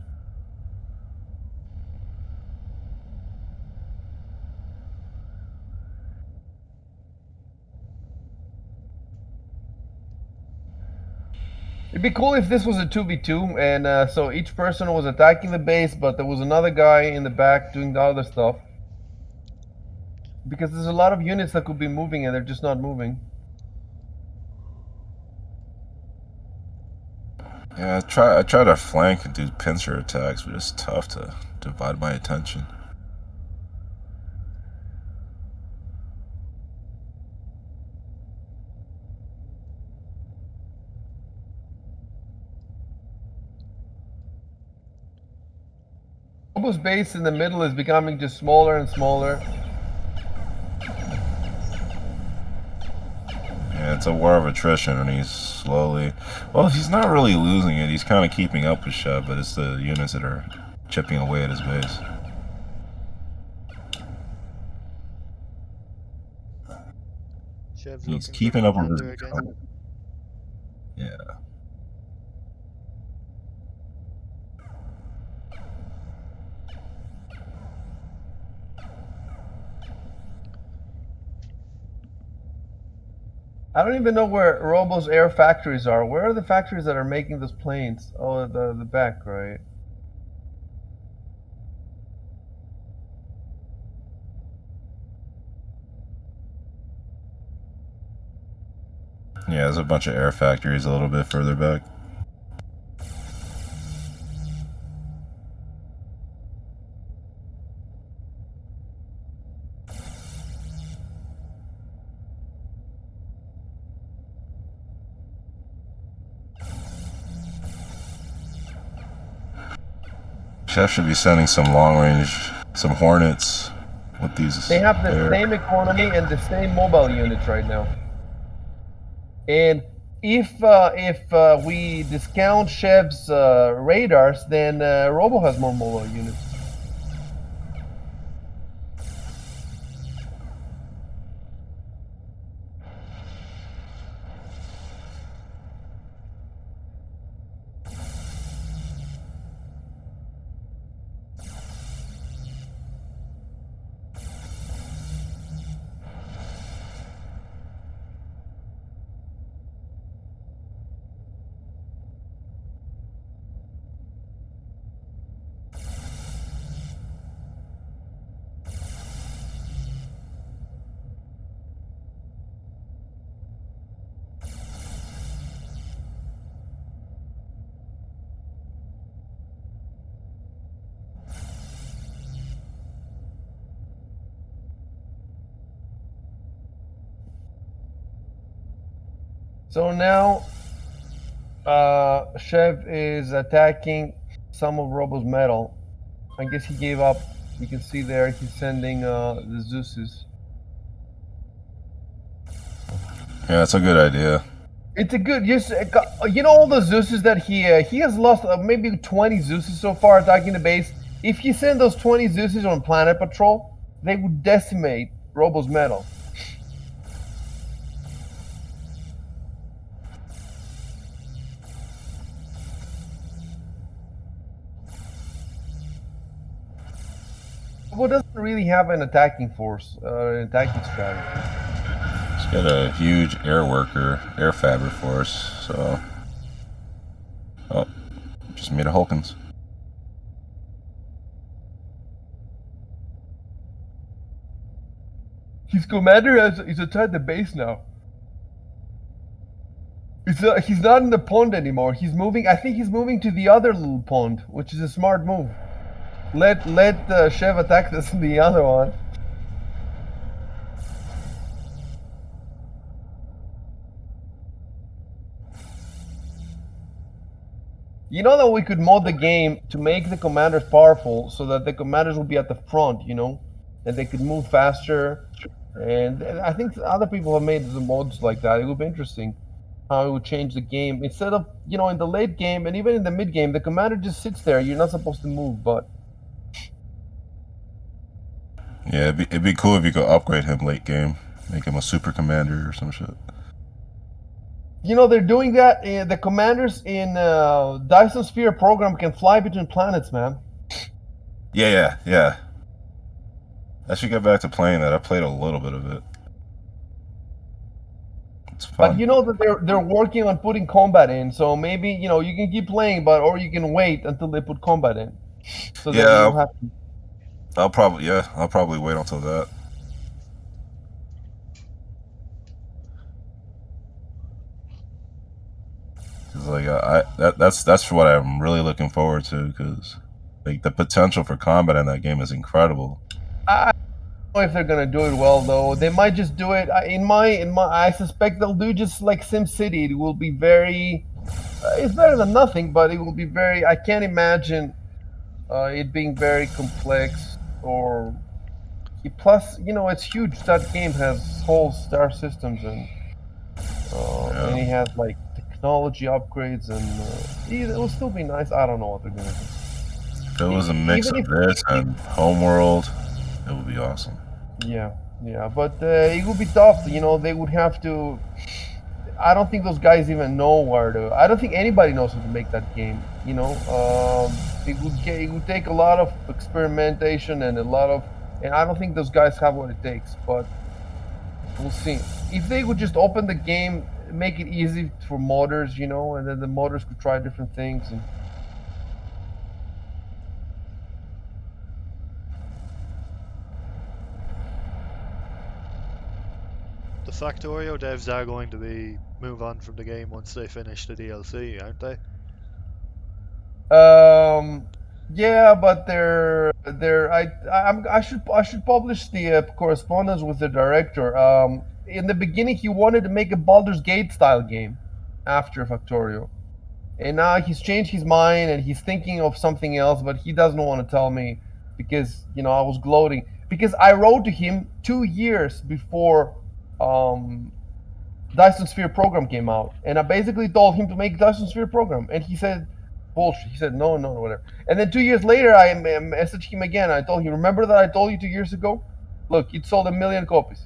It'd be cool if this was a 2v2, and so each person was attacking the base, but there was another guy in the back doing the other stuff. Because there's a lot of units that could be moving, and they're just not moving. Yeah, I try to flank and do pincer attacks, but it's tough to divide my attention. Robo's base in the middle is becoming just smaller and smaller. Yeah, it's a war of attrition, and he's slowly... Well, he's not really losing it. He's kind of keeping up with Shep, but it's the units that are chipping away at his base. Chev's He's looking keeping for up with his... commander again. Yeah. I don't even know where Robo's air factories are. Where are the factories that are making those planes? Oh, the back, right? Yeah, there's a bunch of air factories a little bit further back. Chef should be sending some long range, some Hornets with these. They have the air. same economy and the same mobile units right now. And if we discount Chev's radars, then Robo has more mobile units. So now Chev is attacking some of Robo's metal. I guess he gave up. You can see there he's sending the Zeuses. Yeah, that's a good idea. It's a good use. You know all the Zeuses that he has lost maybe 20 Zeuses so far attacking the base. If he sent those 20 Zeuses on planet patrol, they would decimate Robo's metal. Robo doesn't really have an attacking force, an attacking strategy. He's got a huge air worker, air fabric force, so... Oh, just made a Hulkins. His commander is attacked the base now. He's not in the pond anymore. He's moving. I think he's moving to the other little pond, which is a smart move. Let Chev attack this in the other one. You know that we could mod the game to make the commanders powerful, so that the commanders will be at the front, you know, and they could move faster. And I think other people have made the mods like that. It would be interesting how it would change the game. Instead of, you know, in the late game and even in the mid game, the commander just sits there. You're not supposed to move, but... Yeah, it'd be cool if you could upgrade him late game. Make him a super commander or some shit. You know, they're doing that. The commanders in Dyson Sphere program can fly between planets, man. Yeah. I should get back to playing that. I played a little bit of it. It's fun. But you know that they're working on putting combat in, so maybe, you know, you can keep playing, or you can wait until they put combat in. So that you don't have to... I'll probably wait until that. Cause like that's what I'm really looking forward to, because like the potential for combat in that game is incredible. I don't know if they're gonna do it well though. They might just do it. I suspect they'll do just like SimCity. It will be very. It's better than nothing, but it will be very. I can't imagine it being very complex or. Plus, you know, it's huge. That game has whole star systems and he has like technology upgrades, and it will still be nice. I don't know what they're gonna do. If it was a mix of this and Homeworld, it would be awesome. Yeah, but it would be tough. You know, they would have to. I don't think those guys even know where to. I don't think anybody knows how to make that game. You know, it would take a lot of experimentation and and I don't think those guys have what it takes. But we'll see. If they would just open the game, make it easy for modders, you know, and then the modders could try different things. And The Factorio devs are going to move on from the game once they finish the DLC, aren't they? yeah, but I should publish the correspondence with the director. In the beginning, he wanted to make a Baldur's Gate style game after Factorio, and now he's changed his mind and he's thinking of something else, but he doesn't want to tell me because, you know, I was gloating because I wrote to him 2 years before Dyson Sphere program came out, and I basically told him to make Dyson Sphere program, and he said, bullshit. He said, no, whatever. And then 2 years later, I messaged him again. I told him, remember that I told you 2 years ago? Look, it sold 1 million copies.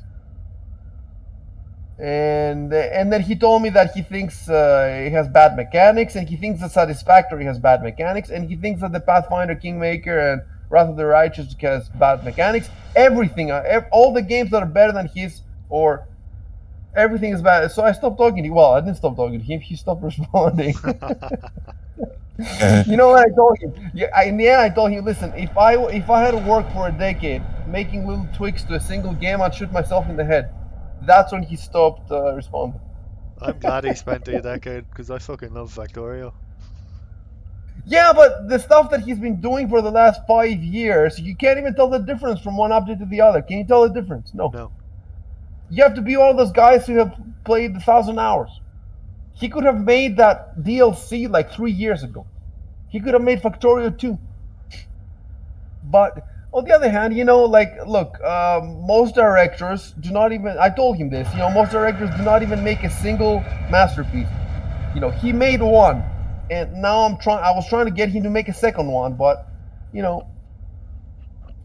And then he told me that he thinks it has bad mechanics, and he thinks that Satisfactory has bad mechanics, and he thinks that the Pathfinder Kingmaker and Wrath of the Righteous has bad mechanics. Everything, all the games that are better than his, or everything is bad. So I stopped talking to him. Well, I didn't stop talking to him. He stopped responding. You know what I told him? Yeah, in the end, I told him, listen, if I had to work for a decade making little tweaks to a single game, I'd shoot myself in the head. That's when he stopped responding. I'm glad he spent a decade because I fucking love Factorio. Yeah, but the stuff that he's been doing for the last 5 years, you can't even tell the difference from one update to the other. Can you tell the difference? No. No. You have to be one of those guys who have played 1,000 hours. He could have made that DLC like 3 years ago. He could have made Factorio 2. But on the other hand, look, most directors do not even, I told him this, most directors do not even make a single masterpiece. He made one, and now I was trying to get him to make a second one, but,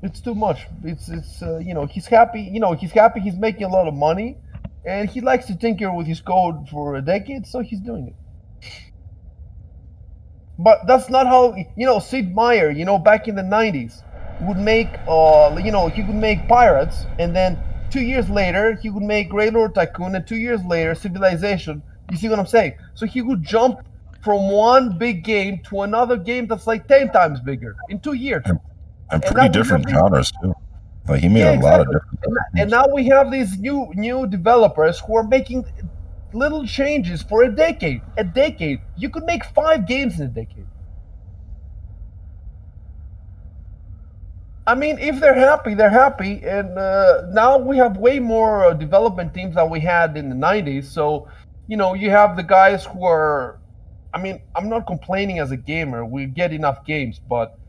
it's too much. It's he's happy, he's making a lot of money, and he likes to tinker with his code for a decade, so he's doing it. But that's not how, Sid Meier, back in the 90s, would make, he would make Pirates, and then 2 years later, he would make Railroad Tycoon, and 2 years later, Civilization. You see what I'm saying? So he would jump from one big game to another game that's like 10 times bigger in 2 years. And pretty different genres, too. Like, he made a lot of different and now we have these new developers who are making little changes for a decade. You could make 5 games in a decade. I mean, if they're happy, they're happy. And now we have way more development teams than we had in the 90s. So, you have the guys who are, I mean, I'm not complaining as a gamer. We get enough games, but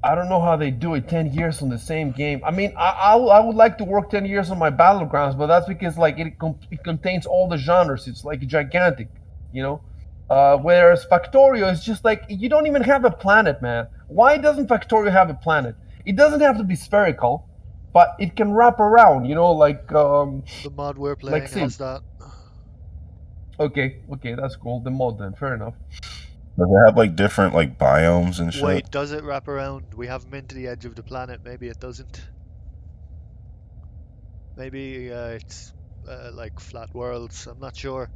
I don't know how they do it 10 years on the same game. I mean, I would like to work 10 years on my Battlegrounds, but that's because like it contains all the genres. It's like gigantic, whereas Factorio is just like, you don't even have a planet, man. Why doesn't Factorio have a planet? It doesn't have to be spherical, but it can wrap around, like The mod we're playing has that. Okay, that's cool. The mod then, fair enough. Does it have like different like biomes and shit? Wait, does it wrap around? We haven't been to the edge of the planet. Maybe it doesn't. Maybe it's like flat worlds. I'm not sure.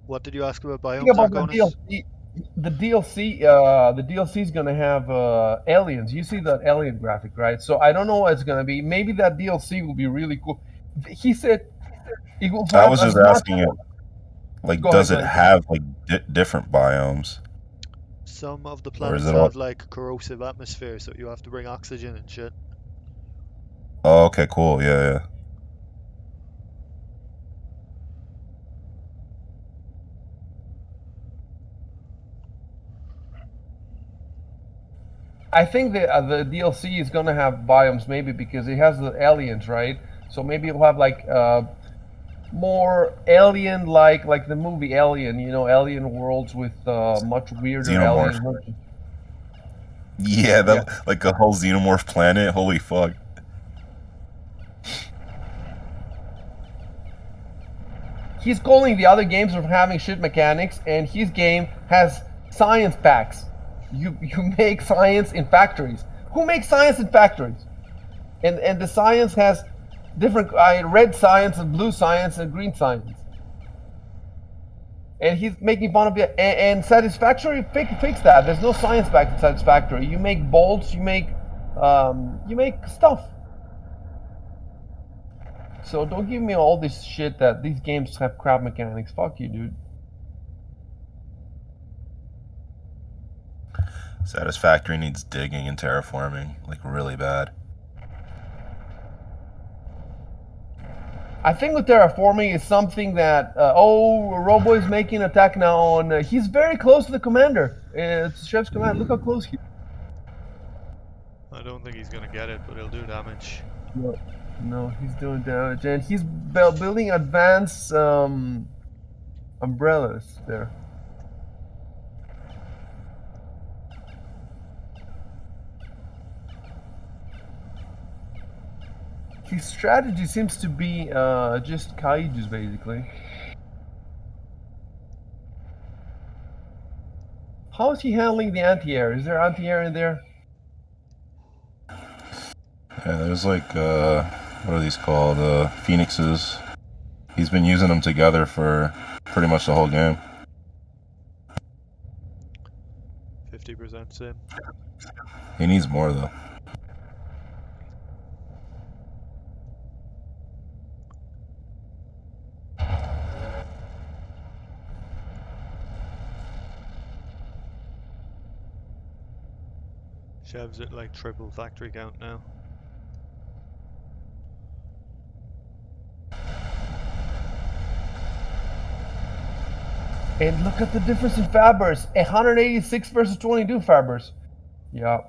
What did you ask about biomes? Think about the DLC is gonna have aliens. You see that alien graphic, right? So I don't know what it's gonna be. Maybe that DLC will be really cool. He said it will have I was just asking it. Like, does it have like different biomes? Some of the planets have like corrosive atmosphere, so you have to bring oxygen and shit. Oh, okay, cool. Yeah. I think the DLC is gonna have biomes, maybe because it has the aliens, right? So maybe it'll have like more alien like the movie Alien, alien worlds with much weirder Xenomorph. aliens. Yeah, like a whole xenomorph planet. Holy fuck. He's calling the other games for having shit mechanics, and his game has science packs. You make science in factories. Who makes science in factories? And the science has different red science and blue science and green science. And he's making fun of it. And Satisfactory fix that. There's no science pack in Satisfactory. You make bolts. You make stuff. So don't give me all this shit that these games have crap mechanics. Fuck you, dude. Satisfactory needs digging and terraforming, like really bad. I think with terraforming is something that Robo is making an attack now on. He's very close to the commander. It's Chef's command. Look how close he is. I don't think he's gonna get it, but he'll do damage. No, he's doing damage, and he's building advanced umbrellas there. His strategy seems to be just kaijus, basically. How is he handling the anti-air? Is there anti-air in there? Yeah, there's like, what are these called? Phoenixes. He's been using them together for pretty much the whole game. 50% in. He needs more though. Chev's at like triple factory count now. And look at the difference in Fabbers. 186 versus 22 Fabbers. Yeah.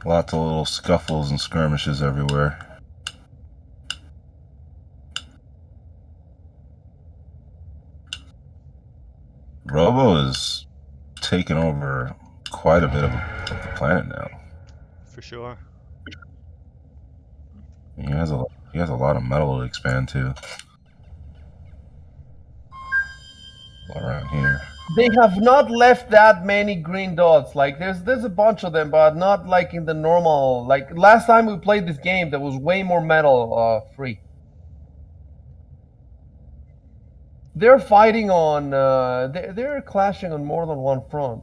Lots of little scuffles and skirmishes everywhere. Robo is taking over quite a bit of the planet now. For sure. He has a lot of metal to expand to. Around here. They have not left that many green dots. Like there's a bunch of them, but not like in the normal. Like last time we played this game, there was way more metal free. They're fighting on. They're clashing on more than one front.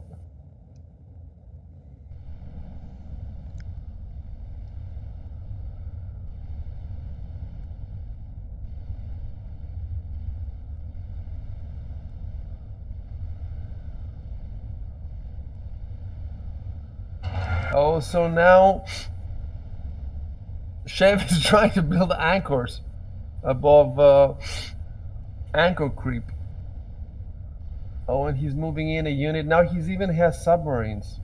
Oh, so now Chev is trying to build anchors above anchor creep. Oh, and he's moving in a unit. Now he's even has submarines.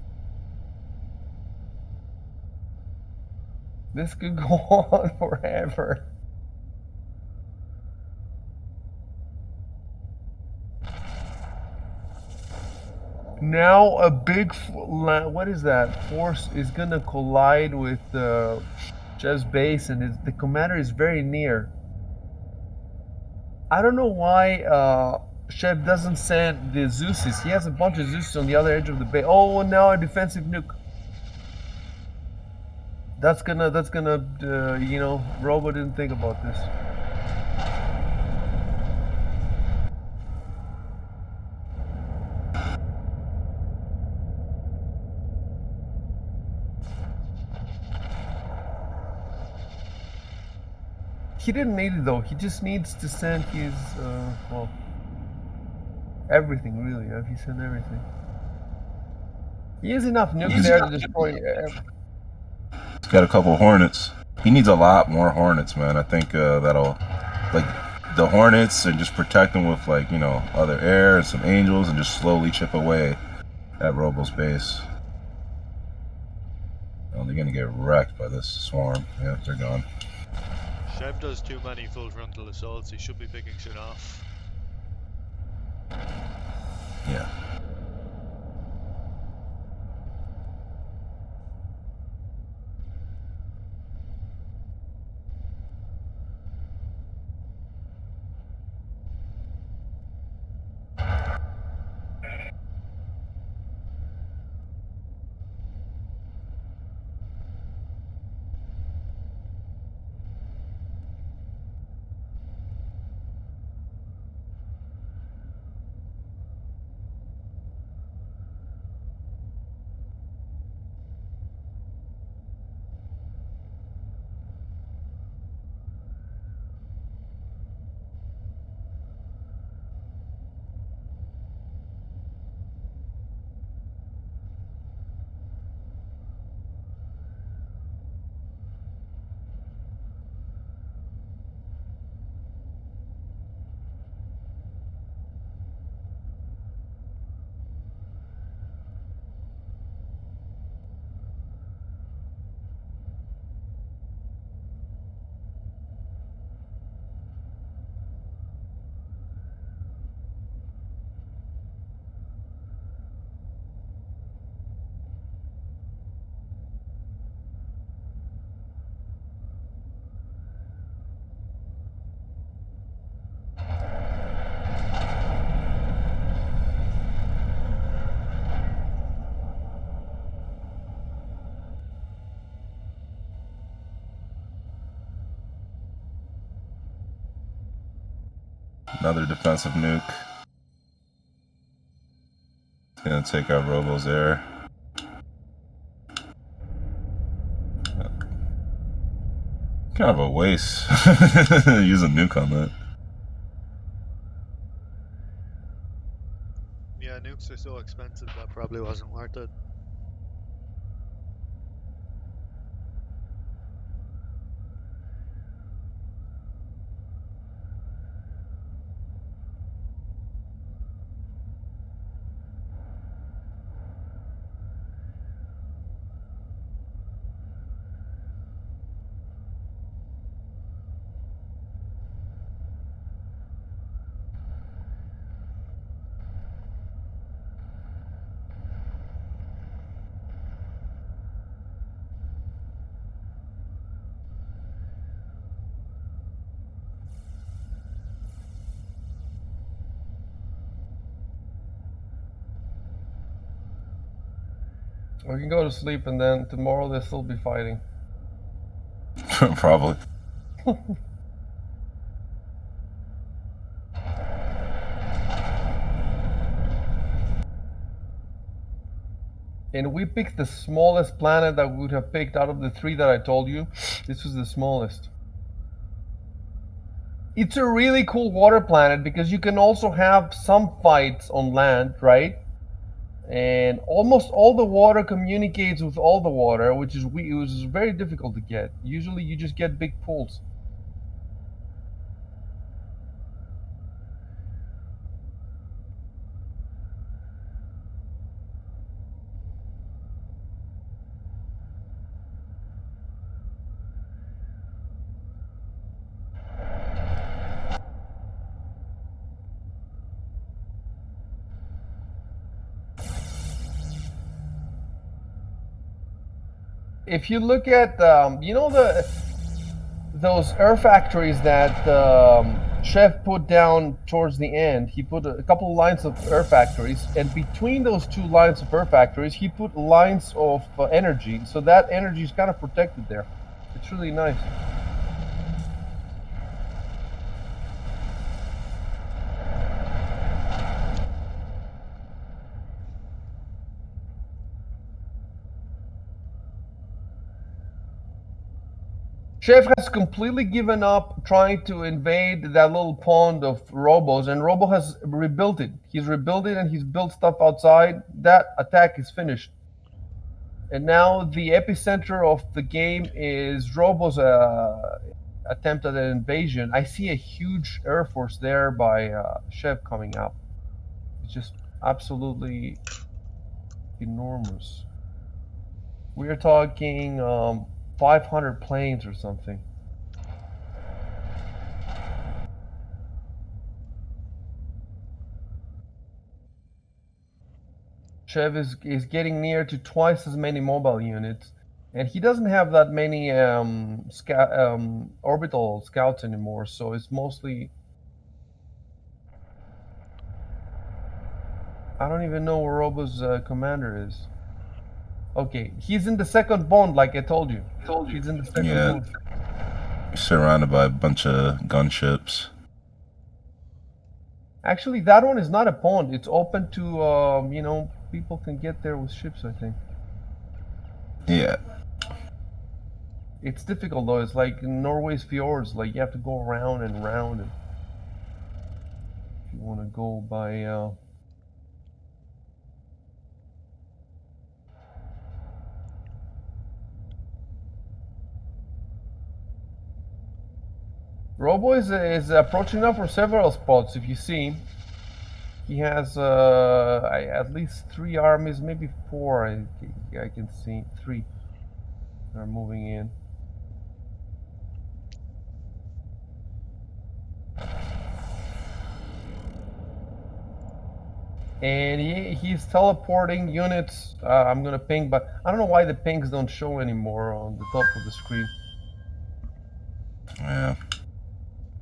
This could go on forever. Now a big, what is that? Force is gonna collide with Chev's base, and the commander is very near. I don't know why Chev doesn't send the Zeuses. He has a bunch of Zeuses on the other edge of the base. Oh, and now a defensive nuke. That's gonna, you know, Robo didn't think about this. He didn't need it though. He just needs to send his, well, everything really. He sent everything. He has enough nukes there to destroy. He's got a couple Hornets. He needs a lot more Hornets, man. I think that'll, like, the Hornets, and just protect them with, like, you know, other air and some angels, and just slowly chip away at Robo's base. Oh, they're gonna get wrecked by this swarm. Yeah, they're gone. Chev does too many full frontal assaults. He should be picking shit off. Yeah. Another defensive nuke. It's gonna take out Robo's air. Kind of a waste. Use a nuke on that. Yeah, nukes are so expensive that probably wasn't worth it. We can go to sleep and then tomorrow they'll still be fighting. Probably. And we picked the smallest planet that we would have picked out of the 3 that I told you. This was the smallest. It's a really cool water planet because you can also have some fights on land, right? And almost all the water communicates with all the water, which is very difficult to get. Usually you just get big pools. If you look at, you know, those air factories that Chef put down towards the end, he put a couple of lines of air factories, and between those 2 lines of air factories, he put lines of energy, so that energy is kind of protected there. It's really nice. Chef has completely given up trying to invade that little pond of Robo's, and Robo has rebuilt it. He's rebuilt it and he's built stuff outside. That attack is finished. And now the epicenter of the game is Robo's attempt at an invasion. I see a huge air force there by Chef coming up. It's just absolutely enormous. We're talking 500 planes or something. Chev is getting near to twice as many mobile units, and he doesn't have that many orbital scouts anymore, so it's mostly... I don't even know where Robo's commander is. Okay, he's in the second bond, like I told you. He's in the second bond. You're surrounded by a bunch of gunships. Actually, that one is not a pond. It's open to, you know, people can get there with ships, I think. Yeah. It's difficult, though. It's like Norway's fjords. Like, you have to go around and round. And if you want to go by... Robo is approaching now for several spots. If you see, he has at least 3 armies, maybe 4. I can see 3 are moving in. And he's teleporting units. I'm gonna ping, but I don't know why the pings don't show anymore on the top of the screen. Yeah.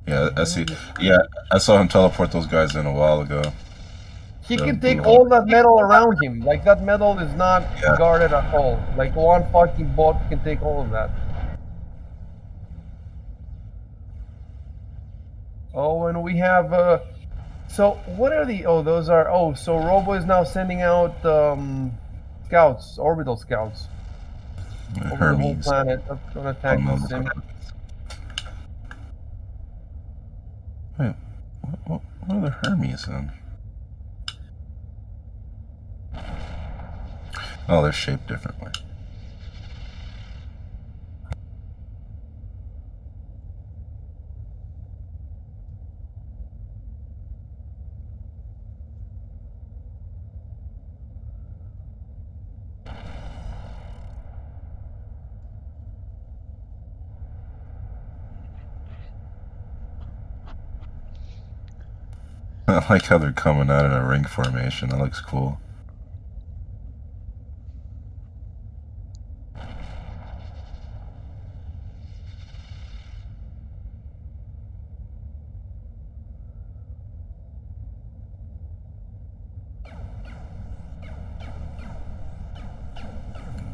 Yeah, I see. Yeah, I saw him teleport those guys in a while ago. He can take all that metal around him. Like, that metal is not guarded at all. Like, one fucking bot can take all of that. Oh, and we have. So what are the? Oh, those are. Oh, so Robo is now sending out scouts, orbital scouts, over the whole Hermes. planet. That's gonna attack the sim. Wait, what are the Hermes then? Oh, they're shaped differently. I like how they're coming out in a ring formation. That looks cool.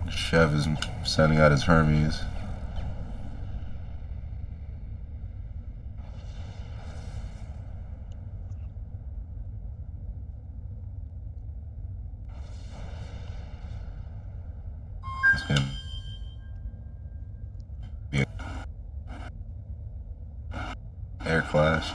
Chev is sending out his Hermes. It's gonna be an air clash.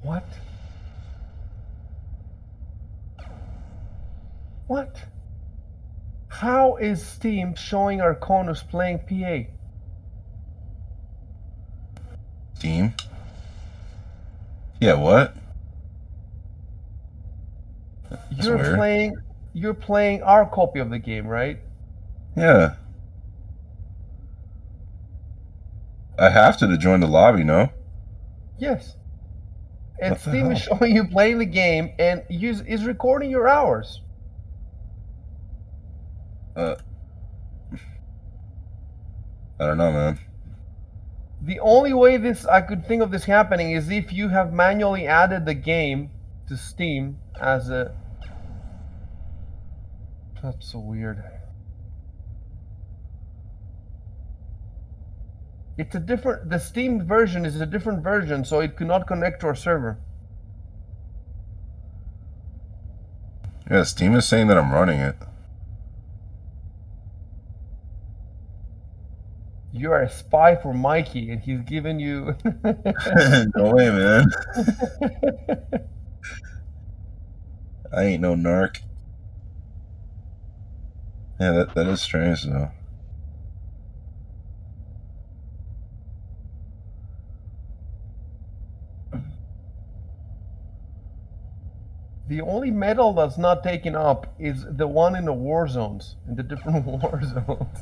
What? What? How is Steam showing Arconus playing PA? Steam? Yeah, what? That's You're weird. playing. You're playing our copy of the game, right? Yeah. I have to join the lobby, no? Yes. And What the Steam is hell? showing you playing the game and is recording your hours. I don't know, man. The only way I could think of this happening is if you have manually added the game to Steam as a. That's so weird. It's a different. The Steam version is a different version, so it could not connect to our server. Yeah, Steam is saying that I'm running it. You are a spy for Mikey, and he's giving you. No way, man. I ain't no narc. Yeah, that is strange, though. The only medal that's not taken up is the one in the war zones, in the different war zones.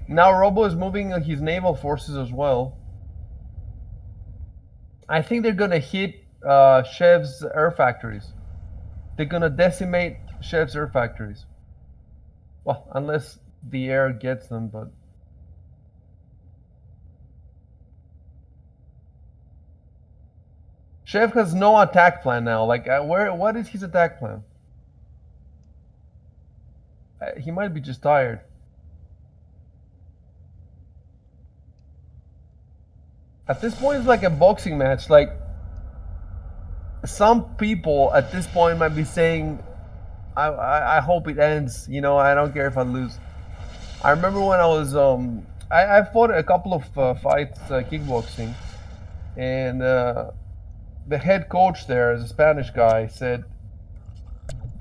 Now Robo is moving his naval forces as well. I think they're gonna hit Chev's air factories. They're gonna decimate Chef's air factories. Well, unless the air gets them, but Chef has no attack plan now. Like, what is his attack plan? He might be just tired. At this point, it's like a boxing match. Like, some people at this point might be saying, I hope it ends. You know, I don't care if I lose. I remember when I was I fought a couple of fights kickboxing, and the head coach there, is a Spanish guy, said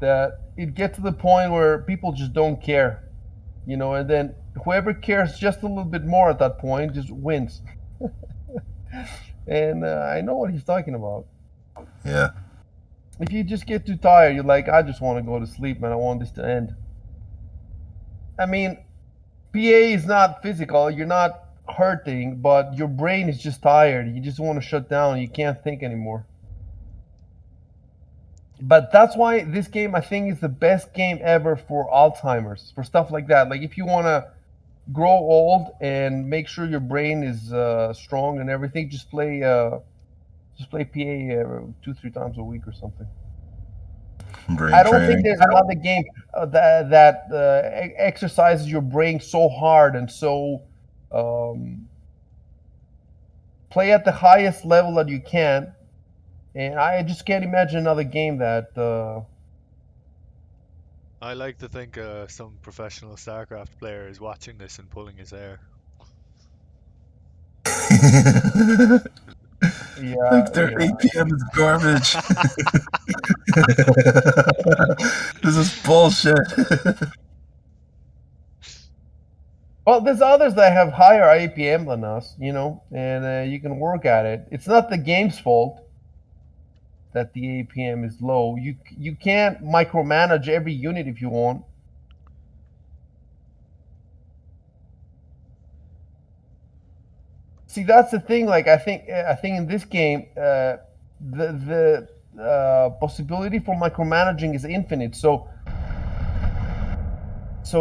that it gets to the point where people just don't care, you know, and then whoever cares just a little bit more at that point just wins. And I know what he's talking about. Yeah. If you just get too tired, you're like, I just want to go to sleep, man. I want this to end. I mean, PA is not physical. You're not hurting, but your brain is just tired. You just want to shut down. You can't think anymore. But that's why this game, I think, is the best game ever for Alzheimer's, for stuff like that. Like, if you want to grow old and make sure your brain is strong and everything, just play PA 2-3 times a week or something. Brain I don't think training. there's another game that exercises your brain so hard and so play at the highest level that you can. And I just can't imagine another game that. I like to think some professional StarCraft player is watching this and pulling his hair. Like their Yeah. APM is garbage. This is bullshit. Well, there's others that have higher APM than us, you know, and you can work at it. It's not the game's fault that the APM is low. You can't micromanage every unit if you want. See, that's the thing. Like, I think in this game, the possibility for micromanaging is infinite. So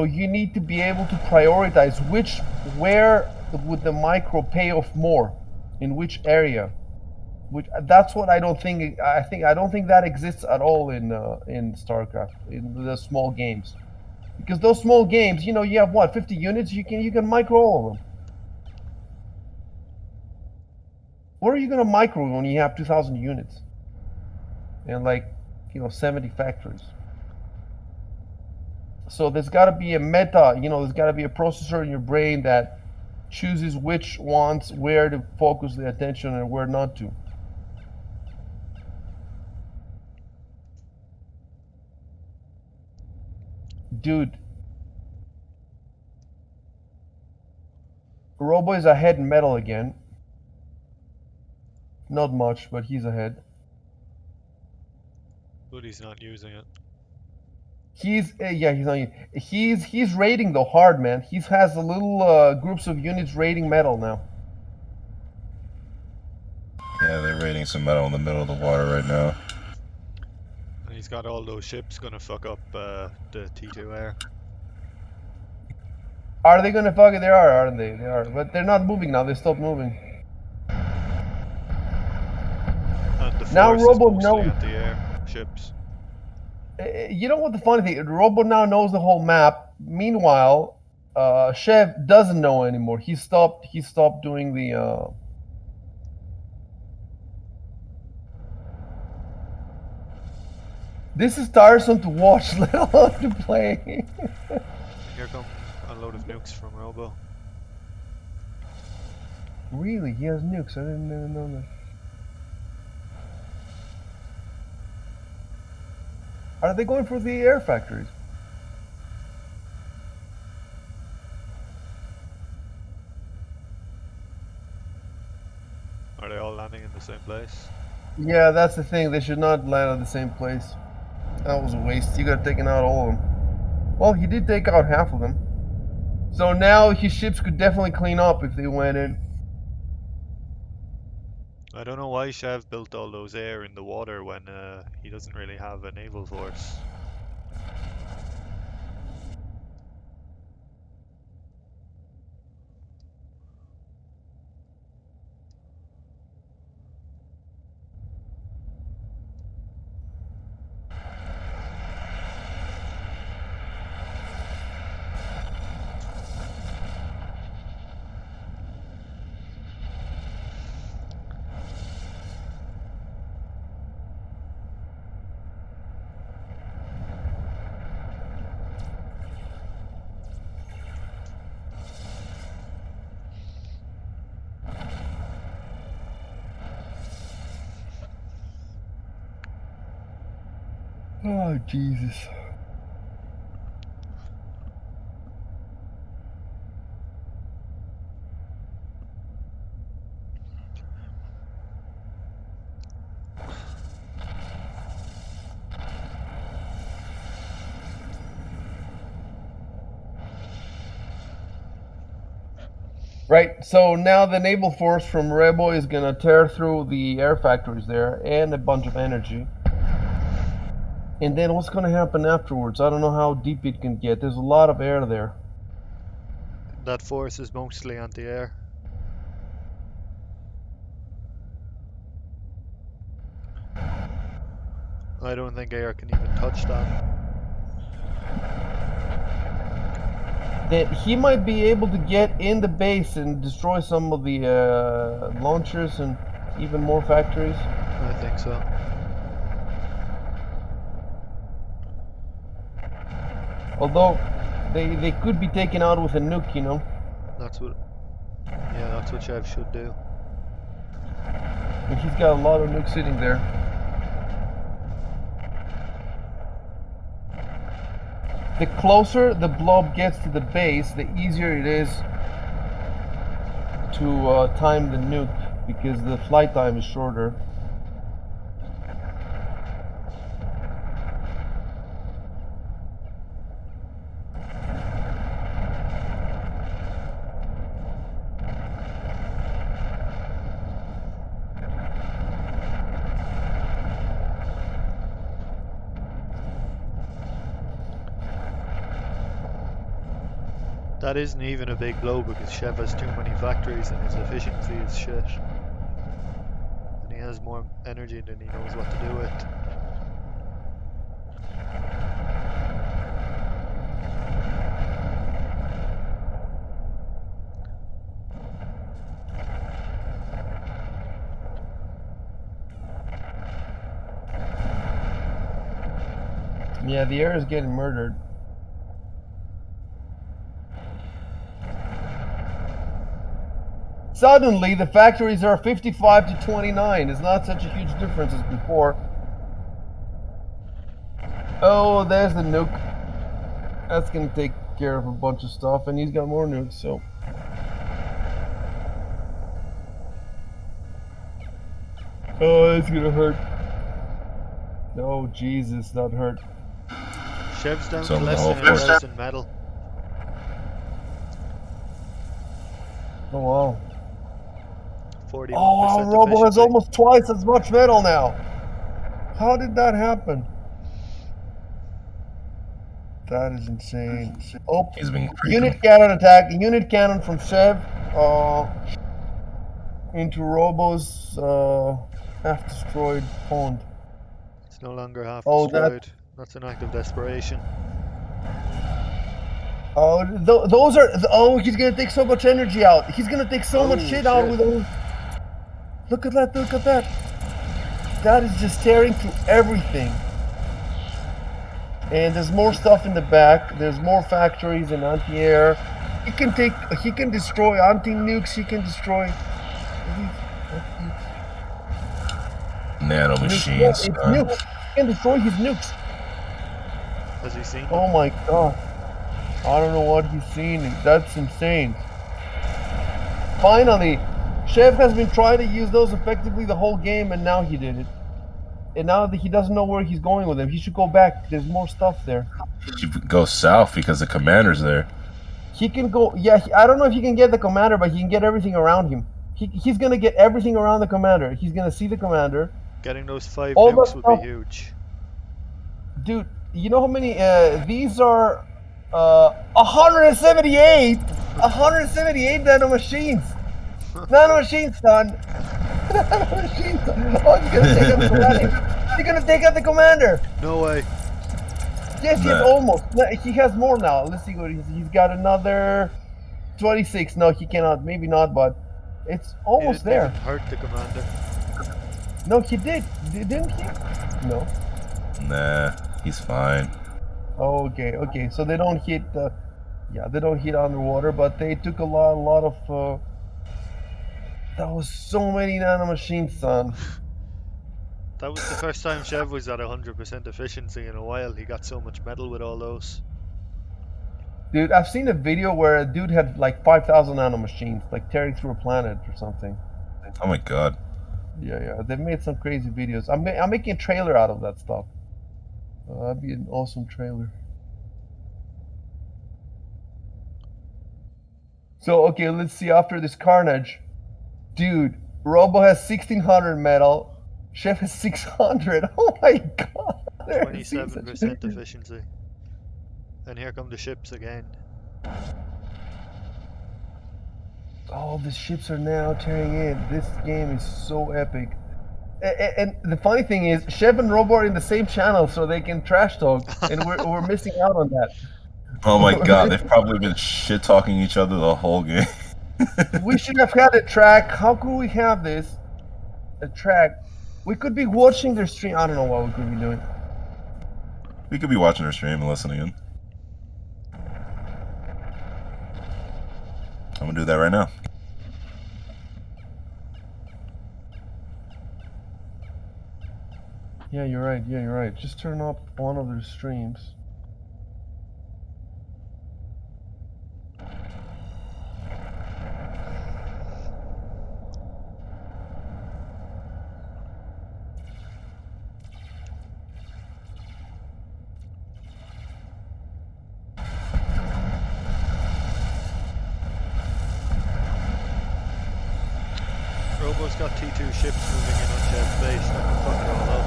you need to be able to prioritize where would the micro pay off more, in which area. Which that's what I don't think. I don't think that exists at all in StarCraft, in the small games, because those small games, you know, you have what, 50 units. You can micro all of them. Where are you gonna micro when you have 2,000 units and, like, you know, 70 factories? So there's got to be a meta. You know, there's got to be a processor in your brain that chooses which ones where to focus the attention and where not to. Dude, Robo is ahead in metal again. Not much, but he's ahead. But he's not using it. He's he's raiding though hard, man. He has a little groups of units raiding metal now. Yeah, they're raiding some metal in the middle of the water right now. And he's got all those ships gonna fuck up the T2 air. Are they gonna fuck it? They are, aren't they? They are, but they're not moving now. They stopped moving. And the Now force Robo is mostly knows. anti-air ships. You know what the funny thing? Robo now knows the whole map. Meanwhile, Chev doesn't know anymore. He stopped. He stopped doing the. This is tiresome to watch, let alone to play. Here come a load of nukes from Robo. Really, he has nukes. I didn't even know that. Are they going for the air factories? Are they all landing in the same place? Yeah, that's the thing. They should not land at the same place. That was a waste. You got taken out all of them. Well, he did take out half of them. So now his ships could definitely clean up if they went in. I don't know why Shav built all those air in the water when he doesn't really have a naval force. Oh, Jesus. Right, so now the naval force from Rebel is gonna tear through the air factories there and a bunch of energy. And then what's gonna happen afterwards? I don't know how deep it can get. There's a lot of air there. That force is mostly anti-air. I don't think air can even touch that. That he might be able to get in the base and destroy some of the launchers and even more factories. I think so. Although they could be taken out with a nuke, you know. That's what. Yeah, that's what Chev should do. And he's got a lot of nukes sitting there. The closer the blob gets to the base, the easier it is to time the nuke because the flight time is shorter. That isn't even a big blow because Chev has too many factories and his efficiency is shit. And he has more energy than he knows what to do with. Yeah, the air is getting murdered. Suddenly, the factories are 55 to 29. It's not such a huge difference as before. Oh, there's the nuke. That's gonna take care of a bunch of stuff, and he's got more nukes, so. Oh, it's gonna hurt. Oh, Jesus, that hurt. Chev's down So to the less whole than force- 1,000 metal. Oh, wow. 41% Oh, wow, Robo has efficiency. almost twice as much metal now. How did that happen? That is insane. Oh, He's been unit creeping. cannon attack. Unit cannon from Chev into Robo's half-destroyed pond. It's no longer half Oh, destroyed. That's an act of desperation. Oh, those are. Oh, he's gonna take so much energy out. He's gonna take so much Oh, shit out shit. with those. Look at that! Look at that! That is just tearing through everything. And there's more stuff in the back. There's more factories and anti-air. He can take. He can destroy anti-nukes. He can destroy. Nano Nukes. machines. Yeah, it's nukes. He can destroy his nukes. Has he seen Oh them? my god. I don't know what he's seen. That's insane. Finally, Chev has been trying to use those effectively the whole game, and now he did it. And now that he doesn't know where he's going with them, he should go back. There's more stuff there. You go south because the commander's there. He can go. Yeah, I don't know if he can get the commander, but he can get everything around him. He's gonna get everything around the commander. He's gonna see the commander. Getting those 5 All nukes that would be stuff. huge. Dude, you know how many? These are 178. 178 nano machines. Nano machines, son. Nano machines. Oh, he's gonna take out the commander. He's gonna take out the commander. No way. Yes, he's Nah. almost. No, he has more now. Let's see what he's got. Another 26. No, he cannot. Maybe not, but it's He almost didn't there. even hurt the commander. No, he did. Didn't he? No. Nah, he's fine. Oh, okay. So they don't hit. Yeah, they don't hit underwater, but they took a lot of. That was so many nano machines, son. That was the first time Chev was at 100% efficiency in a while. He got so much metal with all those. Dude, I've seen a video where a dude had like 5,000 nanomachines, like tearing through a planet or something. Oh my god. Yeah, they've made some crazy videos. I'm making a trailer out of that stuff. That'd be an awesome trailer. So, okay, let's see after this carnage. Dude, Robo has 1,600 metal. Chef has 600. Oh my god. 27% efficiency. And here come the ships again. Oh, the ships are now tearing in. This game is so epic. And the funny thing is, Chef and Robo are in the same channel, so they can trash talk, and we're missing out on that. Oh my god, they've probably been shit talking each other the whole game. We should have had a track. How could we have this? A track. We could be watching their stream. I don't know what we could be doing. We could be watching their stream and listening in. I'm gonna do that right now. Yeah, you're right. Just turn up one of their streams. Robo's got T2 ships moving in on Chev's base. That can fuck it all up.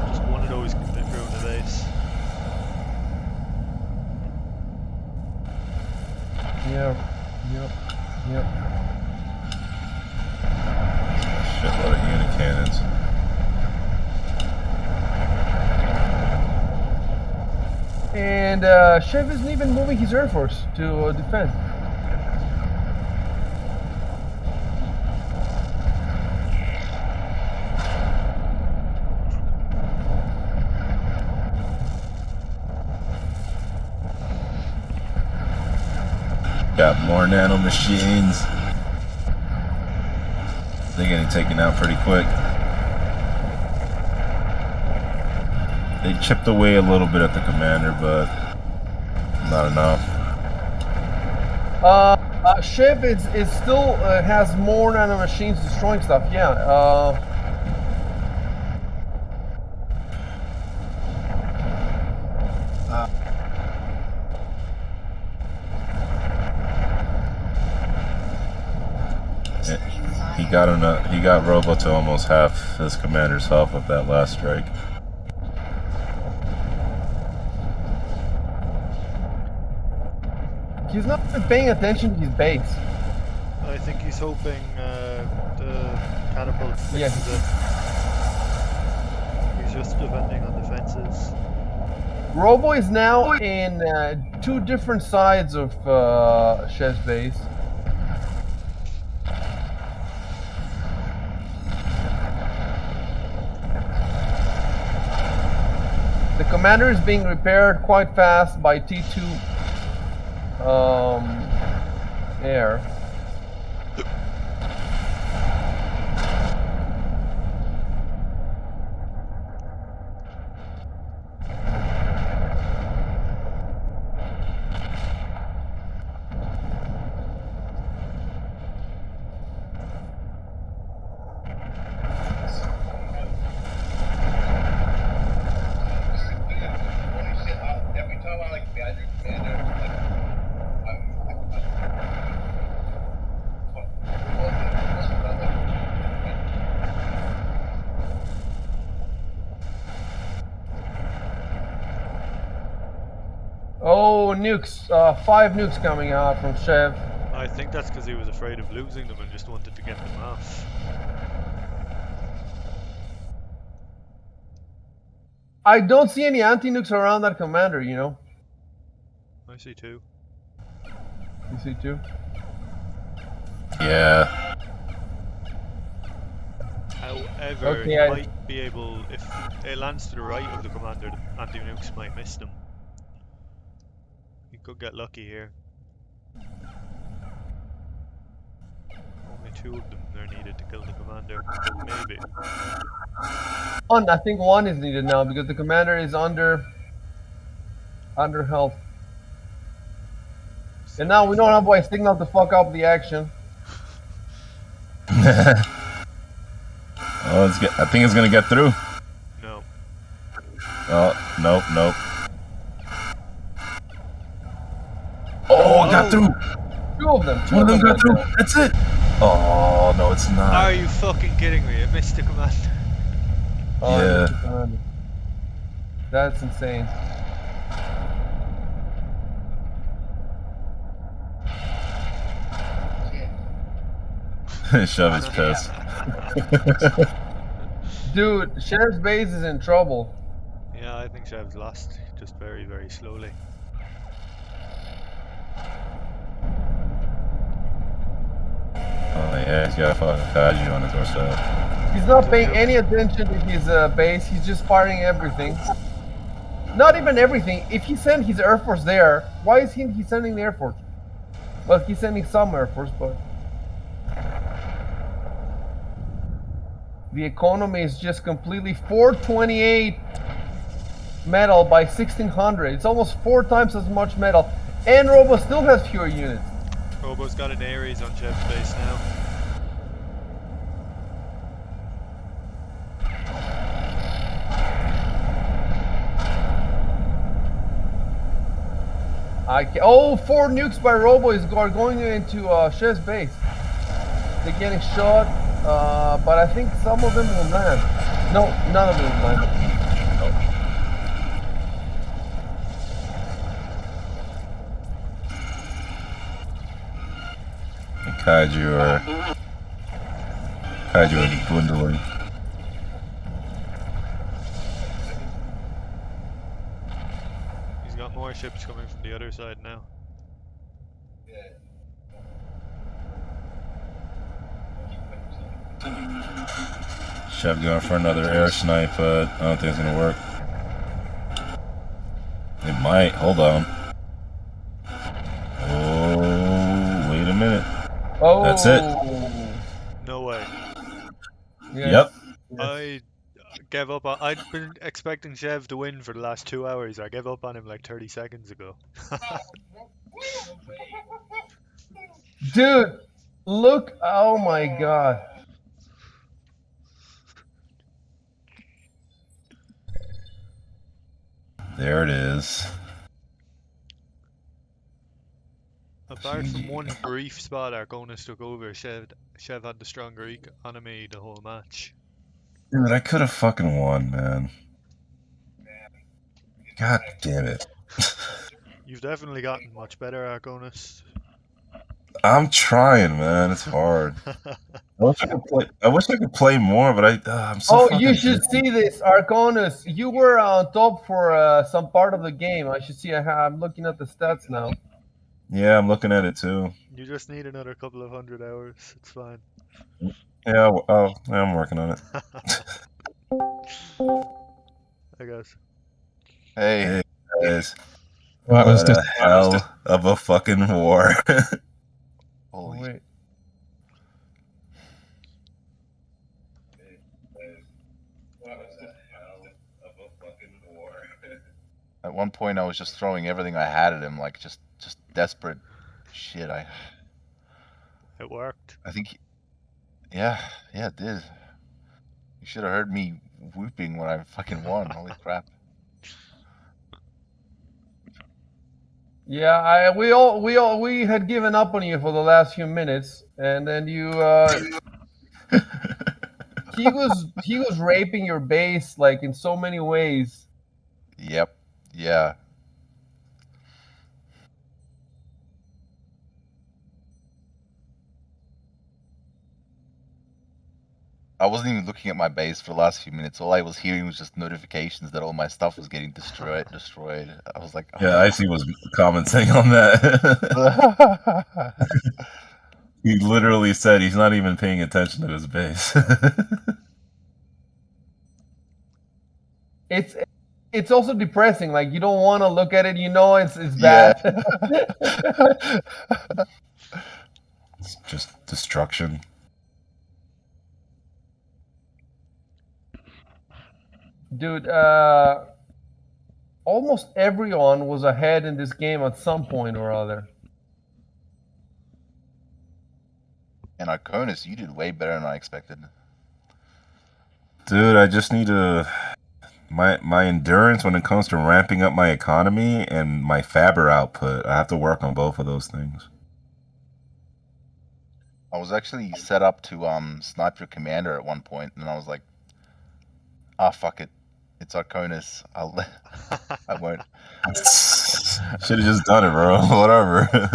Just one of those can ruin the base. Yep. Shitload of unit cannons. And Chef isn't even moving his air force to defend. Got more nano machines. They're getting taken out pretty quick. They chipped away a little bit at the commander, but not enough. Chef is still has more nano machines destroying stuff. Yeah. He got Robo to almost half his commander's health with that last strike. He's not paying attention to his base. I think he's hoping the catapult fixes Yeah. it. He's just defending on defenses. Robo is now in two different sides of Chef's base. The commander is being repaired quite fast by T2 air. Oh, nukes! 5 nukes coming out from Chev. I think that's because he was afraid of losing them and just wanted to get them off. I don't see any anti-nukes around that commander, you know. I see two. You see two? Yeah. However, Okay, he might be able, if it lands to the right of the commander, the anti-nukes might miss them. He could get lucky here. Only 2 of them are needed to kill the commander. Maybe. One, I think one is needed now because the commander is under health. And now we know how boy signal to fuck up the action. Oh, I think it's gonna get through. No. Oh, nope. Oh, it got through. Two of them. One of them got through. That's it. Oh, no, it's not. Are you fucking kidding me? It missed the commander. Oh, Yeah. That's insane. Shove is pissed. Dude, Sheriff's base is in trouble. Yeah, I think Shev's lost. Just very, very slowly. Oh yeah, he's got a fucking Kaiju on his doorstep. He's not paying any attention to his base. He's just firing everything. Not even everything. If he sent his Air Force there, why is he sending the Air Force? Well, he's sending some Air Force, but the economy is just completely 428 metal by 1600. It's almost 4 times as much metal, and Robo still has fewer units. Robo's got an Ares on Shev's base now. Oh, 4 nukes by Robo are going into Shev's base. They're getting shot, but I think some of them will land. No, none of them will land. The Kaiju are dwindling. He's got more ships coming from the other side now. Shev going for another air snipe, but I don't think it's gonna work. It might. Hold on. Oh, wait a minute. Oh, That's it. No way. Yes. Yep. I gave up on. I'd been expecting Shev to win for the last 2 hours. I gave up on him like 30 seconds ago. Dude, look! Oh my god! There it is. Apart from one brief spot Arconis took over, Shev had the stronger economy the whole match. Dude, I could have fucking won, man. God damn it. You've definitely gotten much better, Arconis. I'm trying, man. It's hard. I wish I could play more, but I'm so. Oh, you should see this, Arconis. You were on top for some part of the game. I should see. I'm looking at the stats now. Yeah, I'm looking at it too. You just need another couple of 100 hours. It's fine. Yeah, I'm working on it. I guess. Hey. Guys, What was the this? hell of a fucking war? Holy Wait. At one point, I was just throwing everything I had at him, like just desperate shit. It worked. I think, yeah, it did. You should have heard me whooping when I fucking won. Holy crap! Yeah, we had given up on you for the last few minutes, and then you he was raping your base like in so many ways. Yep. Yeah. I wasn't even looking at my base for the last few minutes. All I was hearing was just notifications that all my stuff was getting destroyed. I was like, Yeah, Icy was commenting on that. He literally said he's not even paying attention to his base. It's also depressing. Like you don't want to look at it. You know it's bad. It's just destruction. Dude, almost everyone was ahead in this game at some point or other. And Arconis, you did way better than I expected. Dude, I just need to my endurance when it comes to ramping up my economy and my faber output. I have to work on both of those things. I was actually set up to snipe your commander at one point, and I was like, ah, fuck it, it's Arconis. I won't. Should have just done it, bro. Whatever.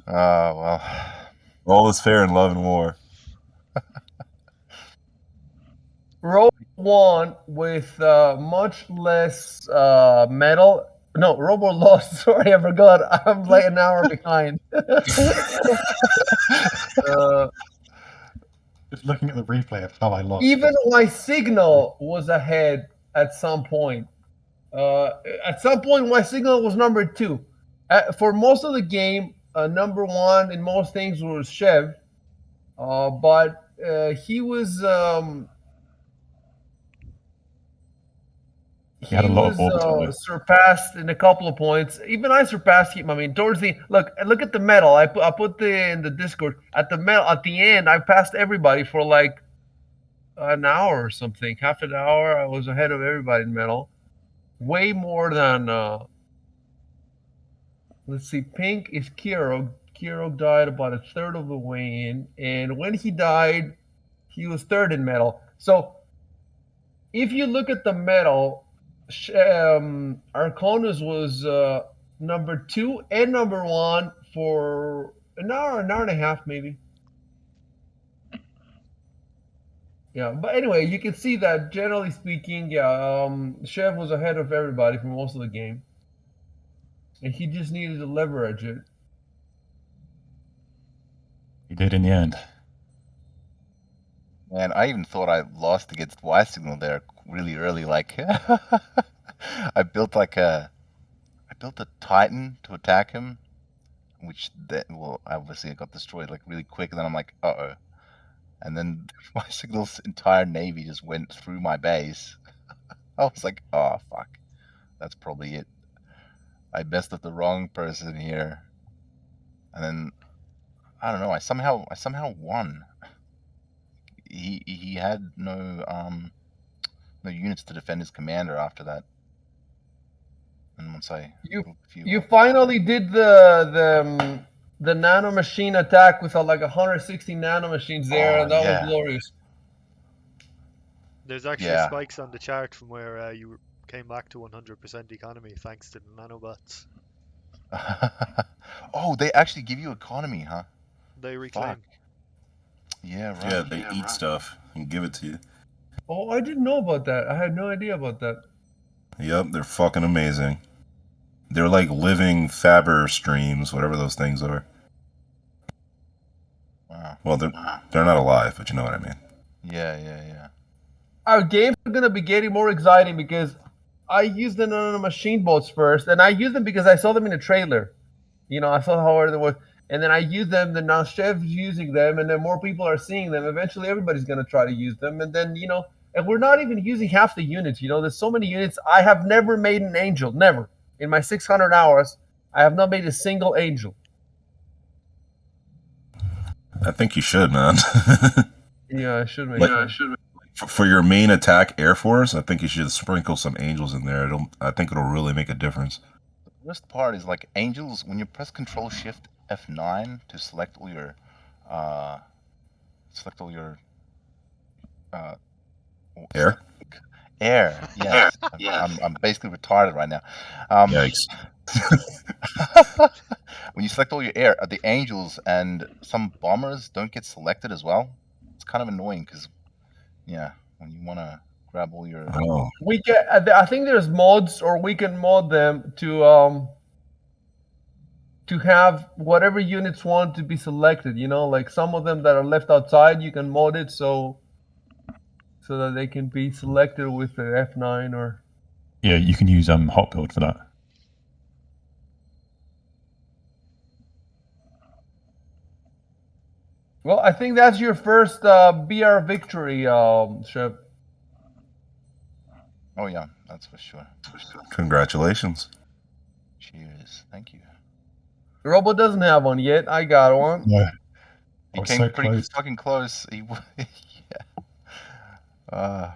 Well. All is fair in love and war. Robo won with much less metal. No, Robo lost. Sorry, I forgot. I'm like an hour behind. Just looking at the replay of how I lost. Even my signal was ahead at some point. At some point, my signal was number 2. For most of the game, number 1 in most things was Chev. But he was He had a lot of orbital though. surpassed in a couple of points. Even I surpassed him. I mean, towards the look at the medal. I put in the Discord at the medal at the end. I passed everybody for like an hour or something, half an hour. I was ahead of everybody in medal, way more than. Let's see. Pink is Ciaróg. Ciaróg died about a third of the way in, and when he died, he was third in medal. So, if you look at the medal, Arconus was number 2 and number 1 for an hour and a half, maybe. Yeah, but anyway, you can see that generally speaking, yeah, Chev was ahead of everybody for most of the game, and he just needed to leverage it. He did in the end. Man, I even thought I lost against Y Signal there really early. Like, I built a Titan to attack him, which obviously it got destroyed like really quick. And then I'm like, uh-oh. And then Y Signal's entire navy just went through my base. I was like, oh fuck, that's probably it. I messed up the wrong person here. And then I don't know. I somehow won. He had no units to defend his commander after that. And once you finally did the nano machine attack with like 160 nano machines there, and that was glorious. There's actually spikes on the chart from where you came back to 100% economy thanks to the nanobots. Oh, they actually give you economy, huh? They reclaim. Fuck. Yeah, right. Yeah, they eat stuff and give it to you. Oh, I didn't know about that. I had no idea about that. Yep, they're fucking amazing. They're like living Faber streams, whatever those things are. Wow. Well, they're not alive, but you know what I mean. Yeah. Our games are gonna be getting more exciting because I used them on the machine boats first, and I used them because I saw them in a trailer. You know, I saw how hard they were, and then I used them. Then now Chev's using them, and then more people are seeing them. Eventually, everybody's gonna try to use them, and then and we're not even using half the units. You know, there's so many units. I have never made an angel. Never in my 600 hours, I have not made a single angel. I think you should, man. Yeah, I should make. For your main attack, Air Force, I think you should sprinkle some angels in there. I think it'll really make a difference. The worst part is like angels. When you press Control Shift F9 to select all your air. Yes. I'm basically retarded right now. Yikes. When you select all your air, the angels and some bombers don't get selected as well. It's kind of annoying because, when you want to grab all your. Oh. We can. I think there's mods, or we can mod them to have whatever units want to be selected. You know, like some of them that are left outside, you can mod it so that they can be selected with the F9 or. Yeah, you can use hot build for that. Well, I think that's your first BR victory, Shep. Oh yeah, that's for sure. Congratulations. Cheers. Thank you. Robo doesn't have one yet. I got one. No. He I was came so pretty close. fucking close. He, yeah.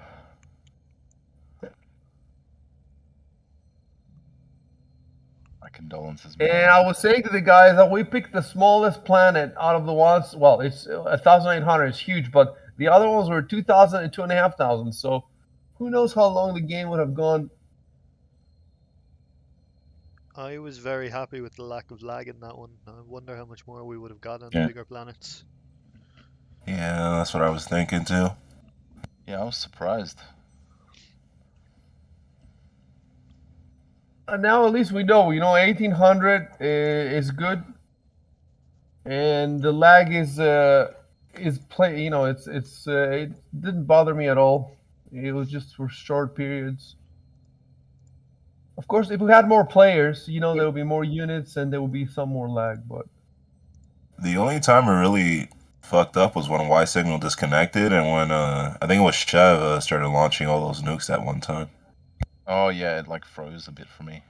My condolences, man. And I was saying to the guys that we picked the smallest planet out of the ones. Well, it's 1,800. It's huge, but the other ones were 2,000 and 2,500. So who knows how long the game would have gone. I was very happy with the lack of lag in that one. I wonder how much more we would have got on Yeah. the bigger planets. Yeah, that's what I was thinking too. Yeah, I was surprised. And now at least we know. 1,800 is good, and the lag is play. It didn't bother me at all. It was just for short periods. Of course, if we had more players, there would be more units and there would be some more lag. But The only time it really fucked up was when Y signal disconnected and when I think it was Chev started launching all those nukes at one time. Oh yeah, it like froze a bit for me.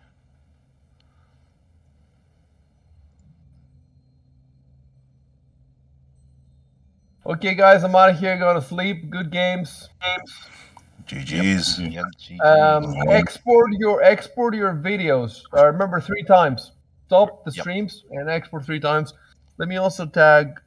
okay, guys, I'm out of here. Going to sleep. Good games. GG's. Yeah, GG. Export your videos. Remember 3 times. Stop the Yep. streams and export 3 times. Let me also tag